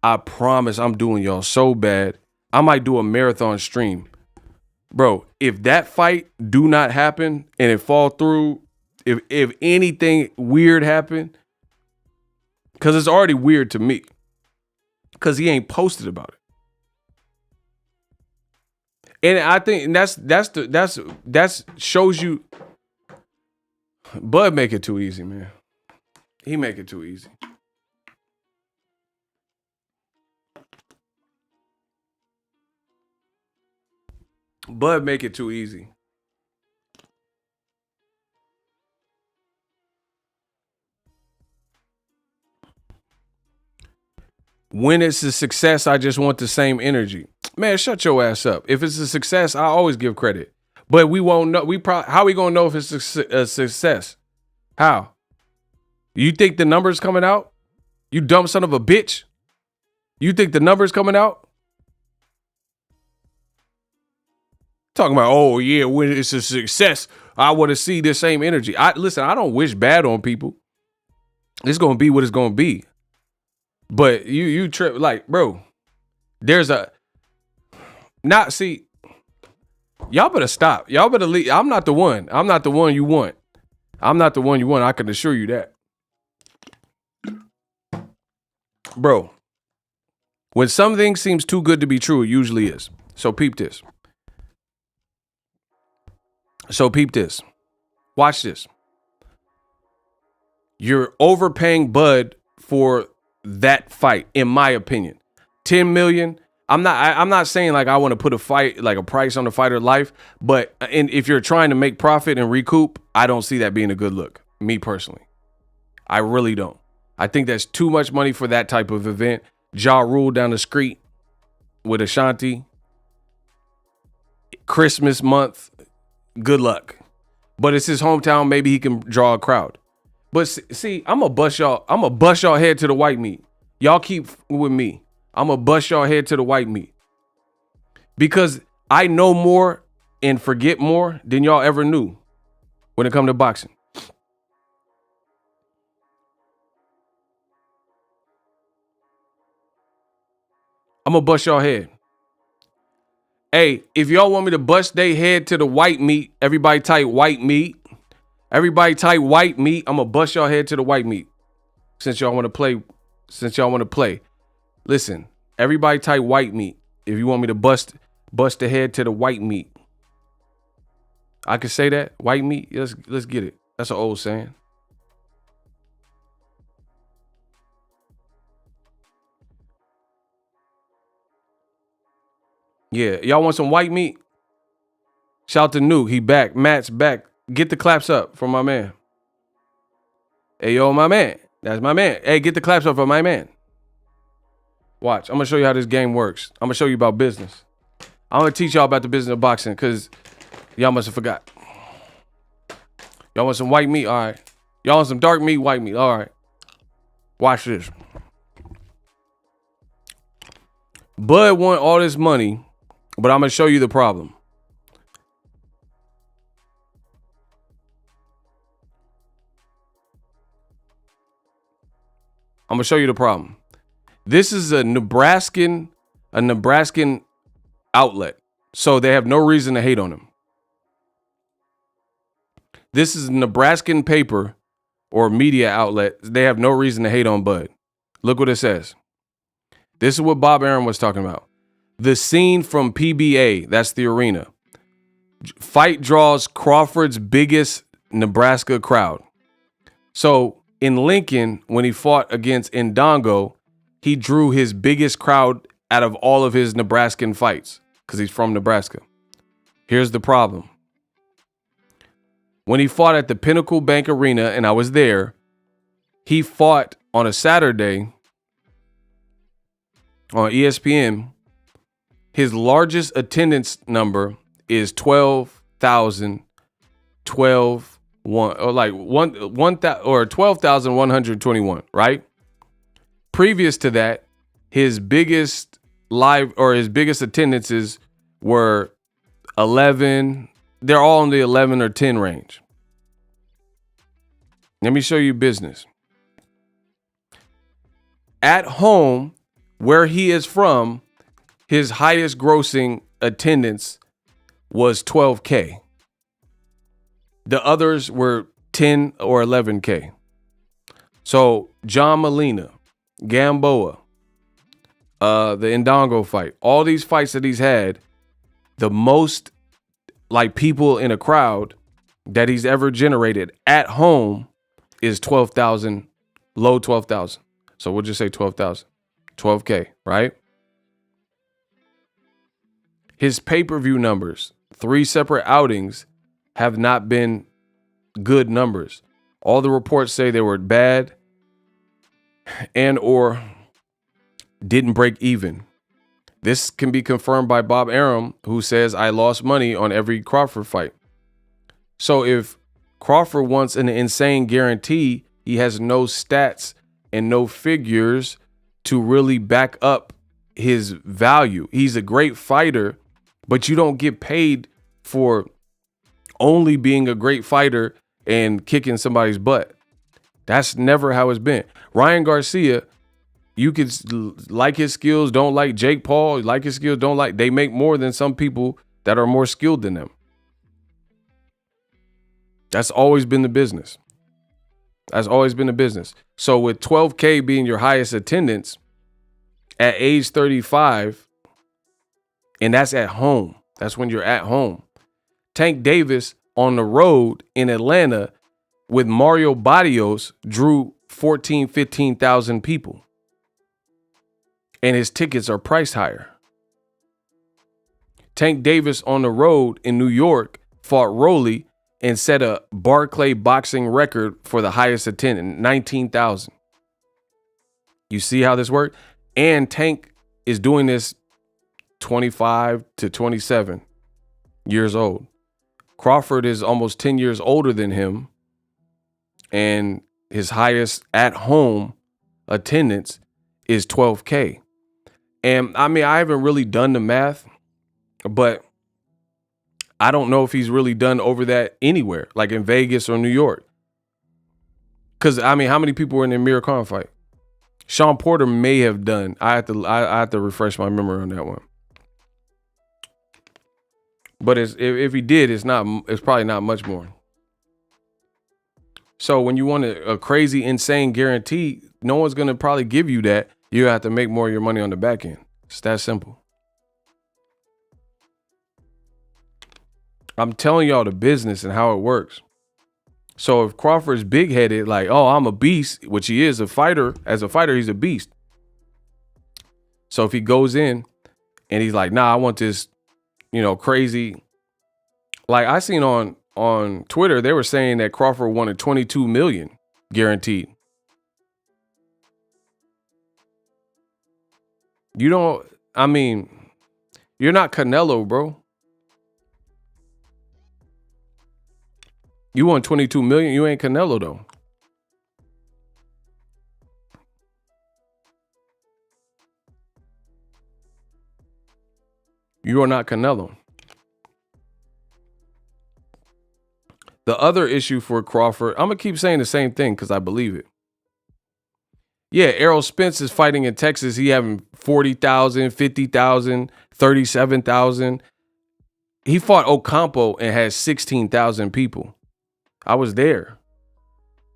I promise I'm doing y'all so bad. I might do a marathon stream. Bro, if that fight do not happen and it fall through, if anything weird happened, because it's already weird to me, because he ain't posted about it. And I think that's shows you Bud make it too easy, man. He make it too easy. Bud make it too easy. When it's a success, I just want the same energy. Man, shut your ass up. If it's a success, I always give credit. But we won't know. How we gonna know if it's a success? How? You think the numbers coming out? You dumb son of a bitch. You think the numbers coming out? Talking about, oh yeah, when it's a success, I want to see the same energy. Listen, I don't wish bad on people. It's gonna be what it's gonna be. But you trip, like, bro. Y'all better stop. Y'all better leave. I'm not the one. I'm not the one you want. I can assure you that. Bro, when something seems too good to be true, it usually is. So peep this. Watch this. You're overpaying Bud for that fight, in my opinion. 10 million. I'm not saying like I want to put a fight, like a price on the fighter's life, but if you're trying to make profit and recoup, I don't see that being a good look. Me personally. I really don't. I think that's too much money for that type of event. Ja Rule down the street with Ashanti. Christmas month. Good luck. But it's his hometown. Maybe he can draw a crowd. But see, I'm gonna bust y'all head to the white meat. Y'all keep with me. I'm gonna bust y'all head to the white meat. Because I know more and forget more than y'all ever knew when it comes to boxing. I'm gonna bust y'all head. Hey, if y'all want me to bust they head to the white meat, everybody type white meat. Everybody type white meat. I'm gonna bust y'all head to the white meat. Since y'all want to play. Listen, Everybody type white meat if you want me to bust the head to the white meat. I could say that. White meat. Let's get it. That's an old saying. Yeah, y'all want some white meat? Shout to Nuke. He back. Matt's back. Get the claps up for my man. Hey, yo, my man. That's my man. Hey, get the claps up for my man. Watch. I'm going to show you how this game works. I'm going to show you about business. I'm going to teach y'all about the business of boxing because y'all must have forgot. Y'all want some white meat? All right. Y'all want some dark meat, white meat? All right. Watch this. Bud want all this money, but I'm going to show you the problem. I'm going to show you the problem. This is a Nebraskan outlet. So they have no reason to hate on him. This is a Nebraskan paper or media outlet. They have no reason to hate on Bud. Look what it says. This is what Bob Arum was talking about. The scene from PBA, that's the arena. Fight draws Crawford's biggest Nebraska crowd. So in Lincoln, when he fought against Ndongo, he drew his biggest crowd out of all of his Nebraskan fights because he's from Nebraska. Here's the problem. When he fought at the Pinnacle Bank Arena, and I was there, he fought on a Saturday on ESPN. His largest attendance number is 12,121, right? Previous to that, his biggest attendances were 11. They're all in the 11 or 10 range. Let me show you business. At home, where he is from, his highest grossing attendance was 12K. The others were 10 or 11K. So John Molina, Gamboa, the Ndongo fight, all these fights that he's had, the most like people in a crowd that he's ever generated at home is 12,000, low 12,000. So we'll just say 12,000, 12K, right? His pay-per-view numbers, 3 separate outings, have not been good numbers. All the reports say they were bad and or didn't break even. This can be confirmed by Bob Arum, who says, I lost money on every Crawford fight. So if Crawford wants an insane guarantee, he has no stats and no figures to really back up his value. He's a great fighter, but you don't get paid for only being a great fighter and kicking somebody's butt. That's never how it's been. Ryan Garcia, you could like his skills, don't like Jake Paul, like his skills, don't like. They make more than some people that are more skilled than them. That's always been the business. That's always been the business. So with 12K being your highest attendance at age 35, and that's at home. That's when you're at home. Tank Davis on the road in Atlanta with Mario Barrios drew 14,000, 15,000 people. And his tickets are priced higher. Tank Davis on the road in New York fought Roley and set a Barclay boxing record for the highest attendance, 19,000. You see how this worked? And Tank is doing this 25 to 27 years old. Crawford is almost 10 years older than him, and his highest at home attendance is 12K. And I mean, I haven't really done the math, but I don't know if he's really done over that anywhere, like in Vegas or New York. Because, I mean, how many people were in the Amir Khan fight? Sean Porter may have done. I have to refresh my memory on that one. But if he did, it's probably not much more. So when you want a crazy, insane guarantee, no one's going to probably give you that. You have to make more of your money on the back end. It's that simple. I'm telling y'all the business and how it works. So if Crawford's big-headed, like, oh, I'm a beast, which he is a fighter. As a fighter, he's a beast. So if he goes in and he's like, nah, I want this, crazy. Like I seen on Twitter, they were saying that Crawford wanted 22 million guaranteed. You're not Canelo, bro. You want 22 million, you ain't Canelo though. You are not Canelo. The other issue for Crawford, I'm going to keep saying the same thing because I believe it. Yeah, Errol Spence is fighting in Texas. He having 40,000, 50,000, 37,000. He fought Ocampo and had 16,000 people. I was there.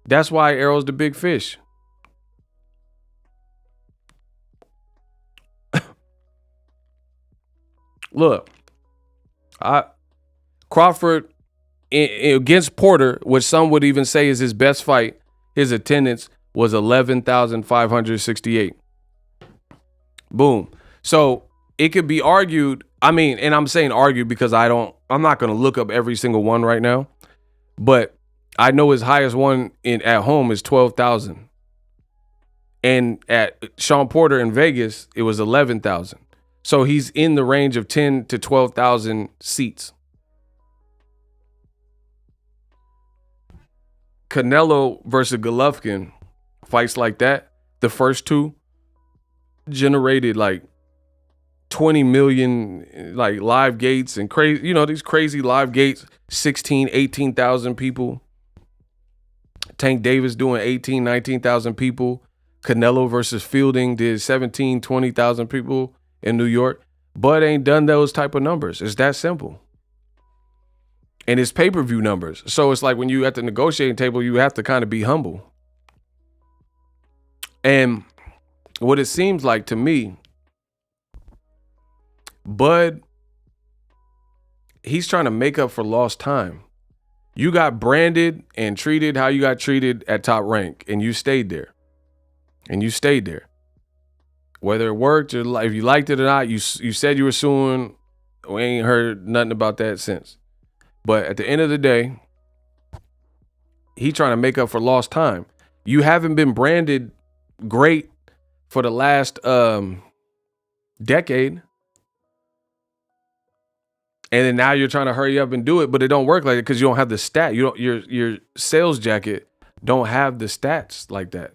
That's why Errol's the big fish. Look, Crawford against Porter, which some would even say is his best fight, his attendance was 11,568. Boom. So it could be argued. And I'm saying argued because I'm not going to look up every single one right now, but I know his highest one at home is 12,000. And at Sean Porter in Vegas, it was 11,000. So he's in the range of 10 to 12,000 seats. Canelo versus Golovkin, fights like that, the first two generated like 20 million like live gates and crazy, these crazy live gates, 16, 18,000 people. Tank Davis doing 18, 19,000 people. Canelo versus Fielding did 17, 20,000 people in New York. Bud ain't done those type of numbers. It's that simple. And it's pay-per-view numbers. So it's like when you at the negotiating table, you have to kind of be humble. And what it seems like to me, Bud, he's trying to make up for lost time. You got branded and treated how you got treated at Top Rank, and you stayed there. Whether it worked or if you liked it or not, you said you were suing. We ain't heard nothing about that since. But at the end of the day, he trying to make up for lost time. You haven't been branded great for the last decade. And then now you're trying to hurry up and do it, but it don't work like that because you don't have the stat. Your sales jacket don't have the stats like that.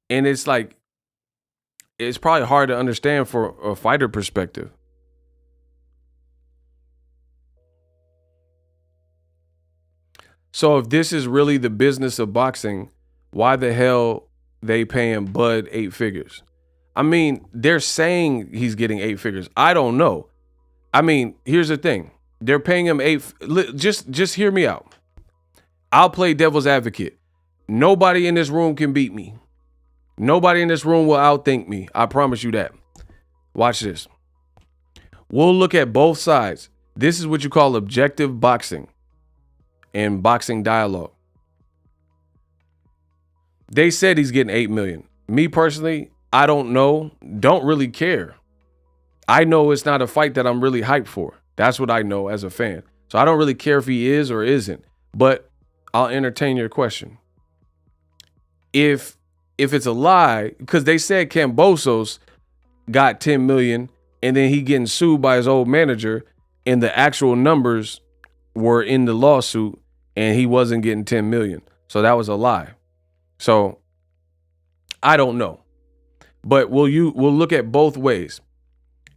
And it's like, it's probably hard to understand for a fighter perspective. So if this is really the business of boxing, why the hell they paying Bud 8 figures? They're saying he's getting 8 figures. I don't know. Here's the thing. They're paying him 8. Just hear me out. I'll play devil's advocate. Nobody in this room can beat me. Nobody in this room will outthink me. I promise you that. Watch this. We'll look at both sides. This is what you call objective boxing and boxing dialogue. They said he's getting 8 million. Me personally, I don't know. Don't really care. I know it's not a fight that I'm really hyped for. That's what I know as a fan. So I don't really care if he is or isn't, but I'll entertain your question. If it's a lie, because they said Kambosos got 10 million and then he getting sued by his old manager and the actual numbers were in the lawsuit and he wasn't getting 10 million. So that was a lie. So I don't know, but we'll look at both ways.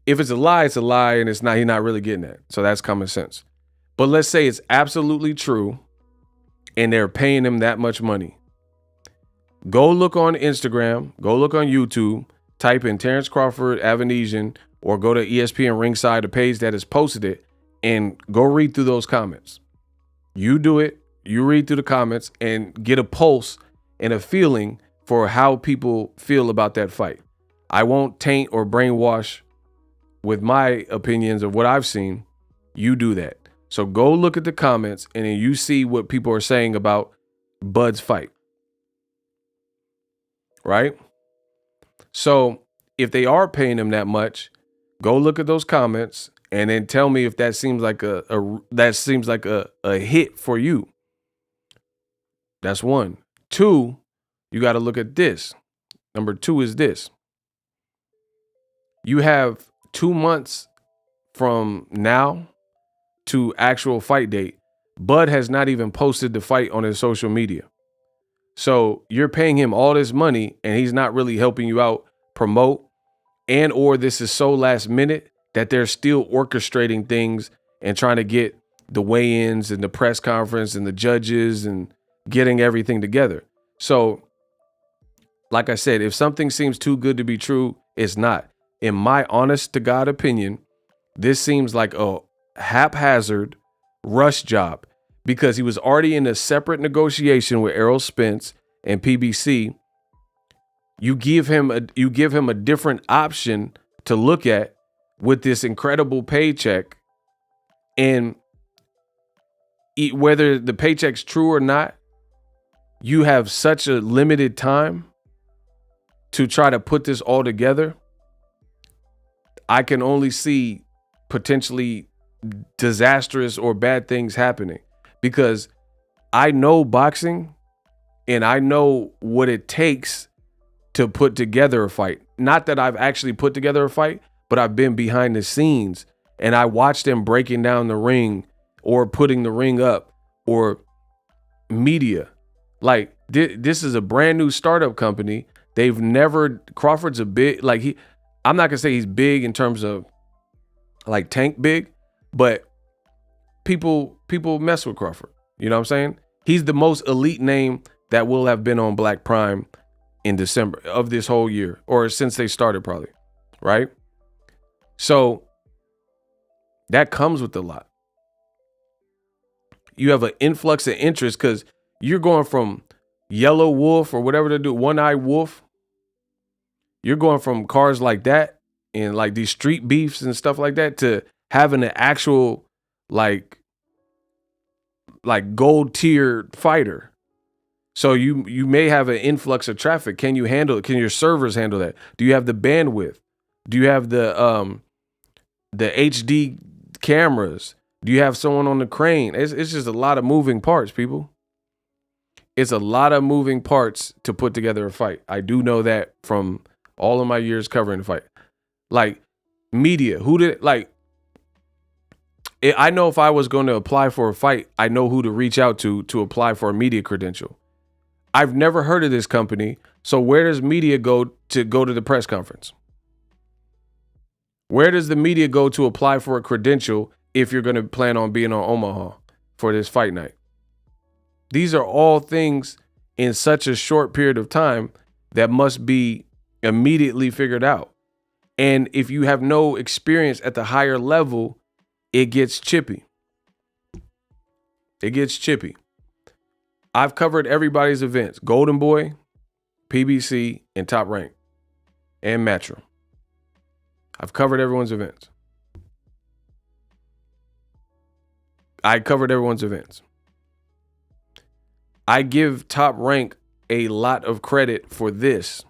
If it's a lie and it's not, he's not really getting that. So that's common sense. But let's say it's absolutely true and they're paying him that much money. Go look on Instagram, go look on YouTube, type in Terrence Crawford Avenesian, or go to ESPN Ringside, the page that has posted it, and go read through those comments. You do it, you read through the comments and get a pulse and a feeling for how people feel about that fight. I won't taint or brainwash with my opinions of what I've seen, you do that. So go look at the comments and then you see what people are saying about Bud's fight. Right? So if they are paying him that much, go look at those comments and then tell me if that seems like a hit for you. That's one. Two, you got to look at this. Number two is this. You have 2 months from now to actual fight date. Bud has not even posted the fight on his social media. So you're paying him all this money and he's not really helping you out promote, and or this is so last minute that they're still orchestrating things and trying to get the weigh-ins and the press conference and the judges and getting everything together. So like I said, if something seems too good to be true, it's not. In my honest to God opinion, this seems like a haphazard rush job because he was already in a separate negotiation with Errol Spence and PBC. You give him a different option to look at with this incredible paycheck, and whether the paycheck's true or not, you have such a limited time to try to put this all together. I can only see potentially disastrous or bad things happening because I know boxing and I know what it takes to put together a fight. Not that I've actually put together a fight, but I've been behind the scenes and I watched them breaking down the ring or putting the ring up or media. Like this is a brand new startup company. They've never, Crawford's a big, like I'm not gonna say he's big in terms of like Tank big, but people mess with Crawford. You know what I'm saying? He's the most elite name that will have been on Black Prime in December of this whole year, or since they started probably, right? So that comes with a lot. You have an influx of interest because you're going from Yellow Wolf or whatever they do, One Eye Wolf. You're going from cars like that and like these street beefs and stuff like that to having an actual like gold tier fighter. So you may have an influx of traffic. Can you handle it? Can your servers handle that? Do you have the bandwidth? Do you have the HD cameras? Do you have someone on the crane? It's just a lot of moving parts, people. It's a lot of moving parts to put together a fight. I do know that from all of my years covering the fight. Like media, I know if I was going to apply for a fight, I know who to reach out to apply for a media credential. I've never heard of this company. So where does media go to the press conference? Where does the media go to apply for a credential if you're going to plan on being on Omaha for this fight night? These are all things in such a short period of time that must be immediately figured out. And if you have no experience at the higher level, it gets chippy. It gets chippy. I've covered everybody's events. Golden Boy, PBC, and Top Rank, and Matchroom. I've covered everyone's events. I covered everyone's events. I give Top Rank a lot of credit for this.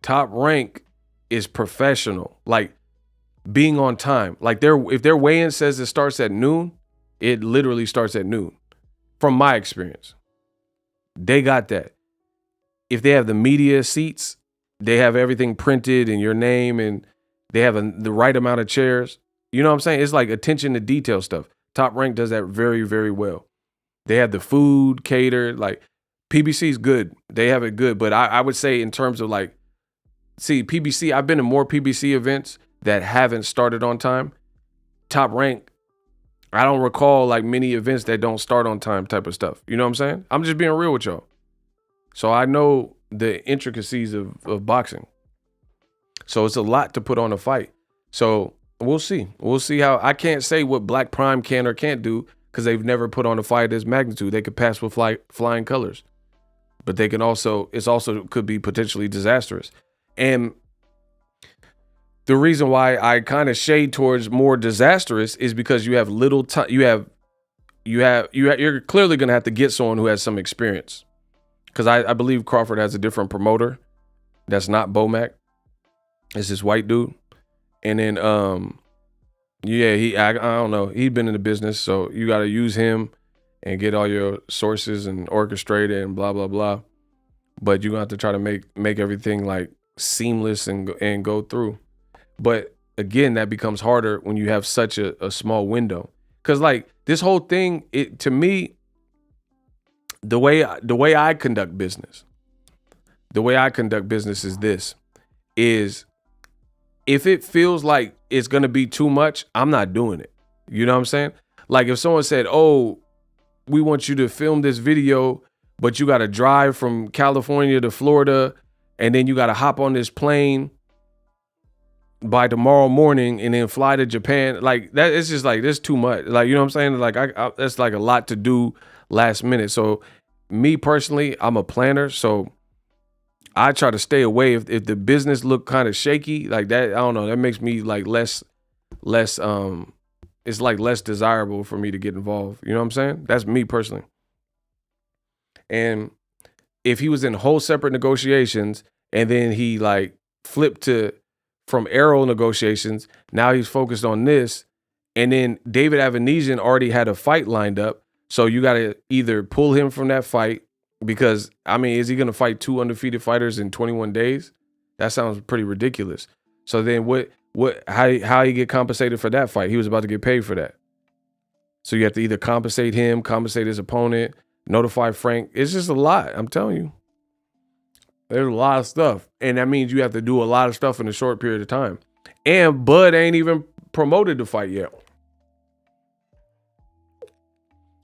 Top Rank is professional, like being on time. Like if their weigh-in says it starts at noon, it literally starts at noon. From my experience, they got that. If they have the media seats, they have everything printed in your name and they have the right amount of chairs. You know what I'm saying? It's like attention to detail stuff. Top Rank does that very, very well. They have the food catered. Like PBC is good. They have it good. But I would say in terms of like, see, PBC, I've been to more PBC events that haven't started on time. Top Rank, I don't recall like many events that don't start on time type of stuff. You know what I'm saying? I'm just being real with y'all. So I know the intricacies of boxing. So it's a lot to put on a fight. So we'll see. We'll see how. I can't say what Black Prime can or can't do because they've never put on a fight of this magnitude. They could pass with flying colors. But they can also, it's also could be potentially disastrous. And the reason why I kind of shade towards more disastrous is because you have little time. You're clearly going to have to get someone who has some experience. Because I believe Crawford has a different promoter that's not Bomac. It's this white dude. And then, I don't know. He's been in the business, so you got to use him and get all your sources and orchestrate it and blah, blah, blah. But you're going to have to try to make everything like seamless and go through. But again, that becomes harder when you have such a small window. Because like this whole thing, to me, the way I conduct business is this, is if it feels like it's going to be too much, I'm not doing it. You know what I'm saying? Like if someone said, oh, we want you to film this video, but you got to drive from California to Florida, and then you got to hop on this plane by tomorrow morning and then fly to Japan. Like that, it's just like, there's too much. Like, you know what I'm saying? Like that's like a lot to do last minute. So me personally, I'm a planner. So I try to stay away if the business look kind of shaky like that. I don't know. That makes me like less, it's like less desirable for me to get involved. You know what I'm saying? That's me personally. And if he was in whole separate negotiations and then he like flipped from Arrow negotiations, now he's focused on this. And then David Avanesian already had a fight lined up. So you got to either pull him from that fight because, I mean, is he going to fight 2 undefeated fighters in 21 days? That sounds pretty ridiculous. So then how he get compensated for that fight? He was about to get paid for that. So you have to either compensate him, compensate his opponent, notify Frank. It's just a lot. I'm telling you. There's a lot of stuff. And that means you have to do a lot of stuff in a short period of time. And Bud ain't even promoted the fight yet.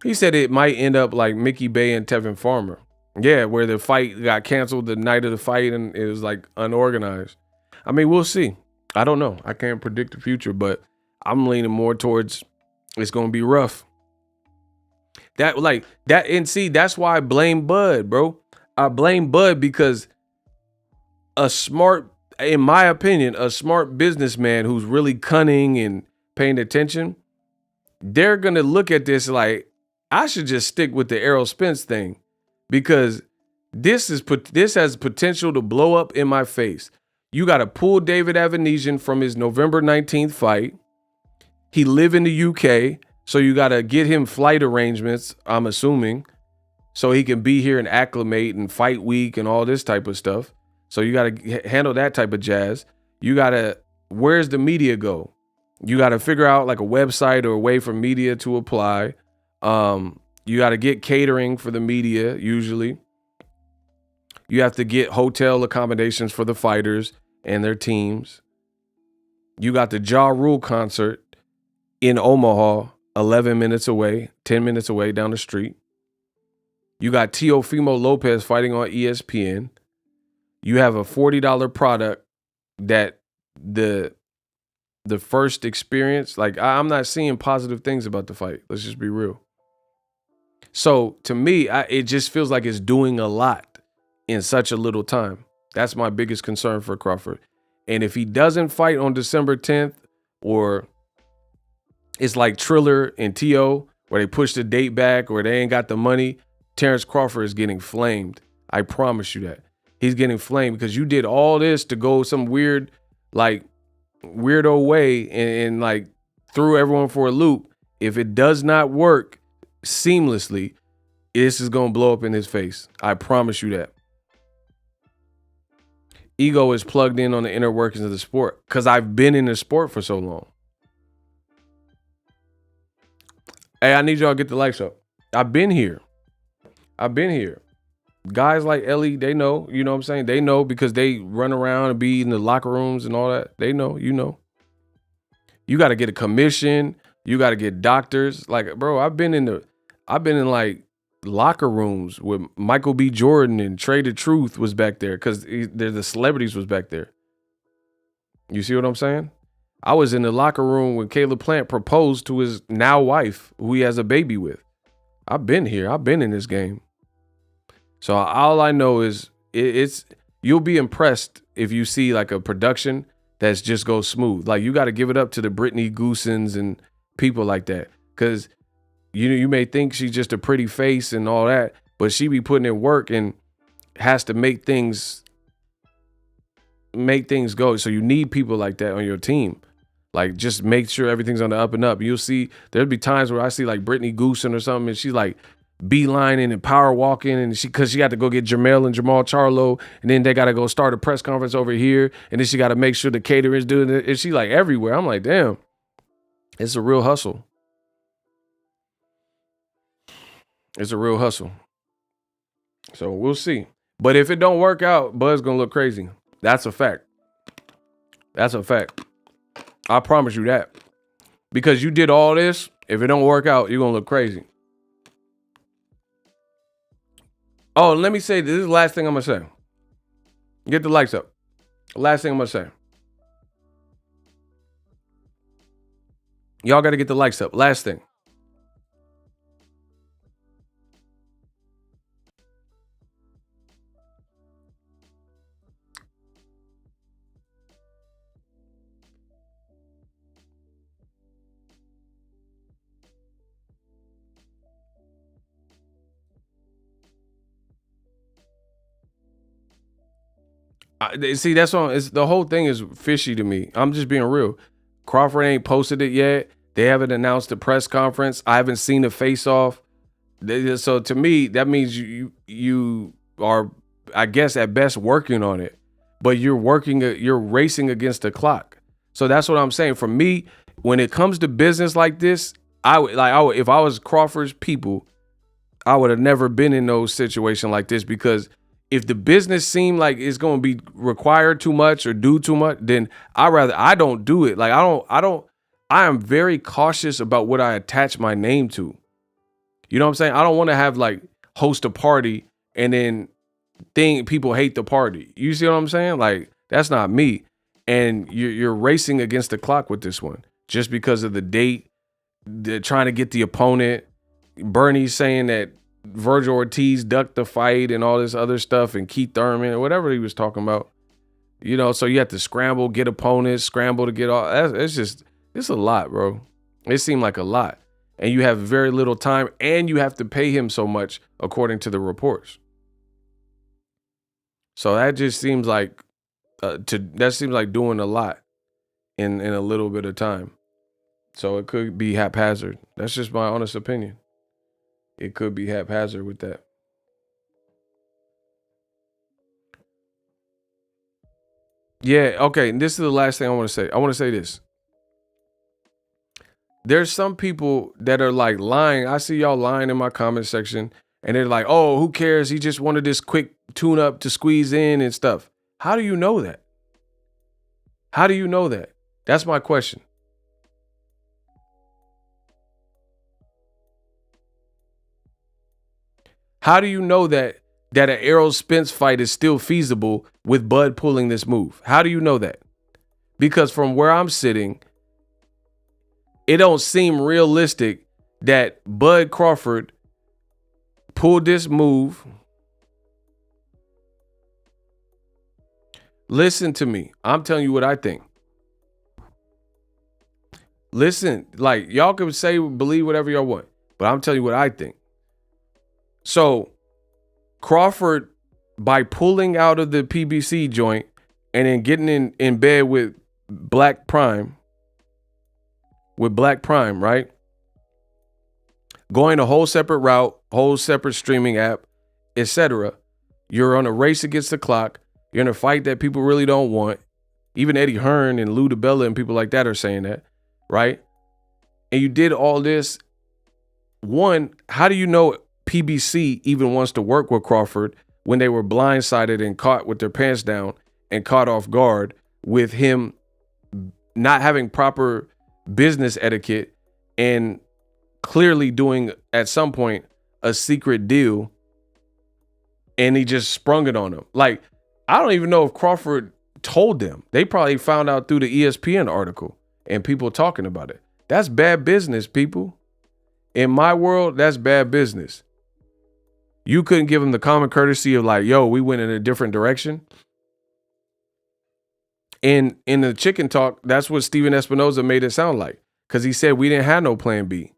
He said it might end up like Mickey Bay and Tevin Farmer. Yeah, where the fight got canceled the night of the fight and it was like unorganized. I mean, we'll see. I don't know. I can't predict the future, but I'm leaning more towards it's going to be rough. And see, that's why I blame Bud, bro. I blame Bud because in my opinion, a smart businessman who's really cunning and paying attention, they're going to look at this like, I should just stick with the Errol Spence thing because this has potential to blow up in my face. You got to pull David Avanesian from his November 19th fight. He live in the UK, so you got to get him flight arrangements, I'm assuming, so he can be here and acclimate and fight week and all this type of stuff. So you got to handle that type of jazz. You got to, where's the media go? You got to figure out like a website or a way for media to apply. You got to get catering for the media. Usually you have to get hotel accommodations for the fighters and their teams. You got the Ja Rule concert in Omaha, 11 minutes away, 10 minutes away down the street. You got Teofimo Lopez fighting on ESPN. You have a $40 product that the first experience, like I'm not seeing positive things about the fight. Let's just be real. So to me, it just feels like it's doing a lot in such a little time. That's my biggest concern for Crawford. And if he doesn't fight on December 10th, or it's like Triller and T.O., where they push the date back or they ain't got the money, Terrence Crawford is getting flamed. I promise you that. He's getting flamed because you did all this to go some weirdo way and like threw everyone for a loop. If it does not work seamlessly, this is going to blow up in his face. I promise you that. Ego is plugged in on the inner workings of the sport because I've been in the sport for so long. Hey, I need y'all to get the lights up. I've been here. Guys like Ellie, they know, you know what I'm saying? They know because they run around and be in the locker rooms and all that. They know, you know. You got to get a commission. You got to get doctors. Like, bro, I've been in like locker rooms with Michael B. Jordan and Trey the Truth was back there because the celebrities was back there. You see what I'm saying? I was in the locker room when Caleb Plant proposed to his now wife, who he has a baby with. I've been here. I've been in this game. So all I know is you'll be impressed if you see like a production that's just goes smooth. Like, you got to give it up to the Brittany Goosens and people like that, because you may think she's just a pretty face and all that, but she be putting in work and has to make things go. So you need people like that on your team. Like, just make sure everything's on the up and up. You'll see there'll be times where I see like Brittany Goosen or something, and she's like beelining and power walking, and because she got to go get Jamel and Jamal Charlo, and then they got to go start a press conference over here, and then she got to make sure the catering's doing it, and she like everywhere. I'm like, damn, it's a real hustle. It's a real hustle. So we'll see. But if it don't work out, Bud's gonna look crazy. That's a fact. That's a fact. I promise you that. Because you did all this, if it don't work out, you're gonna look crazy. Oh, let me say this is the last thing I'm gonna say. Get the lights up. Last thing I'm gonna say. Y'all gotta get the lights up. Last thing. See, that's on. The whole thing is fishy to me. I'm just being real. Crawford ain't posted it yet. They haven't announced the press conference. I haven't seen the face off. So to me, that means you are, I guess, at best working on it, but you're racing against the clock. So that's what I'm saying. For me, when it comes to business like this, if I was Crawford's people, I would have never been in no situation like this, because if the business seemed like it's going to be required too much or do too much, then I don't do it. Like, I am very cautious about what I attach my name to. You know what I'm saying? I don't want to have like host a party and then people hate the party. You see what I'm saying? Like, that's not me. And you're racing against the clock with this one just because of the date. They're trying to get the opponent. Bernie's saying that Virgil Ortiz ducked the fight and all this other stuff, and Keith Thurman or whatever he was talking about, you know, so you have to scramble, get opponents, scramble to get all. It's a lot, bro. It seemed like a lot, and you have very little time, and you have to pay him so much according to the reports. So that just seems like doing a lot in a little bit of time. So it could be haphazard. That's just my honest opinion. It could be haphazard with that. Yeah, okay. And this is the last thing I want to say. I want to say this. There's some people that are like lying. I see y'all lying in my comment section, and they're like, oh, who cares? He just wanted this quick tune up to squeeze in and stuff. How do you know that? How do you know that? That's my question. How do you know that an Errol Spence fight is still feasible with Bud pulling this move? How do you know that? Because from where I'm sitting, it don't seem realistic that Bud Crawford pulled this move. Listen to me. I'm telling you what I think. Listen, like, y'all can say, believe whatever y'all want, but I'm telling you what I think. So Crawford, by pulling out of the PBC joint and then getting in bed with Black Prime, right? Going a whole separate route, whole separate streaming app, etc. You're on a race against the clock. You're in a fight that people really don't want. Even Eddie Hearn and Lou DiBella and people like that are saying that, right? And you did all this. One, how do you know PBC even wants to work with Crawford when they were blindsided and caught with their pants down and caught off guard with him not having proper business etiquette and clearly doing at some point a secret deal, and he just sprung it on them? Like, I don't even know if Crawford told them. They probably found out through the ESPN article and people talking about it. That's bad business, people. In my world, that's bad business. You couldn't give him the common courtesy of like, yo, we went in a different direction. And in the chicken talk, that's what Steven Espinoza made it sound like. Because he said we didn't have no plan B.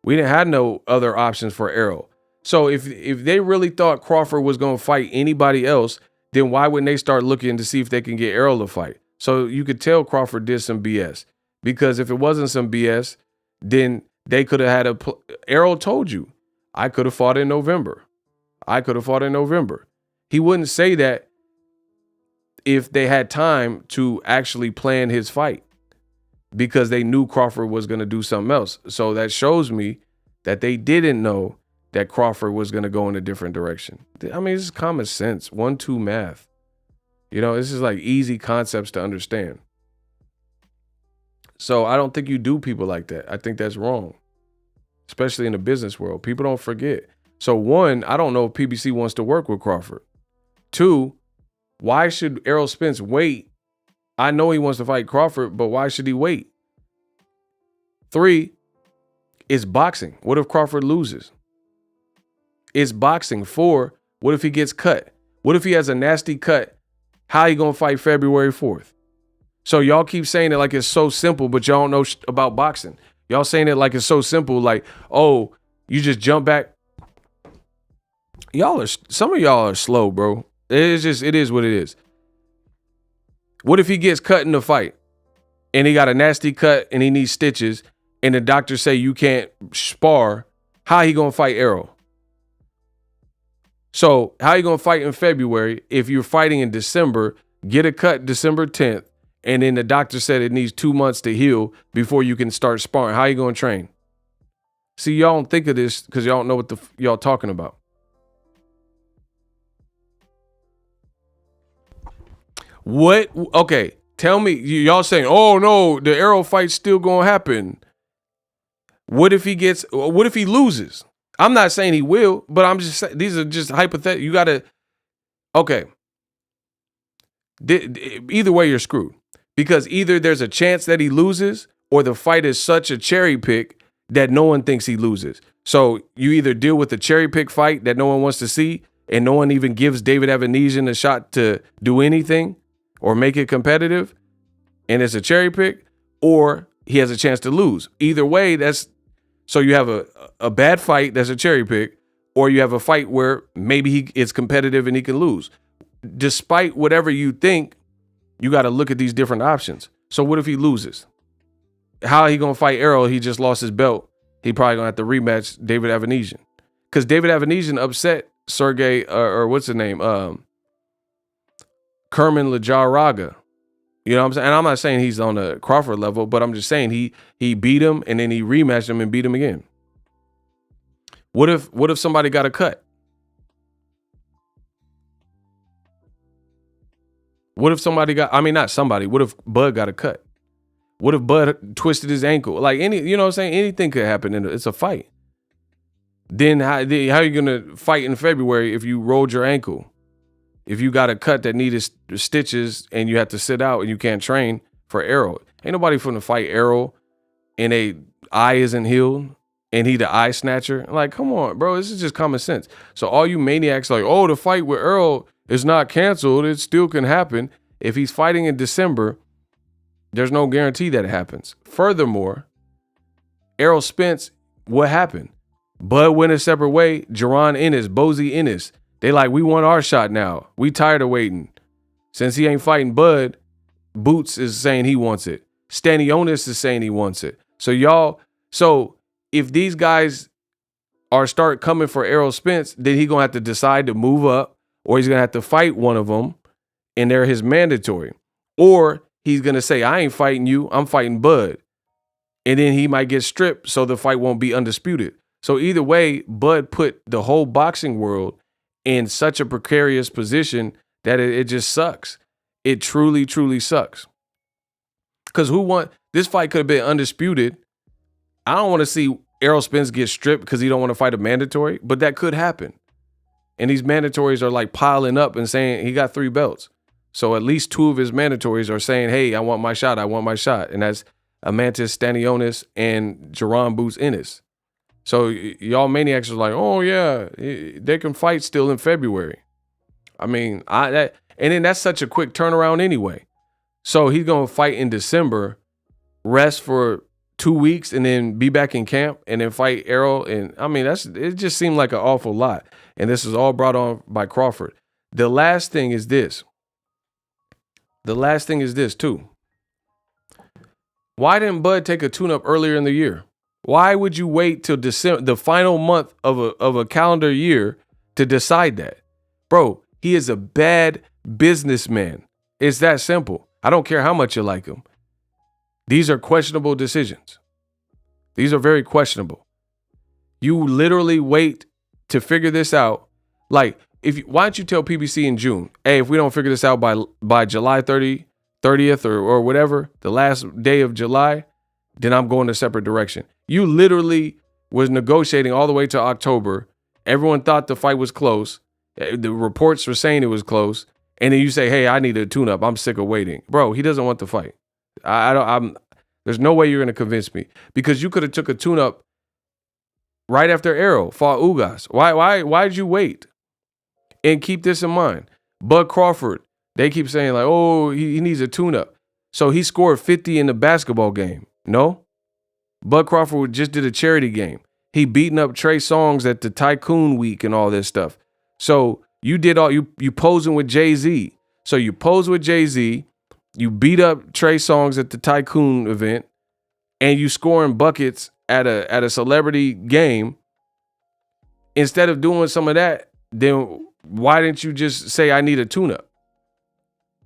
We didn't have no other options for Errol. So if they really thought Crawford was going to fight anybody else, then why wouldn't they start looking to see if they can get Errol to fight? So you could tell Crawford did some BS. Because if it wasn't some BS, then they could have had Errol told you, I could have fought in November. He wouldn't say that if they had time to actually plan his fight, because they knew Crawford was going to do something else. So that shows me that they didn't know that Crawford was going to go in a different direction. I mean, this is common sense, 1-2 math. You know, this is like easy concepts to understand. So I don't think you do people like that. I think that's wrong, especially in the business world. People don't forget. So one, I don't know if PBC wants to work with Crawford. Two, why should Errol Spence wait? I know he wants to fight Crawford, but why should he wait? Three, it's boxing. What if Crawford loses? It's boxing. Four, what if he gets cut? What if he has a nasty cut? How you going to fight February 4th? So y'all keep saying it like it's so simple, but y'all don't know about boxing. Y'all saying it like it's so simple, like, oh, you just jump back. Some of y'all are slow, bro. It is what it is. What if he gets cut in the fight and he got a nasty cut and he needs stitches and the doctors say you can't spar? How he going to fight Errol? So how you going to fight in February if you're fighting in December, get a cut December 10th, and then the doctor said it needs 2 months to heal before you can start sparring? How you going to train? See, y'all don't think of this because y'all don't know what y'all talking about. What? Okay, tell me. Y'all saying, oh no, the Errol fight's still gonna happen. What if he loses? I'm not saying he will, but I'm just saying these are just hypothetical. You gotta, okay. Either way, you're screwed, because either there's a chance that he loses, or the fight is such a cherry pick that no one thinks he loses. So you either deal with the cherry pick fight that no one wants to see, and no one even gives David Evanesian a shot to do anything or make it competitive, and it's a cherry pick, or he has a chance to lose. Either way, so you have a bad fight that's a cherry pick, or you have a fight where maybe it's competitive and he can lose. Despite whatever you think, you got to look at these different options. So what if he loses? How are he going to fight Errol? He just lost his belt. He probably going to have to rematch David Evanesian, because David Evanesian upset Sergey, or what's the name? Kerman Lajaraga. You know what I'm saying? And I'm not saying he's on the Crawford level, but I'm just saying he beat him and then he rematched him and beat him again. What if somebody got a cut? What if what if Bud got a cut? What if Bud twisted his ankle? Like you know what I'm saying? Anything could happen. It's a fight. Then how are you going to fight in February if you rolled your ankle? If you got a cut that needed stitches and you have to sit out and you can't train for Errol. Ain't nobody finna fight Errol and a eye isn't healed and he the eye snatcher. Like, come on, bro. This is just common sense. So all you maniacs like, oh, the fight with Errol is not canceled. It still can happen. If he's fighting in December, there's no guarantee that it happens. Furthermore, Errol Spence, what happened? Bud went a separate way. Jerron Ennis, Bozy Ennis. They like, we want our shot now. We tired of waiting. Since he ain't fighting Bud, Boots is saying he wants it. Stanionis is saying he wants it. So if these guys start coming for Errol Spence, then he gonna have to decide to move up, or he's gonna have to fight one of them, and they're his mandatory. Or he's gonna say, I ain't fighting you, I'm fighting Bud. And then he might get stripped, so the fight won't be undisputed. So either way, Bud put the whole boxing world in such a precarious position that it just sucks. It truly, truly sucks. Because this fight could have been undisputed. I don't want to see Errol Spence get stripped because he don't want to fight a mandatory, but that could happen. And these mandatories are like piling up and saying he got 3 belts. So at least 2 of his mandatories are saying, hey, I want my shot. And that's Amantis Stanionis and Jerron Boots Ennis. So y'all maniacs are like, oh yeah, they can fight still in February. I mean, and then that's such a quick turnaround anyway. So he's gonna fight in December, rest for 2 weeks, and then be back in camp, and then fight Errol. And I mean, it just seemed like an awful lot. And this is all brought on by Crawford. The last thing is this. The last thing is this too. Why didn't Bud take a tune-up earlier in the year? Why would you wait till December, the final month of a calendar year, to decide that? Bro, he is a bad businessman. It's that simple. I don't care how much you like him. These are questionable decisions. These are very questionable. You literally wait to figure this out. Like, why don't you tell PBC in June, hey, if we don't figure this out by July 30th or whatever, the last day of July, then I'm going a separate direction. You literally was negotiating all the way to October. Everyone thought the fight was close. The reports were saying it was close. And then you say, hey, I need a tune-up. I'm sick of waiting. Bro, he doesn't want the fight. There's no way you're going to convince me, because you could have took a tune-up right after Errol fought Ugas. Why'd you wait? And keep this in mind. Bud Crawford, they keep saying like, oh, he needs a tune-up. So he scored 50 in the basketball game. No? Bud Crawford just did a charity game. He beating up Trey Songz at the Tycoon Week and all this stuff. So you did all, you posing with Jay-Z. So you pose with Jay-Z, you beat up Trey Songz at the Tycoon event, and you scoring buckets at a celebrity game. Instead of doing some of that, then why didn't you just say, I need a tune-up?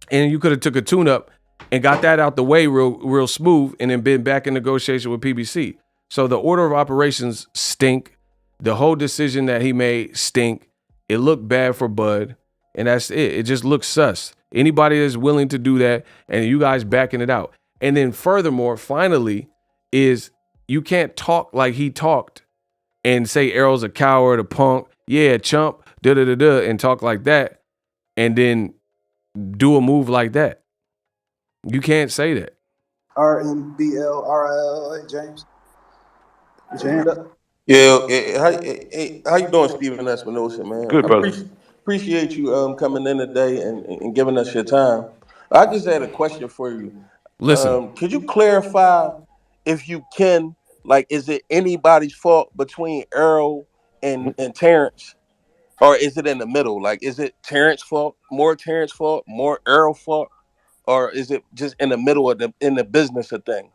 And you could have took a tune-up and got that out the way real smooth, and then been back in negotiation with PBC. So the order of operations stink. The whole decision that he made stink. It looked bad for Bud, and that's it. It just looks sus. Anybody that's willing to do that, and you guys backing it out. And then furthermore, finally, is you can't talk like he talked and say Errol's a coward, a punk, yeah, chump, da-da-da-da, and talk like that, and then do a move like that. You can't say that. RMBLRILA, James. Put your hand up. Yeah, how you doing, Stephen Espinosa, man? Good, brother. Appreciate you coming in today and giving us your time. I just had a question for you. Listen. Could you clarify, if you can, like, is it anybody's fault between Errol and Terrence? Or is it in the middle? Like, is it Terrence's fault, more Errol fault? Or is it just in the middle of in the business of things?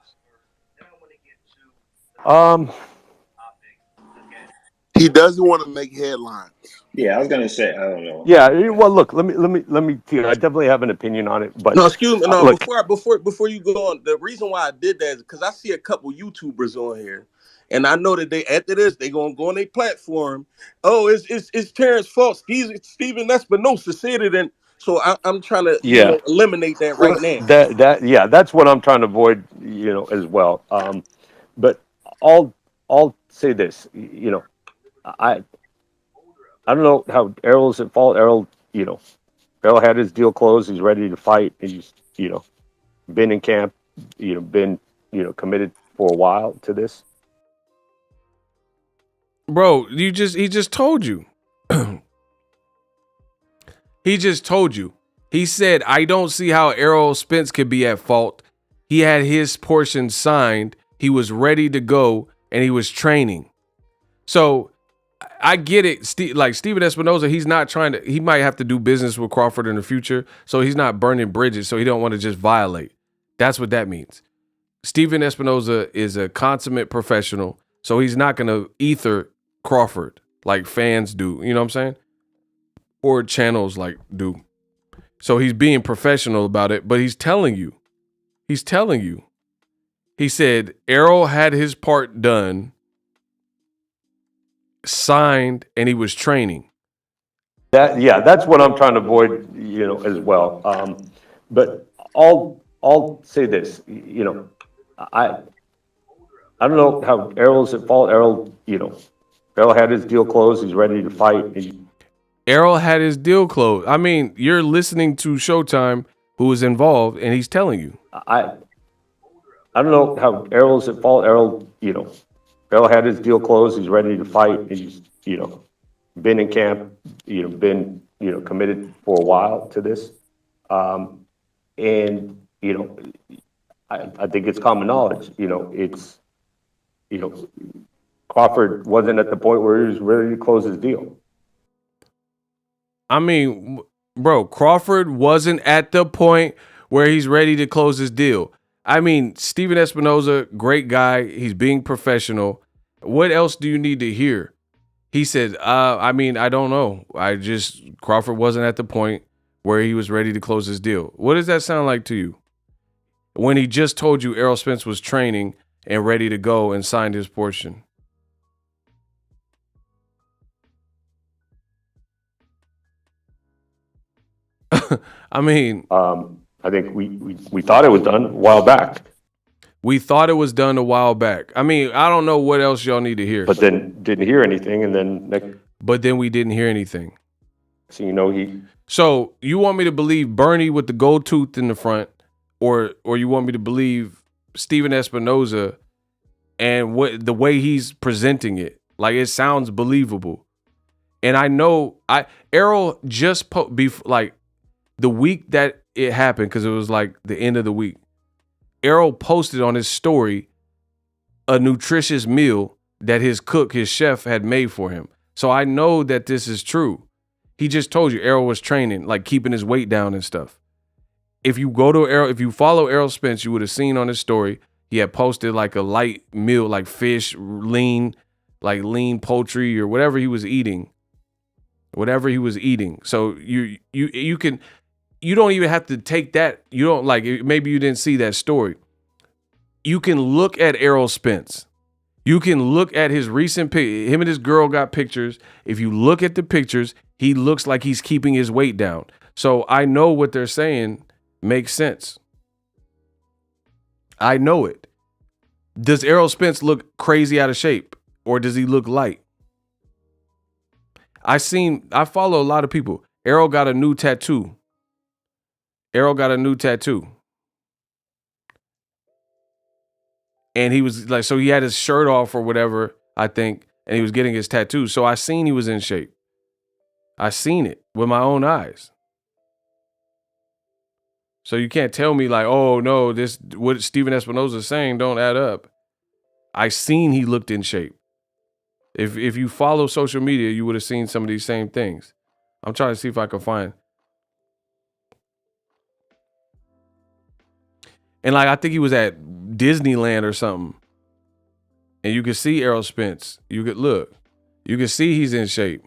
He doesn't want to make headlines. Yeah, I was gonna say, I don't know. Yeah, well, look, let me. I definitely have an opinion on it, but no, excuse me. No, look, before you go on, the reason why I did that is because I see a couple YouTubers on here, and I know that they after this they gonna go on their platform. Oh, it's Terrence's fault. Stephen Espinosa said it, and so I'm trying to eliminate that right now. That's what I'm trying to avoid, as well. But I'll say this, I don't know how Errol's at fault. Errol had his deal closed. He's ready to fight. He's, been in camp, been, committed for a while to this. Bro, he just told you. He just told you. He said, I don't see how Errol Spence could be at fault. He had his portion signed. He was ready to go, and he was training. So I get it. Like Stephen Espinosa, he's not trying to, he might have to do business with Crawford in the future. So he's not burning bridges. So he don't want to just violate. That's what that means. Stephen Espinosa is a consummate professional. So he's not going to ether Crawford like fans do. You know what I'm saying? Or channels like do. So he's being professional about it, but he's telling you. He said Errol had his part done, signed, and he was training. That's what I'm trying to avoid, as well. But I'll say this, I don't know how Errol's at fault. Errol had his deal closed. He's ready to fight. Errol had his deal closed. I mean, you're listening to Showtime, who is involved, and he's telling you. I don't know how Errol's at fault. Errol had his deal closed. He's ready to fight. He's, been in camp, been, committed for a while to this. And you know, I think it's common knowledge. Crawford wasn't at the point where he was ready to close his deal. I mean, bro, Crawford wasn't at the point where he's ready to close his deal. I mean, Steven Espinoza, great guy. He's being professional. What else do you need to hear? He said, I don't know. Crawford wasn't at the point where he was ready to close his deal. What does that sound like to you? When he just told you Errol Spence was training and ready to go and signed his portion. I mean, I think we thought it was done a while back. We thought it was done a while back. I mean, I don't know what else y'all need to hear. But then didn't hear anything, and then But then we didn't hear anything. So So you want me to believe Bernie with the gold tooth in the front, or you want me to believe Steven Espinoza and what the way he's presenting it? Like, it sounds believable. And I know Errol just like the week that it happened, because it was like the end of the week. Errol posted on his story a nutritious meal that his chef had made for him. So I know that this is true. He just told you Errol was training, like keeping his weight down and stuff. If you follow Errol Spence, you would have seen on his story, he had posted like a light meal, like fish, lean poultry or whatever he was eating. So you don't even have to take that. You don't maybe you didn't see that story. You can look at Errol Spence. You can look at his recent him and his girl got pictures. If you look at the pictures, he looks like he's keeping his weight down. So I know what they're saying makes sense. I know it. Does Errol Spence look crazy out of shape, or does he look light? I follow a lot of people. Errol got a new tattoo. And he was like, so he had his shirt off or whatever, I think, and he was getting his tattoo. So I seen he was in shape. I seen it with my own eyes. So you can't tell me like, oh no, what Steven Espinoza is saying don't add up. I seen he looked in shape. If you follow social media, you would have seen some of these same things. I'm trying to see if I can find. And like, I think he was at Disneyland or something. And you could see Errol Spence. You could see he's in shape.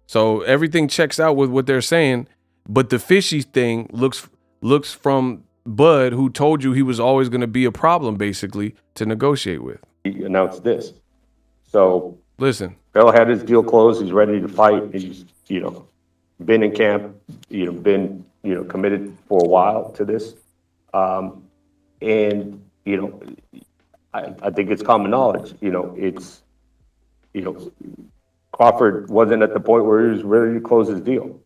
So everything checks out with what they're saying. But the fishy thing looks from Bud, who told you he was always going to be a problem, basically, to negotiate with. He announced this. So listen, Errol had his deal closed. He's ready to fight. He's, been in camp, been, committed for a while to this. And, I think it's common knowledge, Crawford wasn't at the point where he was ready to close his deal.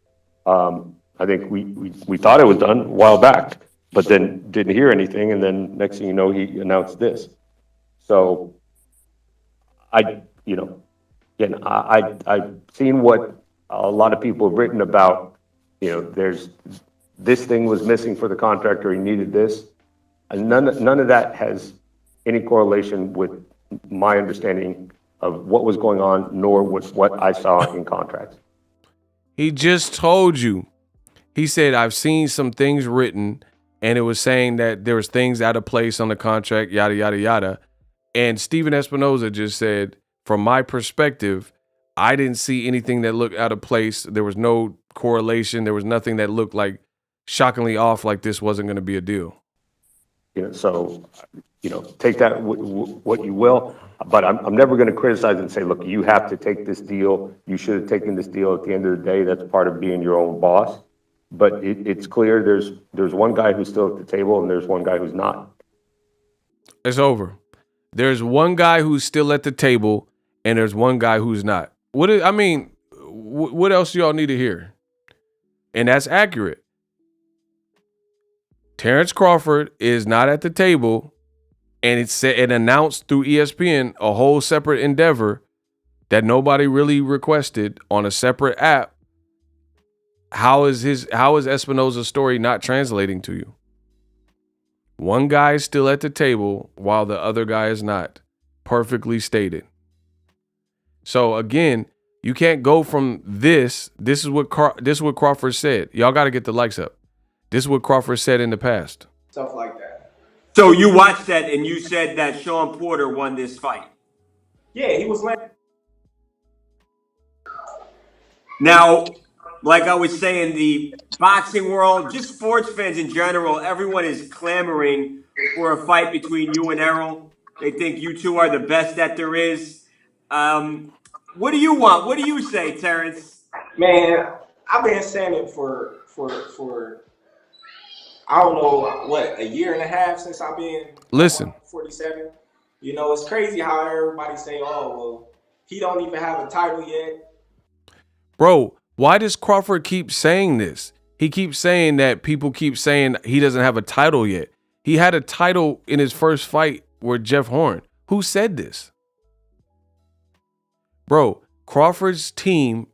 I think we thought it was done a while back, but then didn't hear anything. And then next thing you know, he announced this. So I've seen what a lot of people have written about, there's this thing was missing for the contractor. He needed this. And none of that has any correlation with my understanding of what was going on, nor with what I saw in contracts. He just told you. He said, I've seen some things written, and it was saying that there was things out of place on the contract, yada, yada, yada. And Steven Espinoza just said, from my perspective, I didn't see anything that looked out of place. There was no correlation. There was nothing that looked like shockingly off, like this wasn't going to be a deal. So, take that what you will, but I'm never going to criticize and say, look, you have to take this deal. You should have taken this deal. At the end of the day, that's part of being your own boss. But it's clear there's one guy who's still at the table and there's one guy who's not. It's over. There's one guy who's still at the table and there's one guy who's not. What else do y'all need to hear? And that's accurate. Terrence Crawford is not at the table, and it announced through ESPN a whole separate endeavor that nobody really requested on a separate app. How is Espinoza's story not translating to you? One guy is still at the table while the other guy is not. Perfectly stated. So again, you can't go from this. This is what Crawford said. Y'all got to get the likes up. This is what Crawford said in the past. Stuff like that. So you watched that and you said that Sean Porter won this fight. Yeah, he was like. Now, like I was saying, the boxing world, just sports fans in general, everyone is clamoring for a fight between you and Errol. They think you two are the best that there is. What do you want? What do you say, Terrence? Man, I've been saying it for I don't know what, a year and a half since I've been 47. You know, it's crazy how everybody say, "Oh, well, he don't even have a title yet." Bro, why does Crawford keep saying this? He keeps saying that people keep saying he doesn't have a title yet. He had a title in his first fight with Jeff Horn. Who said this? Bro, Crawford's team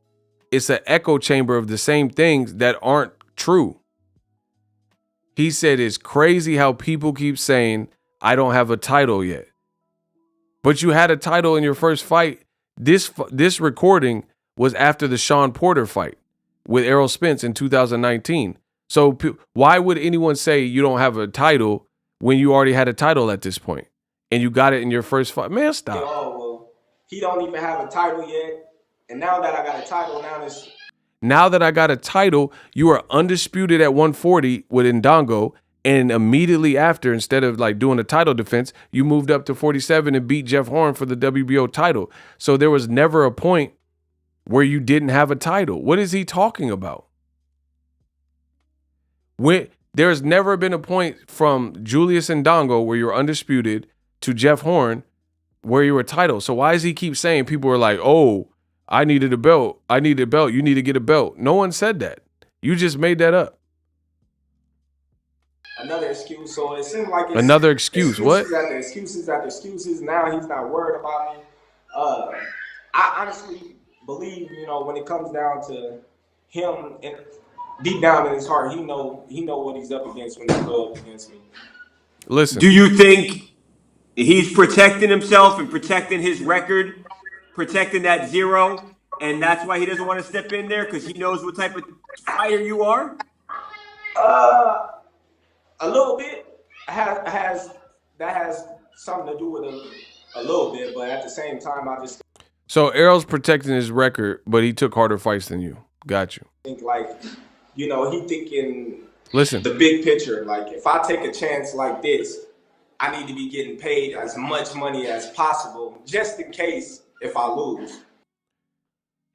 is an echo chamber of the same things that aren't true. He said it's crazy how people keep saying, I don't have a title yet. But you had a title in your first fight. This recording was after the Sean Porter fight with Errol Spence in 2019. So why would anyone say you don't have a title when you already had a title at this point and you got it in your first fight? Man, stop. Oh, well, he don't even have a title yet. And now that I got a title, now that I got a title, you are undisputed at 140 with Ndongo. And immediately after, instead of like doing a title defense, you moved up to 47 and beat Jeff Horn for the WBO title. So there was never a point where you didn't have a title. What is he talking about? There's never been a point from Julius Ndongo where you're undisputed to Jeff Horn where you were a title. So why does he keep saying people are like, oh, I needed a belt. I need a belt. You need to get a belt. No one said that. You just made that up. Another excuse. So it seems like it's another excuse. What? Excuses after excuses. Now he's not worried about me. I honestly believe, you know, when it comes down to him, and deep down in his heart, he know what he's up against when he goes up against me. Listen. Do you think he's protecting himself and protecting his record, protecting that 0, and that's why he doesn't want to step in there because he knows what type of fighter you are? A little bit that has something to do with a little bit, but at the same time, I just so Errol's protecting his record, but he took harder fights than you. Got you. think like, you know, he thinking listen the big picture. Like if I take a chance like this, I need to be getting paid as much money as possible, just in case if I lose.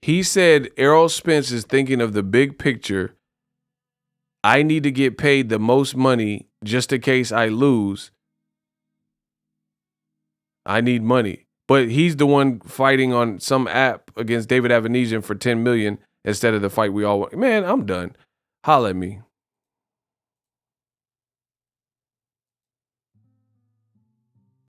He said Errol Spence is thinking of the big picture. I need to get paid the most money just in case I lose. I need money. But he's the one fighting on some app against David Avanesian for $10 million instead of the fight we all want. Man, I'm done. Holla at me.